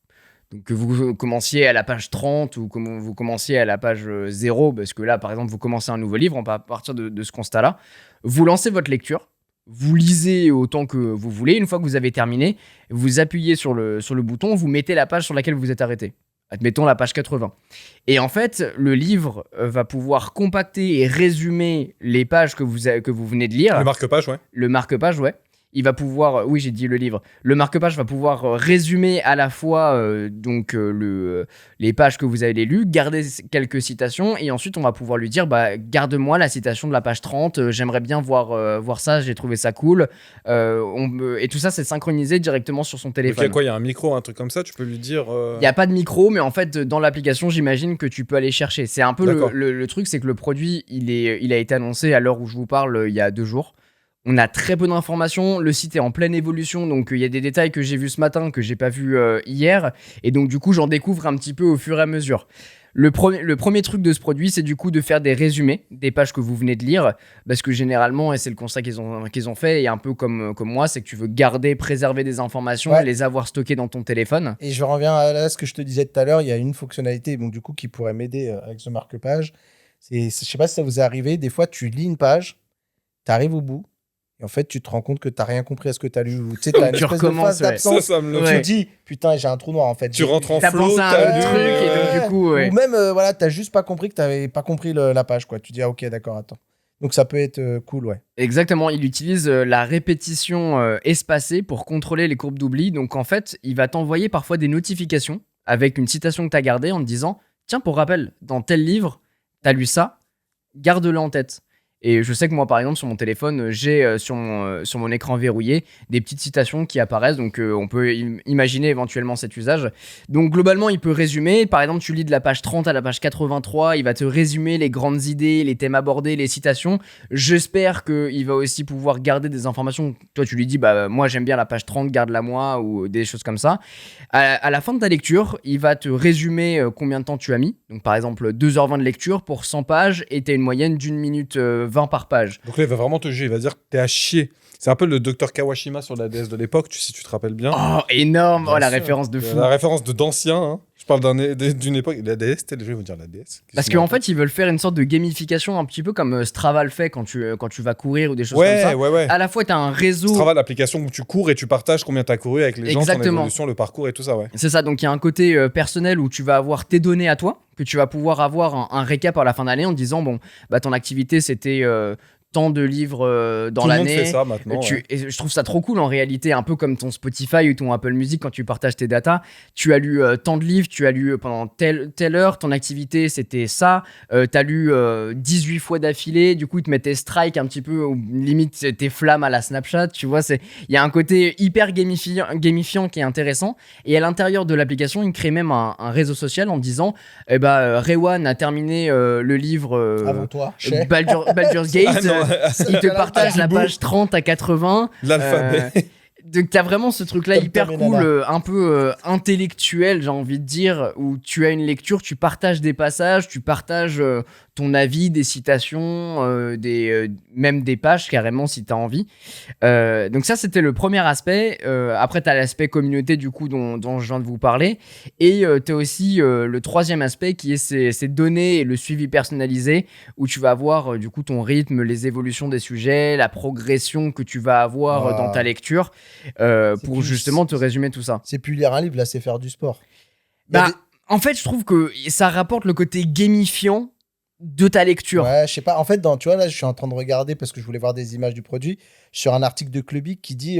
Speaker 1: Donc que vous commenciez à la page 30 ou que vous commenciez à la page 0, parce que là par exemple vous commencez un nouveau livre, on va partir de ce constat-là. Vous lancez votre lecture, vous lisez autant que vous voulez. Une fois que vous avez terminé, vous appuyez sur le bouton, vous mettez la page sur laquelle vous êtes arrêté. Admettons la page 80. Et en fait, le livre va pouvoir compacter et résumer les pages que vous venez de lire.
Speaker 3: Le marque-page, ouais.
Speaker 1: Le marque-page, ouais. Il va pouvoir, oui j'ai dit le livre, le marque-page va pouvoir résumer à la fois les pages que vous avez lues, garder quelques citations et ensuite on va pouvoir lui dire garde-moi la citation de la page 30, j'aimerais bien voir ça, j'ai trouvé ça cool. Et tout ça c'est synchronisé directement sur son
Speaker 3: Donc,
Speaker 1: téléphone.
Speaker 3: il y a quoi? Il y a un micro, un truc comme ça? Tu peux lui dire.
Speaker 1: Il n'y a pas de micro, mais en fait, dans l'application, j'imagine que tu peux aller chercher. C'est un peu
Speaker 3: D'accord.
Speaker 1: le truc, c'est que le produit, il a été annoncé à l'heure où je vous parle il y a 2 jours. On a très peu d'informations, le site est en pleine évolution, donc il y a des détails que j'ai vus ce matin que j'ai pas vus hier, et donc du coup j'en découvre un petit peu au fur et à mesure. Le premier truc de ce produit, c'est du coup de faire des résumés des pages que vous venez de lire, parce que généralement, et c'est le constat qu'ils ont fait, et un peu comme moi, c'est que tu veux garder, préserver des informations, et les avoir stockées dans ton téléphone.
Speaker 2: Et je reviens à ce que je te disais tout à l'heure, il y a une fonctionnalité donc, du coup, qui pourrait m'aider avec ce marque-page. Je sais pas si ça vous est arrivé, des fois tu lis une page, tu arrives au bout, et en fait tu te rends compte que tu n'as rien compris à ce que tu as lu. Tu sais, tu as une espèce de phase d'absence.
Speaker 3: Ça me le
Speaker 2: Tu te dis, putain, j'ai un trou noir en fait.
Speaker 3: Tu rentres en
Speaker 1: T'as
Speaker 3: flow,
Speaker 1: pensé à un truc, et donc du coup...
Speaker 2: Ou même, voilà, tu n'as juste pas compris que tu n'avais pas compris la page, quoi. Tu dis, ah ok, d'accord, attends. Donc ça peut être cool, ouais.
Speaker 1: Exactement, il utilise la répétition espacée pour contrôler les courbes d'oubli. Donc en fait, il va t'envoyer parfois des notifications avec une citation que tu as gardée en te disant « Tiens, pour rappel, dans tel livre, tu as lu ça, garde-le en tête ». Et je sais que moi, par exemple, sur mon téléphone, j'ai sur mon écran verrouillé des petites citations qui apparaissent. Donc, on peut imaginer éventuellement cet usage. Donc, globalement, il peut résumer. Par exemple, tu lis de la page 30 à la page 83. Il va te résumer les grandes idées, les thèmes abordés, les citations. J'espère qu'il va aussi pouvoir garder des informations. Toi, tu lui dis, bah, moi, j'aime bien la page 30, garde-la moi, ou des choses comme ça. À la fin de ta lecture, il va te résumer combien de temps tu as mis. Donc, par exemple, 2h20 de lecture pour 100 pages et tu as une moyenne d'1 minute 20 par page.
Speaker 3: Donc là, il va vraiment te juger. Il va dire que t'es à chier. C'est un peu le Dr Kawashima sur la DS de l'époque, si tu te rappelles bien.
Speaker 1: Oh, énorme.
Speaker 2: Bien
Speaker 1: Oh, la
Speaker 2: sûr.
Speaker 1: référence de fou.
Speaker 3: La référence d'ancien. Hein. Je parle d'une époque. La DS, les gens vont dire la DS.
Speaker 1: Parce qu'en fait, ils veulent faire une sorte de gamification un petit peu comme Strava le fait quand tu vas courir ou des choses comme ça.
Speaker 3: Ouais.
Speaker 1: À la fois, tu as un réseau...
Speaker 3: Strava, l'application où tu cours et tu partages combien tu as couru avec les gens, ton
Speaker 1: Exactement.
Speaker 3: évolution, le parcours et tout ça, ouais.
Speaker 1: C'est ça, donc il y a un côté personnel où tu vas avoir tes données à toi, que tu vas pouvoir avoir un récap à la fin d'année en te disant, bon, bah ton activité, c'était... tant de livres dans
Speaker 3: Tout le monde
Speaker 1: l'année.
Speaker 3: fait ça maintenant. Ouais.
Speaker 1: Et je trouve ça trop cool en réalité, un peu comme ton Spotify ou ton Apple Music quand tu partages tes datas. Tu as lu tant de livres, tu as lu pendant telle heure, ton activité c'était ça, t'as lu 18 fois d'affilée, du coup ils te mettent tes strikes un petit peu, ou limite tes flammes à la Snapchat, tu vois, il y a un côté hyper gamifiant qui est intéressant. Et à l'intérieur de l'application, ils créent même un réseau social en disant Rewan a terminé le livre
Speaker 2: Avant toi,
Speaker 1: Baldur's Gate.
Speaker 3: Ah non,
Speaker 1: Il te partage la page 30 à 80.
Speaker 3: l'alphabet.
Speaker 1: Donc t'as vraiment ce truc là
Speaker 2: Comme
Speaker 1: hyper
Speaker 2: Tom et
Speaker 1: cool,
Speaker 2: Nana.
Speaker 1: un peu intellectuel, j'ai envie de dire, où tu as une lecture, tu partages des passages, tu partages ton avis, des citations, même des pages carrément si t'as envie. Donc ça c'était le premier aspect. Après t'as l'aspect communauté du coup dont je viens de vous parler, et t'as aussi le troisième aspect qui est ces données et le suivi personnalisé, où tu vas avoir du coup ton rythme, les évolutions des sujets, la progression que tu vas avoir dans ta lecture. Pour
Speaker 2: plus-
Speaker 1: justement te résumer tout ça.
Speaker 2: C'est plus lire un livre, là, c'est faire du sport. Il y a
Speaker 1: Bah, en fait, je trouve que ça rapporte le côté gamifiant de ta lecture.
Speaker 2: Ouais, je sais pas. En fait, tu vois, là, je suis en train de regarder parce que je voulais voir des images du produit sur un article de Clubic qui dit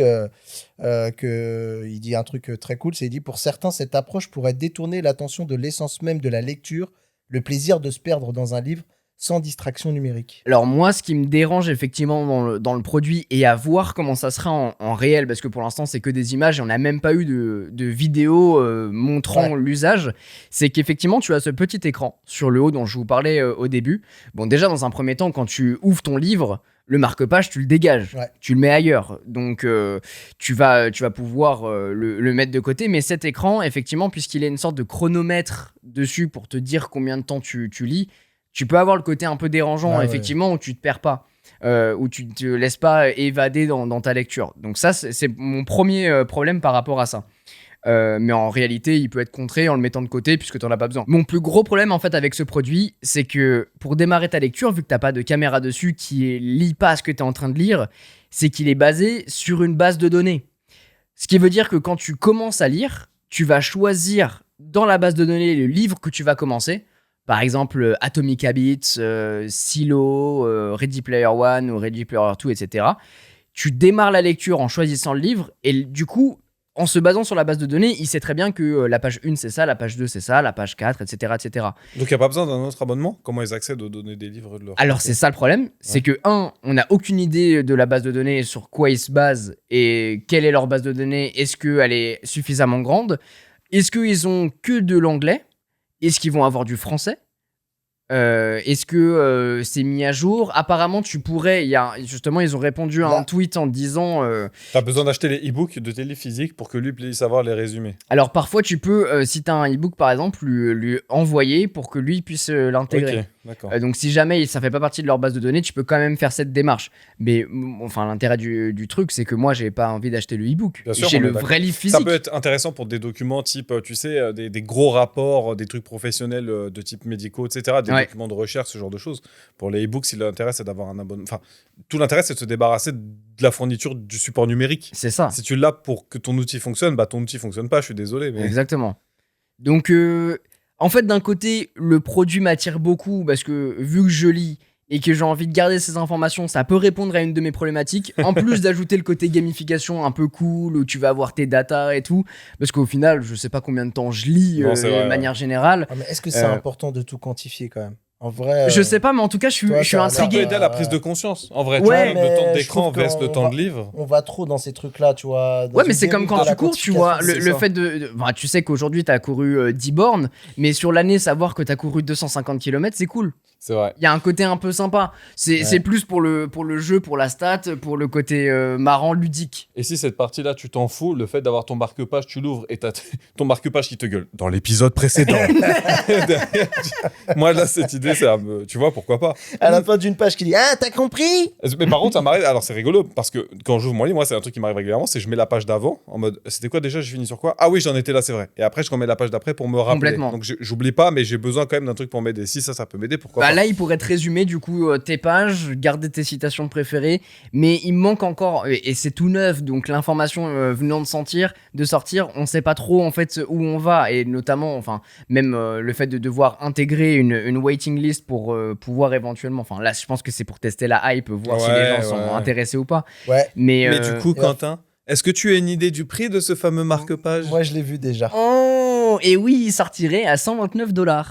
Speaker 2: il dit un truc très cool. Il dit pour certains, cette approche pourrait détourner l'attention de l'essence même de la lecture, le plaisir de se perdre dans un livre sans distraction numérique.
Speaker 1: Alors moi, ce qui me dérange effectivement dans le produit, et à voir comment ça sera en réel, parce que pour l'instant c'est que des images et on n'a même pas eu de vidéo montrant l'usage, c'est qu'effectivement tu as ce petit écran sur le haut dont je vous parlais au début. Bon, déjà dans un premier temps, quand tu ouvres ton livre, le marque-page, tu le dégages, tu le mets ailleurs. Donc, tu vas pouvoir le mettre de côté. Mais cet écran, effectivement, puisqu'il a une sorte de chronomètre dessus pour te dire combien de temps tu lis, tu peux avoir le côté un peu dérangeant, effectivement, où tu te perds pas, où tu te laisses pas évader dans ta lecture. Donc ça, c'est mon premier problème par rapport à ça. Mais en réalité, il peut être contré en le mettant de côté puisque tu n'en as pas besoin. Mon plus gros problème en fait avec ce produit, c'est que pour démarrer ta lecture, vu que tu n'as pas de caméra dessus qui lit pas ce que tu es en train de lire, c'est qu'il est basé sur une base de données. Ce qui veut dire que quand tu commences à lire, tu vas choisir dans la base de données le livre que tu vas commencer. Par exemple, Atomic Habits, Silo, Ready Player One ou Ready Player 2, etc. Tu démarres la lecture en choisissant le livre et du coup, en se basant sur la base de données, il sait très bien que la page 1 c'est ça, la page 2 c'est ça, la page 4, etc. etc.
Speaker 3: Donc il n'y a pas besoin d'un autre abonnement? Comment ils accèdent aux données des livres de leur
Speaker 1: Alors c'est ça le problème, c'est que on n'a aucune idée de la base de données, sur quoi ils se basent et quelle est leur base de données, est-ce qu'elle est suffisamment grande, est-ce qu'ils ont que de l'anglais, est-ce qu'ils vont avoir du français, Est-ce que c'est mis à jour? Apparemment, tu pourrais. Justement, ils ont répondu à un tweet en disant.
Speaker 3: T'as besoin d'acheter les e-books de tes livres physiques pour que lui puisse savoir les résumés.
Speaker 1: Alors, parfois, tu peux, si t'as un e-book par exemple, lui envoyer pour que lui puisse l'intégrer.
Speaker 3: Ok, d'accord.
Speaker 1: Donc, si jamais ça fait pas partie de leur base de données, tu peux quand même faire cette démarche. Mais enfin, l'intérêt du truc, c'est que moi, j'ai pas envie d'acheter le e-book.
Speaker 3: Bien sûr,
Speaker 1: J'ai
Speaker 3: on
Speaker 1: le
Speaker 3: est d'accord.
Speaker 1: vrai livre physique.
Speaker 3: Ça peut être intéressant pour des documents type, tu sais, des gros rapports, des trucs professionnels de type médicaux, etc. Des documents de recherche, ce genre de choses. Pour les e-books, si l'intérêt, c'est d'avoir un abonnement. Enfin, tout l'intérêt, c'est de se débarrasser de la fourniture du support numérique.
Speaker 1: C'est ça.
Speaker 3: Si tu l'as pour que ton outil fonctionne, bah ton outil fonctionne pas, je suis désolé. Mais...
Speaker 1: Exactement. Donc, en fait, d'un côté, le produit m'attire beaucoup parce que vu que je lis et que j'ai envie de garder ces informations, ça peut répondre à une de mes problématiques. En plus d'ajouter le côté gamification un peu cool où tu vas avoir tes datas et tout. Parce qu'au final, je sais pas combien de temps je lis de manière générale.
Speaker 2: Ah, mais est-ce que c'est important de tout quantifier quand même? En vrai,
Speaker 1: je sais pas, mais en tout cas, je suis
Speaker 3: Ça
Speaker 1: intrigué.
Speaker 3: peut aider à la prise de conscience. En vrai,
Speaker 2: Ouais,
Speaker 3: tu vois, le temps
Speaker 2: mais
Speaker 3: d'écran
Speaker 2: je trouve
Speaker 3: versus le temps de livre.
Speaker 2: On va trop dans ces trucs-là, tu vois.
Speaker 1: Ouais, mais c'est comme quand tu cours, tu vois. Le fait bah, tu sais qu'aujourd'hui, t'as couru 10 bornes, mais sur l'année, savoir que t'as couru 250 km, c'est cool.
Speaker 3: C'est vrai.
Speaker 1: Il y a un côté un peu sympa. C'est plus pour le jeu, pour la stat, pour le côté marrant, ludique.
Speaker 3: Et si cette partie-là, tu t'en fous, le fait d'avoir ton marque-page, tu l'ouvres et t'as ton marque-page qui te gueule. Dans l'épisode précédent. Moi, là, cette idée, tu vois, pourquoi pas.
Speaker 2: À la fin d'une page qui dit « Ah, t'as compris ?»
Speaker 3: Mais par contre, ça m'arrive... Alors, c'est rigolo, parce que quand j'ouvre mon livre, moi, c'est un truc qui m'arrive régulièrement, c'est que je mets la page d'avant, en mode, c'était quoi déjà, je finis sur quoi? Ah oui, j'en étais là, c'est vrai. Et après, je remets la page d'après pour me rappeler.
Speaker 1: Complètement.
Speaker 3: Donc, j'oublie pas, mais j'ai besoin quand même d'un truc pour m'aider. Si ça peut m'aider, pourquoi
Speaker 1: Bah
Speaker 3: pas.
Speaker 1: là, il pourrait te résumer du coup tes pages, garder tes citations préférées, mais il me manque encore, et c'est tout neuf, donc l'information venant de sortir, on sait pas trop en fait où on va, et notamment, enfin, même le fait de devoir intégrer une waiting list pour pouvoir éventuellement, enfin là, je pense que c'est pour tester la hype, voir si les gens sont intéressés ou pas.
Speaker 2: Ouais.
Speaker 1: Mais
Speaker 3: du coup, Quentin, est-ce que tu as une idée du prix de ce fameux marque-page?
Speaker 2: Moi, je l'ai vu déjà.
Speaker 1: Oh, et oui, il sortirait à $129.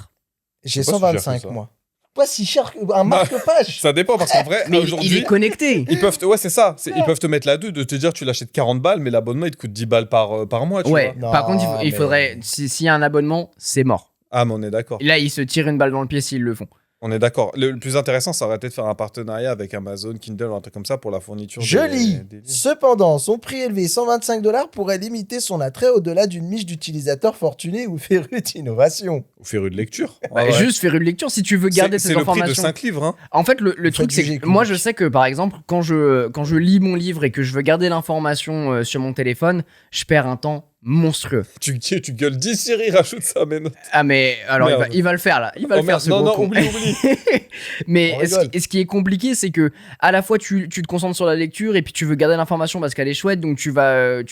Speaker 2: J'ai 125, moi. Pas si cher qu'un marque-page.
Speaker 3: Ça dépend, parce qu'en vrai,
Speaker 1: mais
Speaker 3: aujourd'hui...
Speaker 1: il est connecté.
Speaker 3: Ils peuvent c'est ça. Ils peuvent te mettre là-dessus, de te dire tu l'achètes 40 balles, mais l'abonnement, il te coûte 10 balles par mois, tu vois.
Speaker 2: Non,
Speaker 1: par contre, il faudrait... S'il y a un abonnement, c'est mort.
Speaker 3: Ah, mais on est d'accord.
Speaker 1: Là, ils se tirent une balle dans le pied s'ils le font.
Speaker 3: On est d'accord. Le plus intéressant, ça aurait été de faire un partenariat avec Amazon, Kindle, un truc comme ça pour la fourniture
Speaker 2: des livres.
Speaker 3: livres.
Speaker 2: Cependant, son prix élevé, $125, pourrait limiter son attrait au-delà d'une niche d'utilisateurs fortunés ou férus d'innovation.
Speaker 3: Ou féru de lecture.
Speaker 1: Juste faire une lecture si tu veux garder tes informations.
Speaker 3: C'est le prix de 5 livres. Hein.
Speaker 1: En fait, le truc, c'est que moi, je sais que, par exemple, quand je lis mon livre et que je veux garder l'information sur mon téléphone, je perds un temps monstrueux.
Speaker 3: Tu gueules, dis Siri, rajoute ça, mais non.
Speaker 1: Ah, mais alors, il va le faire, là. Il va le faire, ce gros con.
Speaker 3: Oublie.
Speaker 1: Mais ce qui est compliqué, c'est que à la fois, tu te concentres sur la lecture et puis tu veux garder l'information parce qu'elle est chouette, donc tu vas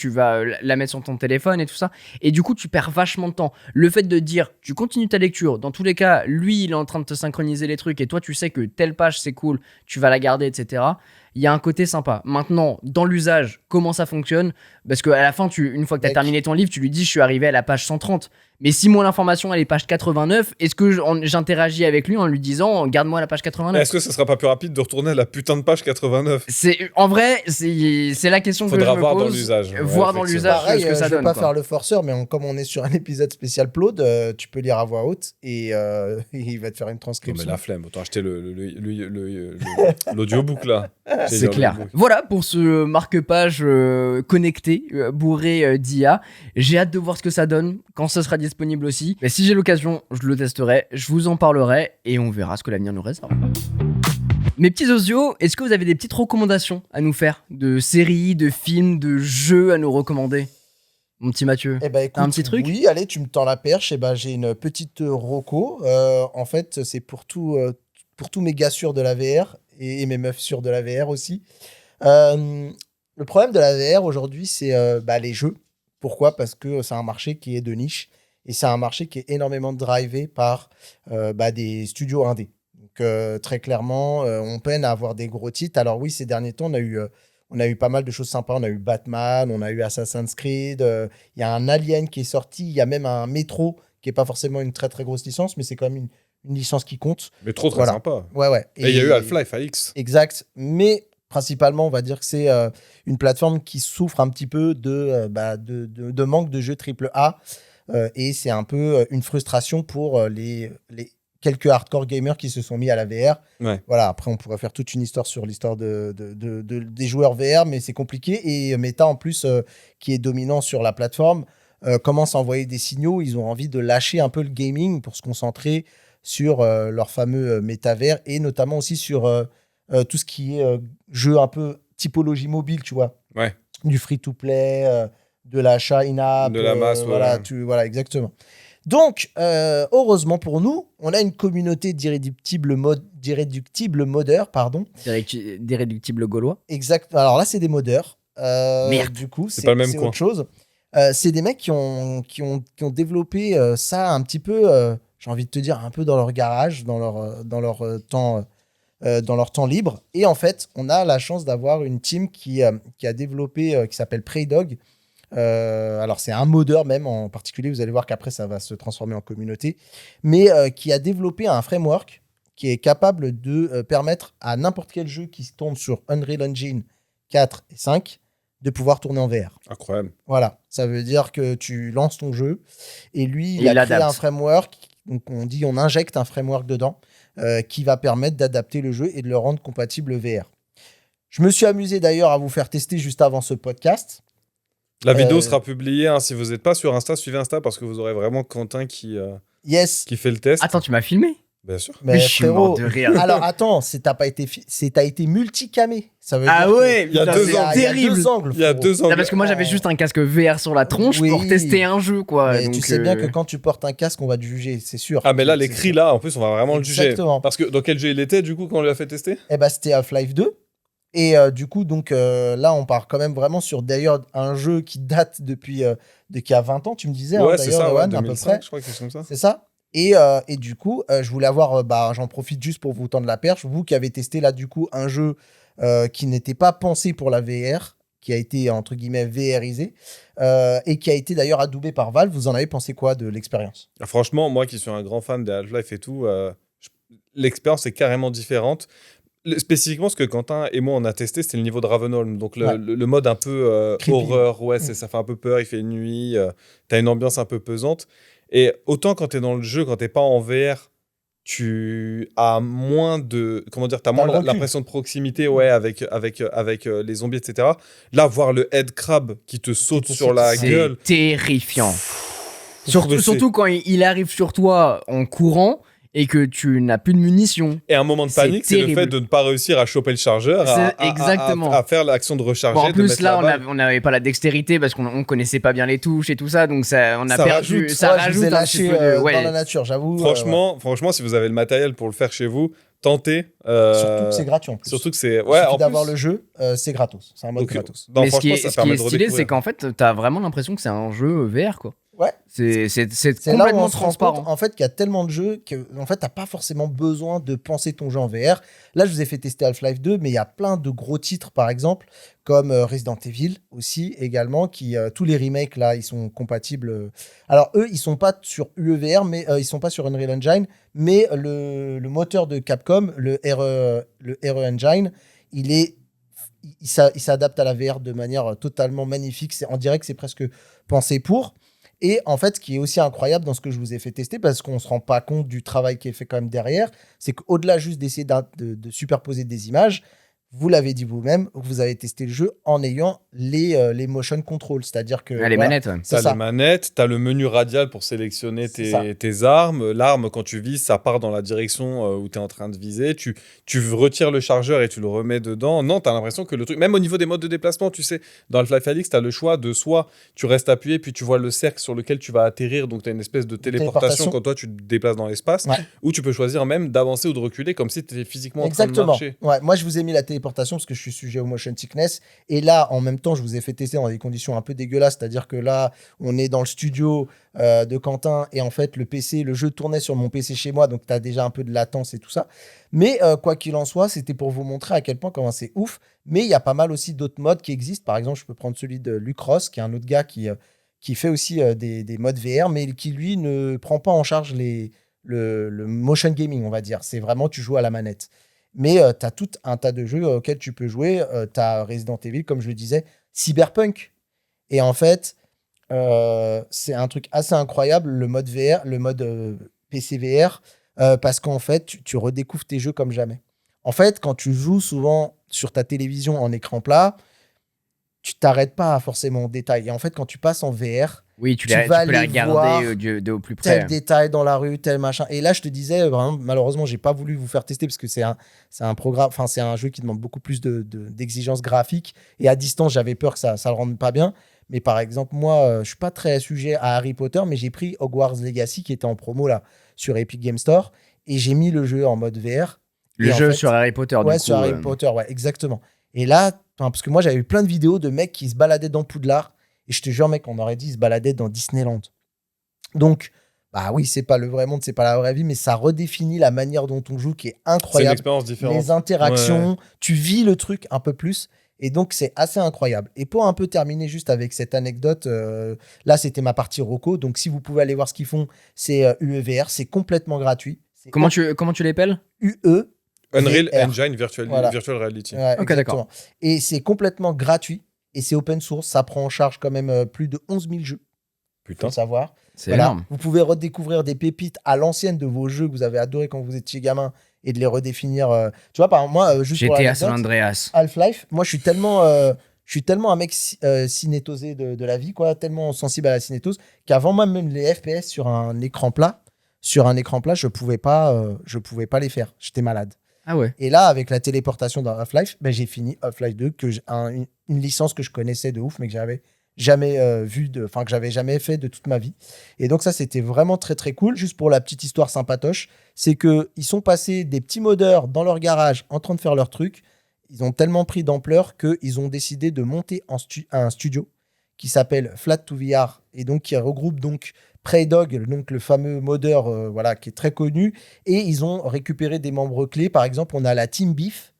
Speaker 1: la mettre sur ton téléphone et tout ça. Et du coup, tu perds vachement de temps. Le fait de dire, tu continues ta lecture, dans tous les cas, lui, il est en train de te synchroniser les trucs et toi, tu sais que telle page, c'est cool, tu vas la garder, etc. Il y a un côté sympa. Maintenant, dans l'usage, comment ça fonctionne? Parce qu'à la fin, une fois que tu as terminé ton livre, tu lui dis, je suis arrivé à la page 130. Mais si moi, l'information, elle est page 89, est-ce que j'interagis avec lui en lui disant, garde-moi la page 89?
Speaker 3: Est-ce que ça sera pas plus rapide de retourner à la putain de page 89?
Speaker 1: En vrai, c'est la question que je me pose.
Speaker 3: Faudra voir dans l'usage.
Speaker 1: Voir dans l'usage ce que ça donne.
Speaker 2: Je vais pas faire le forceur, mais comme on est sur un épisode spécial Plaude, tu peux lire à voix haute et il va te faire une transcription.
Speaker 3: Non mais la flemme, autant acheter l'audiobook là.
Speaker 1: C'est clair. Voilà pour ce marque-page connecté, bourré d'IA. J'ai hâte de voir ce que ça donne quand ce sera disponible aussi. Mais si j'ai l'occasion, je le testerai, je vous en parlerai et on verra ce que l'avenir nous réserve. Mes petits osios, est-ce que vous avez des petites recommandations à nous faire? De séries, de films, de jeux à nous recommander? Mon petit Mathieu,
Speaker 2: eh ben, écoute,
Speaker 1: un petit truc?
Speaker 2: Oui, allez, tu me tends la perche. Eh ben, j'ai une petite reco. En fait, c'est pour tous mes gars sûrs de la VR et mes meufs sûrs de la VR aussi. Le problème de la VR aujourd'hui, c'est les jeux. Pourquoi? Parce que c'est un marché qui est de niche et c'est un marché qui est énormément drivé par des studios indés. Donc, très clairement, on peine à avoir des gros titres. Alors oui, ces derniers temps, on a eu pas mal de choses sympas. On a eu Batman, on a eu Assassin's Creed. Il y a un Alien qui est sorti. Il y a même un Metro qui n'est pas forcément une très, très grosse licence, mais c'est quand même une licence qui compte.
Speaker 3: Metro, très sympa.
Speaker 2: Ouais.
Speaker 3: Et il y a eu Half-Life Alyx.
Speaker 2: Exact. Mais principalement, on va dire que c'est une plateforme qui souffre un petit peu de manque de jeux AAA. Et c'est un peu une frustration pour les quelques hardcore gamers qui se sont mis à la VR.
Speaker 3: Ouais.
Speaker 2: Voilà, après, on pourrait faire toute une histoire sur l'histoire des joueurs VR, mais c'est compliqué. Et Meta, en plus, qui est dominant sur la plateforme, commence à envoyer des signaux. Ils ont envie de lâcher un peu le gaming pour se concentrer sur leur fameux métavers et notamment aussi sur tout ce qui est jeu un peu typologie mobile, tu vois.
Speaker 3: Ouais.
Speaker 2: Du free-to-play, de l'achat in-app.
Speaker 3: De la masse,
Speaker 2: voilà,
Speaker 3: ouais.
Speaker 2: voilà, exactement. Donc, heureusement pour nous, on a une communauté d'irréductibles modeurs, pardon.
Speaker 1: D'irréductibles gaulois.
Speaker 2: Exact. Alors là, c'est des modeurs.
Speaker 1: Merde.
Speaker 2: Du coup,
Speaker 3: C'est pas le même
Speaker 2: c'est
Speaker 3: coin.
Speaker 2: autre chose. C'est des mecs qui ont développé ça un petit peu, j'ai envie de te dire, un peu dans leur garage, dans leur temps libre. Et en fait, on a la chance d'avoir une team qui a développé, qui s'appelle Preydog. Alors, c'est un modeur même en particulier. Vous allez voir qu'après, ça va se transformer en communauté. Mais qui a développé un framework qui est capable de permettre à n'importe quel jeu qui se tourne sur Unreal Engine 4 et 5 de pouvoir tourner en VR.
Speaker 3: Incroyable.
Speaker 2: Voilà, ça veut dire que tu lances ton jeu et lui, il
Speaker 1: Et
Speaker 2: a
Speaker 1: il
Speaker 2: créé
Speaker 1: adapte.
Speaker 2: un framework. Donc, on injecte un framework dedans qui va permettre d'adapter le jeu et de le rendre compatible VR. Je me suis amusé d'ailleurs à vous faire tester juste avant ce podcast.
Speaker 3: La vidéo sera publiée. Hein, si vous n'êtes pas sur Insta, suivez Insta parce que vous aurez vraiment Quentin qui fait le test.
Speaker 1: Attends, tu m'as filmé?
Speaker 3: Bien sûr.
Speaker 1: Mais je suis mort de rire.
Speaker 2: Alors attends, t'as été multicamé. Ça veut dire
Speaker 1: Ouais,
Speaker 3: il y a
Speaker 1: putain,
Speaker 3: deux
Speaker 1: c'est
Speaker 3: angles.
Speaker 1: terrible.
Speaker 2: deux angles.
Speaker 3: Il y a
Speaker 2: frérot.
Speaker 3: deux
Speaker 1: Non,
Speaker 3: angles.
Speaker 1: parce que moi j'avais juste un casque VR sur la tronche
Speaker 2: Oui.
Speaker 1: pour tester un jeu, quoi.
Speaker 2: Mais
Speaker 1: Donc,
Speaker 2: tu sais bien que quand tu portes un casque, on va te juger, c'est sûr.
Speaker 3: Ah, mais là,
Speaker 2: C'est
Speaker 3: les
Speaker 2: sûr.
Speaker 3: cris, là, en plus, on va vraiment le juger.
Speaker 2: Exactement.
Speaker 3: Parce que dans quel jeu il était, du coup, quand on lui a fait tester?
Speaker 2: Eh ben, c'était Half-Life 2. Et du coup, donc là, on part quand même vraiment sur d'ailleurs un jeu qui date depuis qu'il y a 20 ans, tu me disais,
Speaker 3: Ouais,
Speaker 2: hein,
Speaker 3: c'est
Speaker 2: d'ailleurs,
Speaker 3: ça,
Speaker 2: Lohan,
Speaker 3: ouais,
Speaker 2: à peu
Speaker 3: 2005,
Speaker 2: près.
Speaker 3: je crois que c'est comme ça.
Speaker 2: C'est ça. Et du coup, je voulais avoir, j'en profite juste pour vous tendre la perche, vous qui avez testé là, du coup, un jeu qui n'était pas pensé pour la VR, qui a été, entre guillemets, VRisé, et qui a été d'ailleurs adoubé par Valve. Vous en avez pensé quoi de l'expérience?
Speaker 3: Ah, franchement, moi qui suis un grand fan de Half-Life et tout, l'expérience est carrément différente. Spécifiquement, ce que Quentin et moi on a testé, c'était le niveau de Ravenholm. Donc
Speaker 2: Ouais.
Speaker 3: le mode un peu
Speaker 2: Creepy.
Speaker 3: horreur, ouais, ça fait un peu peur, il fait nuit, t'as une ambiance un peu pesante. Et autant quand t'es dans le jeu, quand t'es pas en VR, tu as moins de. Comment dire, t'as moins
Speaker 2: le recul.
Speaker 3: l'impression de proximité, ouais, avec les zombies, etc. Là, voir le head crab qui te saute
Speaker 2: Qui te
Speaker 3: sur
Speaker 2: saute,
Speaker 3: la
Speaker 2: c'est
Speaker 3: gueule.
Speaker 1: c'est terrifiant.
Speaker 3: Mais
Speaker 1: Surtout quand il arrive sur toi en courant et que tu n'as plus de munitions.
Speaker 3: Et un moment de
Speaker 1: C'est
Speaker 3: panique, c'est le
Speaker 1: terrible.
Speaker 3: fait de ne pas réussir à choper le chargeur,
Speaker 1: Exactement.
Speaker 3: à faire l'action de recharger.
Speaker 1: Bon, en
Speaker 3: de
Speaker 1: plus,
Speaker 3: mettre
Speaker 1: là,
Speaker 3: la balle.
Speaker 1: on n'avait pas la dextérité parce qu'on connaissait pas bien les touches et tout ça, donc on a
Speaker 3: Ça
Speaker 1: perdu.
Speaker 3: rajoute.
Speaker 1: Ça
Speaker 2: Ouais, je vous ai
Speaker 1: rajoute un
Speaker 2: lâché
Speaker 1: petit peu de.
Speaker 2: dans
Speaker 1: Ouais.
Speaker 2: la nature, j'avoue.
Speaker 3: Franchement, si vous avez le matériel pour le faire chez vous, tentez.
Speaker 2: Surtout que c'est gratuit en plus.
Speaker 3: Surtout que c'est.
Speaker 2: Il
Speaker 3: Ouais,
Speaker 2: suffit
Speaker 3: en
Speaker 2: d'avoir
Speaker 3: plus.
Speaker 2: le jeu, c'est gratos. C'est un mode
Speaker 3: Donc,
Speaker 2: gratos.
Speaker 3: non,
Speaker 1: Mais ce qui
Speaker 3: franchement,
Speaker 1: est,
Speaker 3: ça
Speaker 1: ce qui
Speaker 3: permet
Speaker 1: est
Speaker 3: de
Speaker 1: stylé, c'est
Speaker 3: redécouvrir.
Speaker 1: qu'en fait, t'as vraiment l'impression que c'est un jeu VR, quoi.
Speaker 2: Ouais.
Speaker 1: C'est
Speaker 2: C'est là où
Speaker 1: complètement
Speaker 2: on se rend compte
Speaker 1: transparent.
Speaker 2: en fait qu'il y a tellement de jeux que en fait t'as pas forcément besoin de penser ton jeu en VR. Là je vous ai fait tester Half-Life 2 mais il y a plein de gros titres par exemple comme Resident Evil aussi également qui tous les remakes là ils sont compatibles. Alors eux ils sont pas sur UEVR mais ils sont pas sur Unreal Engine mais le moteur de Capcom le RE Engine il s'adapte à la VR de manière totalement magnifique. On dirait que c'est presque pensé pour. Et en fait, ce qui est aussi incroyable dans ce que je vous ai fait tester, parce qu'on ne se rend pas compte du travail qui est fait quand même derrière, c'est qu'au-delà juste d'essayer de superposer des images, vous l'avez dit vous-même, vous avez testé le jeu en ayant les motion control, c'est-à-dire que...
Speaker 1: Ah, les manettes, ouais.
Speaker 2: c'est
Speaker 3: T'as
Speaker 2: ça.
Speaker 3: les manettes, t'as le menu radial pour sélectionner
Speaker 2: C'est ça.
Speaker 3: tes armes. L'arme, quand tu vises, ça part dans la direction où t'es en train de viser. Tu retires le chargeur et tu le remets dedans. Non, t'as l'impression que le truc... Même au niveau des modes de déplacement, tu sais, dans Half-Life Alyx, t'as le choix de soit tu restes appuyé, puis tu vois le cercle sur lequel tu vas atterrir, donc t'as une espèce de téléportation quand toi tu te déplaces dans l'espace.
Speaker 2: Ouais.
Speaker 3: Ou tu peux choisir même d'avancer ou de reculer comme si t'étais physiquement en train de
Speaker 2: Exactement.
Speaker 3: marcher.
Speaker 2: Ouais, moi, je vous ai mis la téléportation parce que je suis sujet au motion sickness. Et là, en même temps, je vous ai fait tester dans des conditions un peu dégueulasses. C'est-à-dire que là, on est dans le studio de Quentin et en fait, le jeu tournait sur mon PC chez moi. Donc, tu as déjà un peu de latence et tout ça. Mais quoi qu'il en soit, c'était pour vous montrer à quel point comment c'est ouf. Mais il y a pas mal aussi d'autres modes qui existent. Par exemple, je peux prendre celui de Luc Ross, qui est un autre gars qui fait aussi des modes VR, mais qui, lui, ne prend pas en charge le motion gaming, on va dire. C'est vraiment, tu joues à la manette. Mais tu as tout un tas de jeux auxquels tu peux jouer. Tu as Resident Evil, comme je le disais, Cyberpunk. Et en fait, c'est un truc assez incroyable, le mode VR, le mode PC VR. parce qu'en fait, tu redécouvres tes jeux comme jamais. En fait, quand tu joues souvent sur ta télévision en écran plat, tu t'arrêtes pas forcément en détail. Et en fait, quand tu passes en VR,
Speaker 1: Oui,
Speaker 2: tu
Speaker 1: tu
Speaker 2: vas
Speaker 1: peux les
Speaker 2: aller voir
Speaker 1: regarder de au plus près.
Speaker 2: tel détail dans la rue, tel machin. Et là, je te disais, vraiment, malheureusement, j'ai pas voulu vous faire tester parce que c'est un programme, enfin, c'est un jeu qui demande beaucoup plus d'exigences graphiques. Et à distance, j'avais peur que ça le rende pas bien. Mais par exemple, moi, je suis pas très sujet à Harry Potter, mais j'ai pris Hogwarts Legacy qui était en promo là sur Epic Game Store et j'ai mis le jeu en mode VR.
Speaker 1: Le
Speaker 2: Et en
Speaker 1: jeu
Speaker 2: fait,
Speaker 1: sur Harry Potter,
Speaker 2: ouais,
Speaker 1: du
Speaker 2: sur
Speaker 1: coup.
Speaker 2: Harry Potter, ouais, exactement. Et là, parce que moi, j'avais eu plein de vidéos de mecs qui se baladaient dans Poudlard. Et je te jure, mec, on aurait dit ils se baladaient dans Disneyland. Donc, bah oui, c'est pas le vrai monde, c'est pas la vraie vie, mais ça redéfinit la manière dont on joue qui est
Speaker 3: C'est une
Speaker 2: incroyable.
Speaker 3: expérience différente.
Speaker 2: Les interactions, tu vis le truc un peu plus. Et donc, c'est assez incroyable. Et pour un peu terminer juste avec cette anecdote, là, c'était ma partie Rocco. Donc, si vous pouvez aller voir ce qu'ils font, c'est UEVR. C'est complètement gratuit. C'est
Speaker 1: Comment tu l'appelles?
Speaker 2: UE.
Speaker 3: Unreal
Speaker 2: VR.
Speaker 3: Engine Virtual,
Speaker 2: Voilà.
Speaker 3: Virtual Reality.
Speaker 2: Ouais,
Speaker 1: Ok,
Speaker 2: exactement. Et c'est complètement gratuit. Et c'est open source. Ça prend en charge quand même plus de 11 000 jeux. Faut
Speaker 3: Putain.
Speaker 2: le savoir.
Speaker 1: C'est
Speaker 2: Voilà.
Speaker 1: énorme.
Speaker 2: Vous pouvez redécouvrir des pépites à l'ancienne de vos jeux que vous avez adorés quand vous étiez gamin et de les redéfinir. Tu vois, par exemple, moi, juste pour
Speaker 1: GTA San
Speaker 2: l'anecdote,
Speaker 1: Andreas.
Speaker 2: Half-Life, moi, je suis tellement un mec cinétosé de la vie, quoi, tellement sensible à la cinétose, qu'avant même les FPS sur un écran plat, je pouvais pas les faire. J'étais malade.
Speaker 1: Ah ouais.
Speaker 2: Et là, avec la téléportation dans Half-Life, ben, j'ai fini Half-Life 2, une licence que je connaissais de ouf, mais que j'avais jamais que j'avais jamais fait de toute ma vie. Et donc ça, c'était vraiment très très cool. Juste pour la petite histoire sympatoche, c'est que ils sont passés des petits modeurs dans leur garage en train de faire leur truc. Ils ont tellement pris d'ampleur qu'ils ont décidé de monter un studio qui s'appelle Flat to VR et donc qui regroupe donc Preydog, donc le fameux modeur voilà, qui est très connu. Et ils ont récupéré des membres clés. Par exemple, on a la Team Beef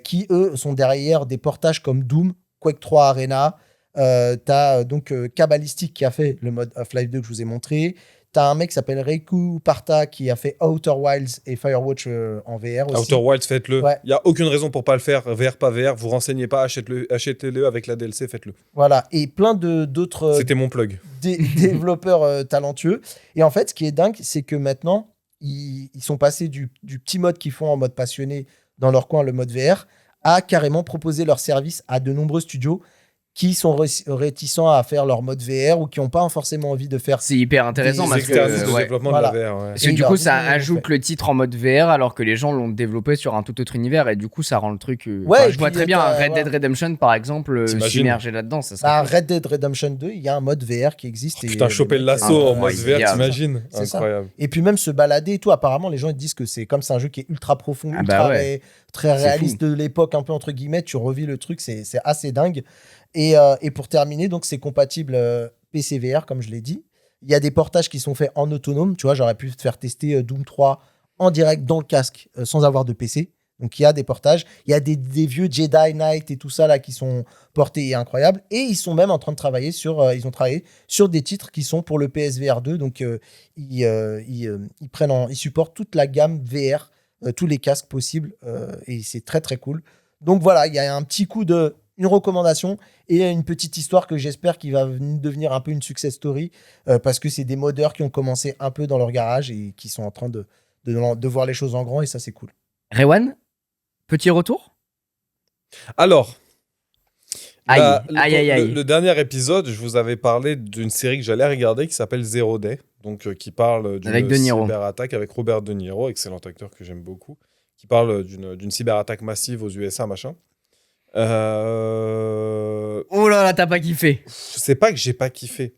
Speaker 2: qui, eux, sont derrière des portages comme Doom, Quake 3 Arena. T'as donc Cabalistic qui a fait le mode Half-Life 2 que je vous ai montré. T'as un mec qui s'appelle Reiku Parta qui a fait Outer Wilds et Firewatch en VR aussi.
Speaker 3: Outer Wilds, faites-le. Il
Speaker 2: Ouais.
Speaker 3: n'y a aucune raison pour pas le faire. VR, pas VR. Vous renseignez pas, achetez-le avec la DLC, faites-le.
Speaker 2: Voilà. Et plein d'autres
Speaker 3: C'était mon plug.
Speaker 2: développeurs talentueux. Et en fait, ce qui est dingue, c'est que maintenant, ils sont passés du petit mode qu'ils font en mode passionné dans leur coin, le mode VR, à carrément proposer leur service à de nombreux studios qui sont réticents à faire leur mode VR ou qui n'ont pas forcément envie de faire.
Speaker 1: C'est hyper intéressant
Speaker 2: Des
Speaker 1: parce
Speaker 3: externalisent
Speaker 1: que,
Speaker 3: le
Speaker 1: ouais.
Speaker 3: développement
Speaker 2: Voilà.
Speaker 3: de la VR. Ouais.
Speaker 1: Parce que
Speaker 2: Et
Speaker 1: du
Speaker 2: leur
Speaker 1: coup, ça
Speaker 2: disent,
Speaker 1: ajoute
Speaker 2: fait.
Speaker 1: le titre en mode VR alors que les gens l'ont développé sur un tout autre univers et du coup, ça rend le truc.
Speaker 2: Ouais, et
Speaker 1: je vois
Speaker 2: puis,
Speaker 1: très bien un
Speaker 2: t'as-
Speaker 1: Red Dead Redemption par exemple
Speaker 3: T'imagines
Speaker 1: s'immerger là-dedans. Ça serait
Speaker 2: Bah,
Speaker 1: cool.
Speaker 2: Red Dead Redemption 2, il y a un mode VR qui existe. Et
Speaker 3: Putain, choper le
Speaker 2: mecs,
Speaker 3: lasso en mode
Speaker 1: incroyable.
Speaker 3: VR, t'imagines?
Speaker 2: C'est ça.
Speaker 3: Incroyable.
Speaker 2: Et puis même se balader et tout, apparemment les gens ils disent que c'est comme c'est un jeu qui est ultra profond,
Speaker 1: Ah
Speaker 2: ultra
Speaker 1: bah ouais.
Speaker 2: très
Speaker 1: C'est
Speaker 2: réaliste
Speaker 1: fou.
Speaker 2: de l'époque, un peu entre guillemets, tu revis le truc, c'est assez dingue. Et pour terminer, donc c'est compatible PC VR comme je l'ai dit. Il y a des portages qui sont faits en autonome, tu vois, j'aurais pu te faire tester Doom 3 en direct dans le casque sans avoir de PC. Donc il y a des portages, il y a des vieux Jedi Knight et tout ça là qui sont portés et incroyables. Et ils sont même en train de travailler ils ont travaillé sur des titres qui sont pour le PSVR 2. Donc ils supportent toute la gamme VR, tous les casques possibles et c'est très très cool. Donc voilà, il y a un petit coup une recommandation et une petite histoire que j'espère qui va devenir un peu une success story parce que c'est des modeurs qui ont commencé un peu dans leur garage et qui sont en train de voir les choses en grand et ça c'est cool.
Speaker 1: Rewan, petit retour.
Speaker 3: Alors,
Speaker 1: Aïe,
Speaker 3: bah,
Speaker 1: aïe.
Speaker 3: le dernier épisode, je vous avais parlé d'une série que j'allais regarder qui s'appelle Zero Day, donc qui parle
Speaker 1: Avec
Speaker 3: d'une
Speaker 1: De Niro.
Speaker 3: cyberattaque avec Robert De Niro, excellent acteur que j'aime beaucoup, qui parle d'une cyberattaque massive aux USA, machin.
Speaker 1: Oh là là, t'as pas kiffé.
Speaker 3: C'est pas que j'ai pas kiffé.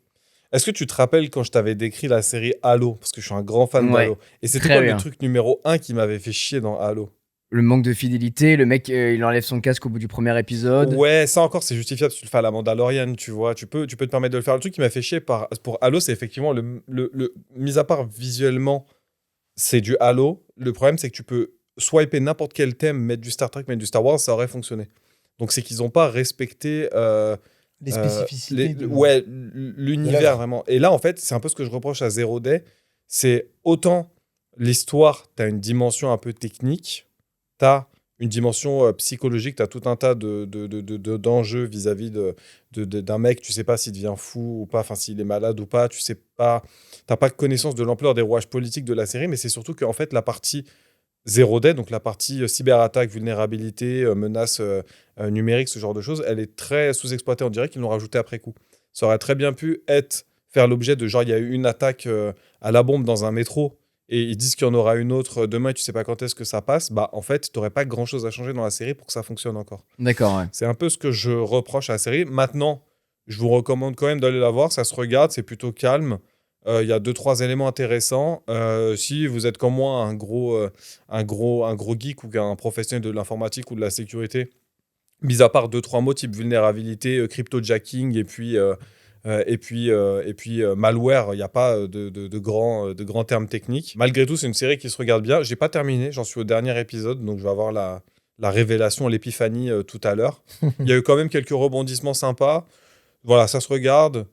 Speaker 3: Est-ce que tu te rappelles quand je t'avais décrit la série Halo? Parce que je suis un grand fan
Speaker 1: Ouais,
Speaker 3: d'Halo. Et c'était
Speaker 1: très
Speaker 3: quoi
Speaker 1: bien.
Speaker 3: le truc numéro 1 qui m'avait fait chier dans Halo?
Speaker 1: Le manque de fidélité, le mec il enlève son casque au bout du premier épisode.
Speaker 3: Ouais, ça encore, c'est justifiable si tu le fais à la Mandalorian, tu vois. Tu peux te permettre de le faire. Le truc qui m'a fait chier pour Halo, c'est effectivement mis à part visuellement, c'est du Halo. Le problème, c'est que tu peux swiper n'importe quel thème, mettre du Star Trek, mettre du Star Wars, ça aurait fonctionné. Donc, c'est qu'ils n'ont pas respecté
Speaker 2: Les spécificités.
Speaker 3: ouais,
Speaker 2: de
Speaker 3: l'univers
Speaker 2: l'œuvre.
Speaker 3: vraiment. Et là, en fait, c'est un peu ce que je reproche à Zero Day. C'est autant l'histoire, tu as une dimension un peu technique, tu as une dimension psychologique. Tu as tout un tas d'enjeux vis-à-vis d'un mec. Tu sais pas s'il devient fou ou pas, enfin s'il est malade ou pas. Tu sais pas, t'as pas connaissance de l'ampleur des rouages politiques de la série, mais c'est surtout qu'en fait, la partie Zero Day, donc la partie cyberattaque, vulnérabilité, menace numérique, ce genre de choses, elle est très sous-exploitée. On dirait qu'ils l'ont rajouté après coup. Ça aurait très bien pu faire l'objet de genre, il y a eu une attaque à la bombe dans un métro et ils disent qu'il y en aura une autre demain et tu sais pas quand est-ce que ça passe. Bah, en fait, t'aurais pas grand-chose à changer dans la série pour que ça fonctionne encore.
Speaker 1: D'accord, ouais.
Speaker 3: C'est un peu ce que je reproche à la série. Maintenant, je vous recommande quand même d'aller la voir. Ça se regarde, c'est plutôt calme. Il y a 2-3 éléments intéressants. Si vous êtes comme moi un gros geek ou un professionnel de l'informatique ou de la sécurité, mis à part 2-3 mots type vulnérabilité, cryptojacking et puis malware, il n'y a pas de grands termes techniques. Malgré tout, c'est une série qui se regarde bien. J'ai pas terminé, j'en suis au dernier épisode, donc je vais avoir la révélation, l'épiphanie tout à l'heure. Il y a eu quand même quelques rebondissements sympas. Voilà, ça se regarde.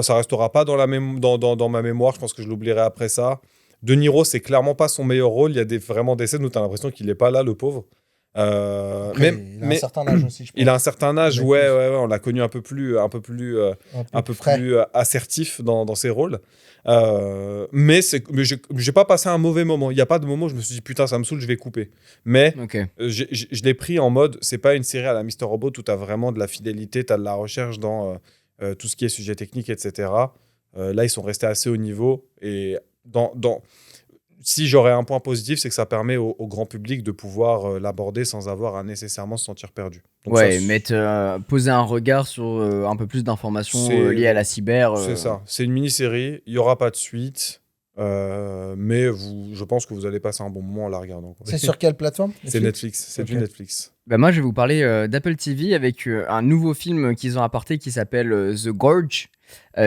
Speaker 3: Ça restera pas dans ma mémoire. Je pense que je l'oublierai après ça. De Niro, c'est clairement pas son meilleur rôle. Il y a vraiment des scènes où tu as l'impression qu'il est pas là, le pauvre.
Speaker 2: Après, il a un certain âge aussi, je pense.
Speaker 3: Il a un certain âge, ouais, on l'a connu un peu plus assertif dans ses rôles. Mais j'ai pas passé un mauvais moment. Il y a pas de moment où je me suis dit putain, ça me saoule, je vais couper. Mais je l'ai pris en mode, c'est pas une série à la Mr. Robot où t'as vraiment de la fidélité, t'as de la recherche dans tout ce qui est sujet technique, etc. Là, ils sont restés assez haut niveau et si j'aurais un point positif, c'est que ça permet au grand public de pouvoir l'aborder sans avoir à nécessairement se sentir perdu. Donc
Speaker 1: poser un regard sur un peu plus d'informations liées à la cyber.
Speaker 3: C'est ça. C'est une mini-série. Il n'y aura pas de suite. Mais je pense que vous allez passer un bon moment en la regardant.
Speaker 2: C'est sur quelle plateforme?
Speaker 3: C'est Netflix. C'est du Netflix.
Speaker 1: Bah moi, je vais vous parler d'Apple TV avec un nouveau film qu'ils ont apporté qui s'appelle The Gorge.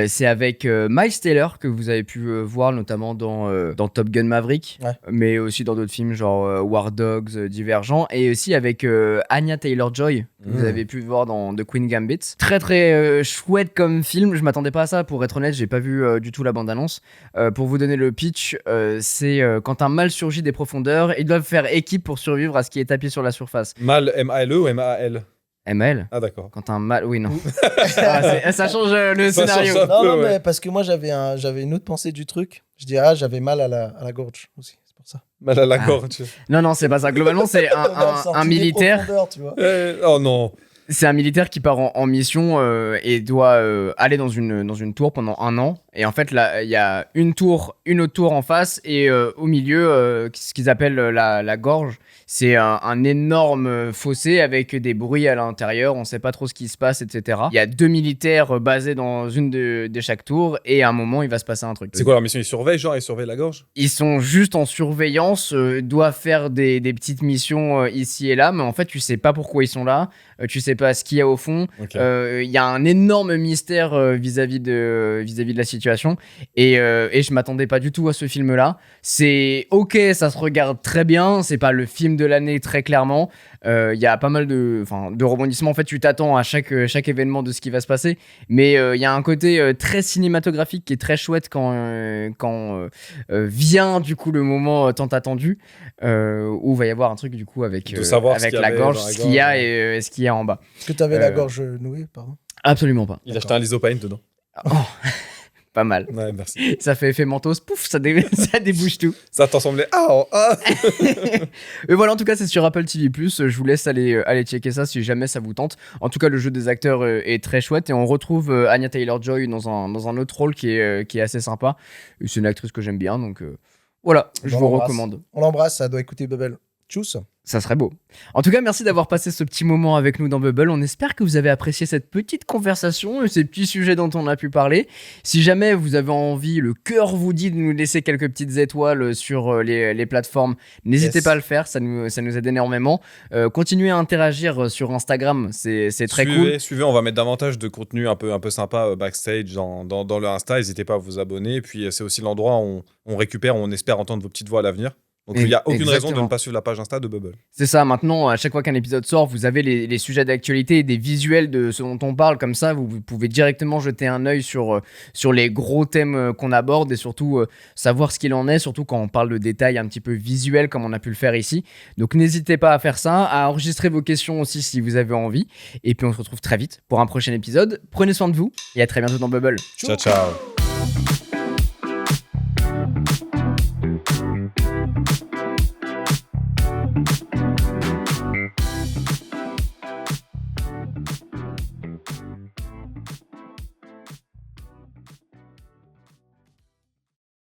Speaker 1: C'est avec Miles Taylor que vous avez pu voir notamment dans Top Gun Maverick, mais aussi dans d'autres films genre War Dogs, Divergent, et aussi avec Anya Taylor-Joy que vous avez pu voir dans The Queen Gambit. Très très chouette comme film, je m'attendais pas à ça, pour être honnête, j'ai pas vu du tout la bande-annonce. Pour vous donner le pitch, c'est quand un mal surgit des profondeurs, ils doivent faire équipe pour survivre à ce qui est tapis sur la surface.
Speaker 3: Mal, M-A-L-E ou M-A-L?
Speaker 1: ML.
Speaker 3: Ah d'accord.
Speaker 1: Quand un mal, oui non. Ça change le scénario.
Speaker 2: Change non, mais parce que moi j'avais une autre pensée du truc. Je dis j'avais mal à la gorge aussi, c'est pour ça.
Speaker 3: Mal à la gorge.
Speaker 1: Non, c'est pas ça. Globalement, c'est un militaire.
Speaker 2: Tu vois.
Speaker 3: Oh non.
Speaker 1: C'est un militaire qui part en mission et doit aller dans une tour pendant 1 an. Et en fait, là, il y a une autre tour en face et au milieu, ce qu'ils appellent la gorge. C'est un énorme fossé avec des bruits à l'intérieur. On sait pas trop ce qui se passe, etc. Il y a 2 militaires basés dans une de chaque tour et à un moment, il va se passer un truc.
Speaker 3: C'est quoi leur mission? Ils surveillent la gorge?
Speaker 1: Ils sont juste en surveillance, doivent faire des petites missions ici et là, mais en fait, tu sais pas pourquoi ils sont là. Tu sais pas ce qu'il y a au fond. Il y a un énorme mystère vis-à-vis de la situation et je m'attendais pas du tout à ce film là. C'est ok, ça se regarde très bien, c'est pas le film de l'année très clairement. Il y a pas mal de rebondissements. En fait, tu t'attends à chaque événement de ce qui va se passer, mais il y a un côté très cinématographique qui est très chouette quand vient du coup le moment tant attendu où il va y avoir un truc du coup avec la gorge, ce qu'il y a et ce qu'il y a en bas.
Speaker 2: Est-ce que tu avais la gorge nouée, pardon?
Speaker 1: Absolument pas.
Speaker 3: Il a acheté un Lysopaint dedans.
Speaker 1: Oh. Pas mal.
Speaker 3: Ouais, merci.
Speaker 1: Ça fait effet Mentos, pouf, ça débouche tout.
Speaker 3: Ça t'en semblait
Speaker 1: Et voilà, en tout cas, c'est sur Apple TV+. Je vous laisse aller checker ça si jamais ça vous tente. En tout cas, le jeu des acteurs est très chouette et on retrouve Anya Taylor-Joy dans un autre rôle qui est assez sympa. C'est une actrice que j'aime bien, donc voilà, je vous recommande.
Speaker 2: On l'embrasse, ça doit écouter Bubble. Tchuss.
Speaker 1: Ça serait beau. En tout cas, merci d'avoir passé ce petit moment avec nous dans Bubble. On espère que vous avez apprécié cette petite conversation et ces petits sujets dont on a pu parler. Si jamais vous avez envie, le cœur vous dit de nous laisser quelques petites étoiles sur les plateformes, n'hésitez pas à le faire, ça nous aide énormément. Continuez à interagir sur Instagram, c'est très cool.
Speaker 3: Suivez, on va mettre davantage de contenu un peu sympa backstage dans le Insta. N'hésitez pas à vous abonner. Et puis c'est aussi l'endroit où on récupère, où on espère entendre vos petites voix à l'avenir. Donc il n'y a aucune raison de
Speaker 1: Exactement.
Speaker 3: ne pas suivre la page Insta de Bubble.
Speaker 1: C'est ça, maintenant, à chaque fois qu'un épisode sort, vous avez les sujets d'actualité, des visuels de ce dont on parle, comme ça, vous pouvez directement jeter un œil sur les gros thèmes qu'on aborde et surtout savoir ce qu'il en est, surtout quand on parle de détails un petit peu visuels comme on a pu le faire ici. Donc n'hésitez pas à faire ça, à enregistrer vos questions aussi si vous avez envie. Et puis on se retrouve très vite pour un prochain épisode. Prenez soin de vous et à très bientôt dans Bubble.
Speaker 3: Ciao, ciao.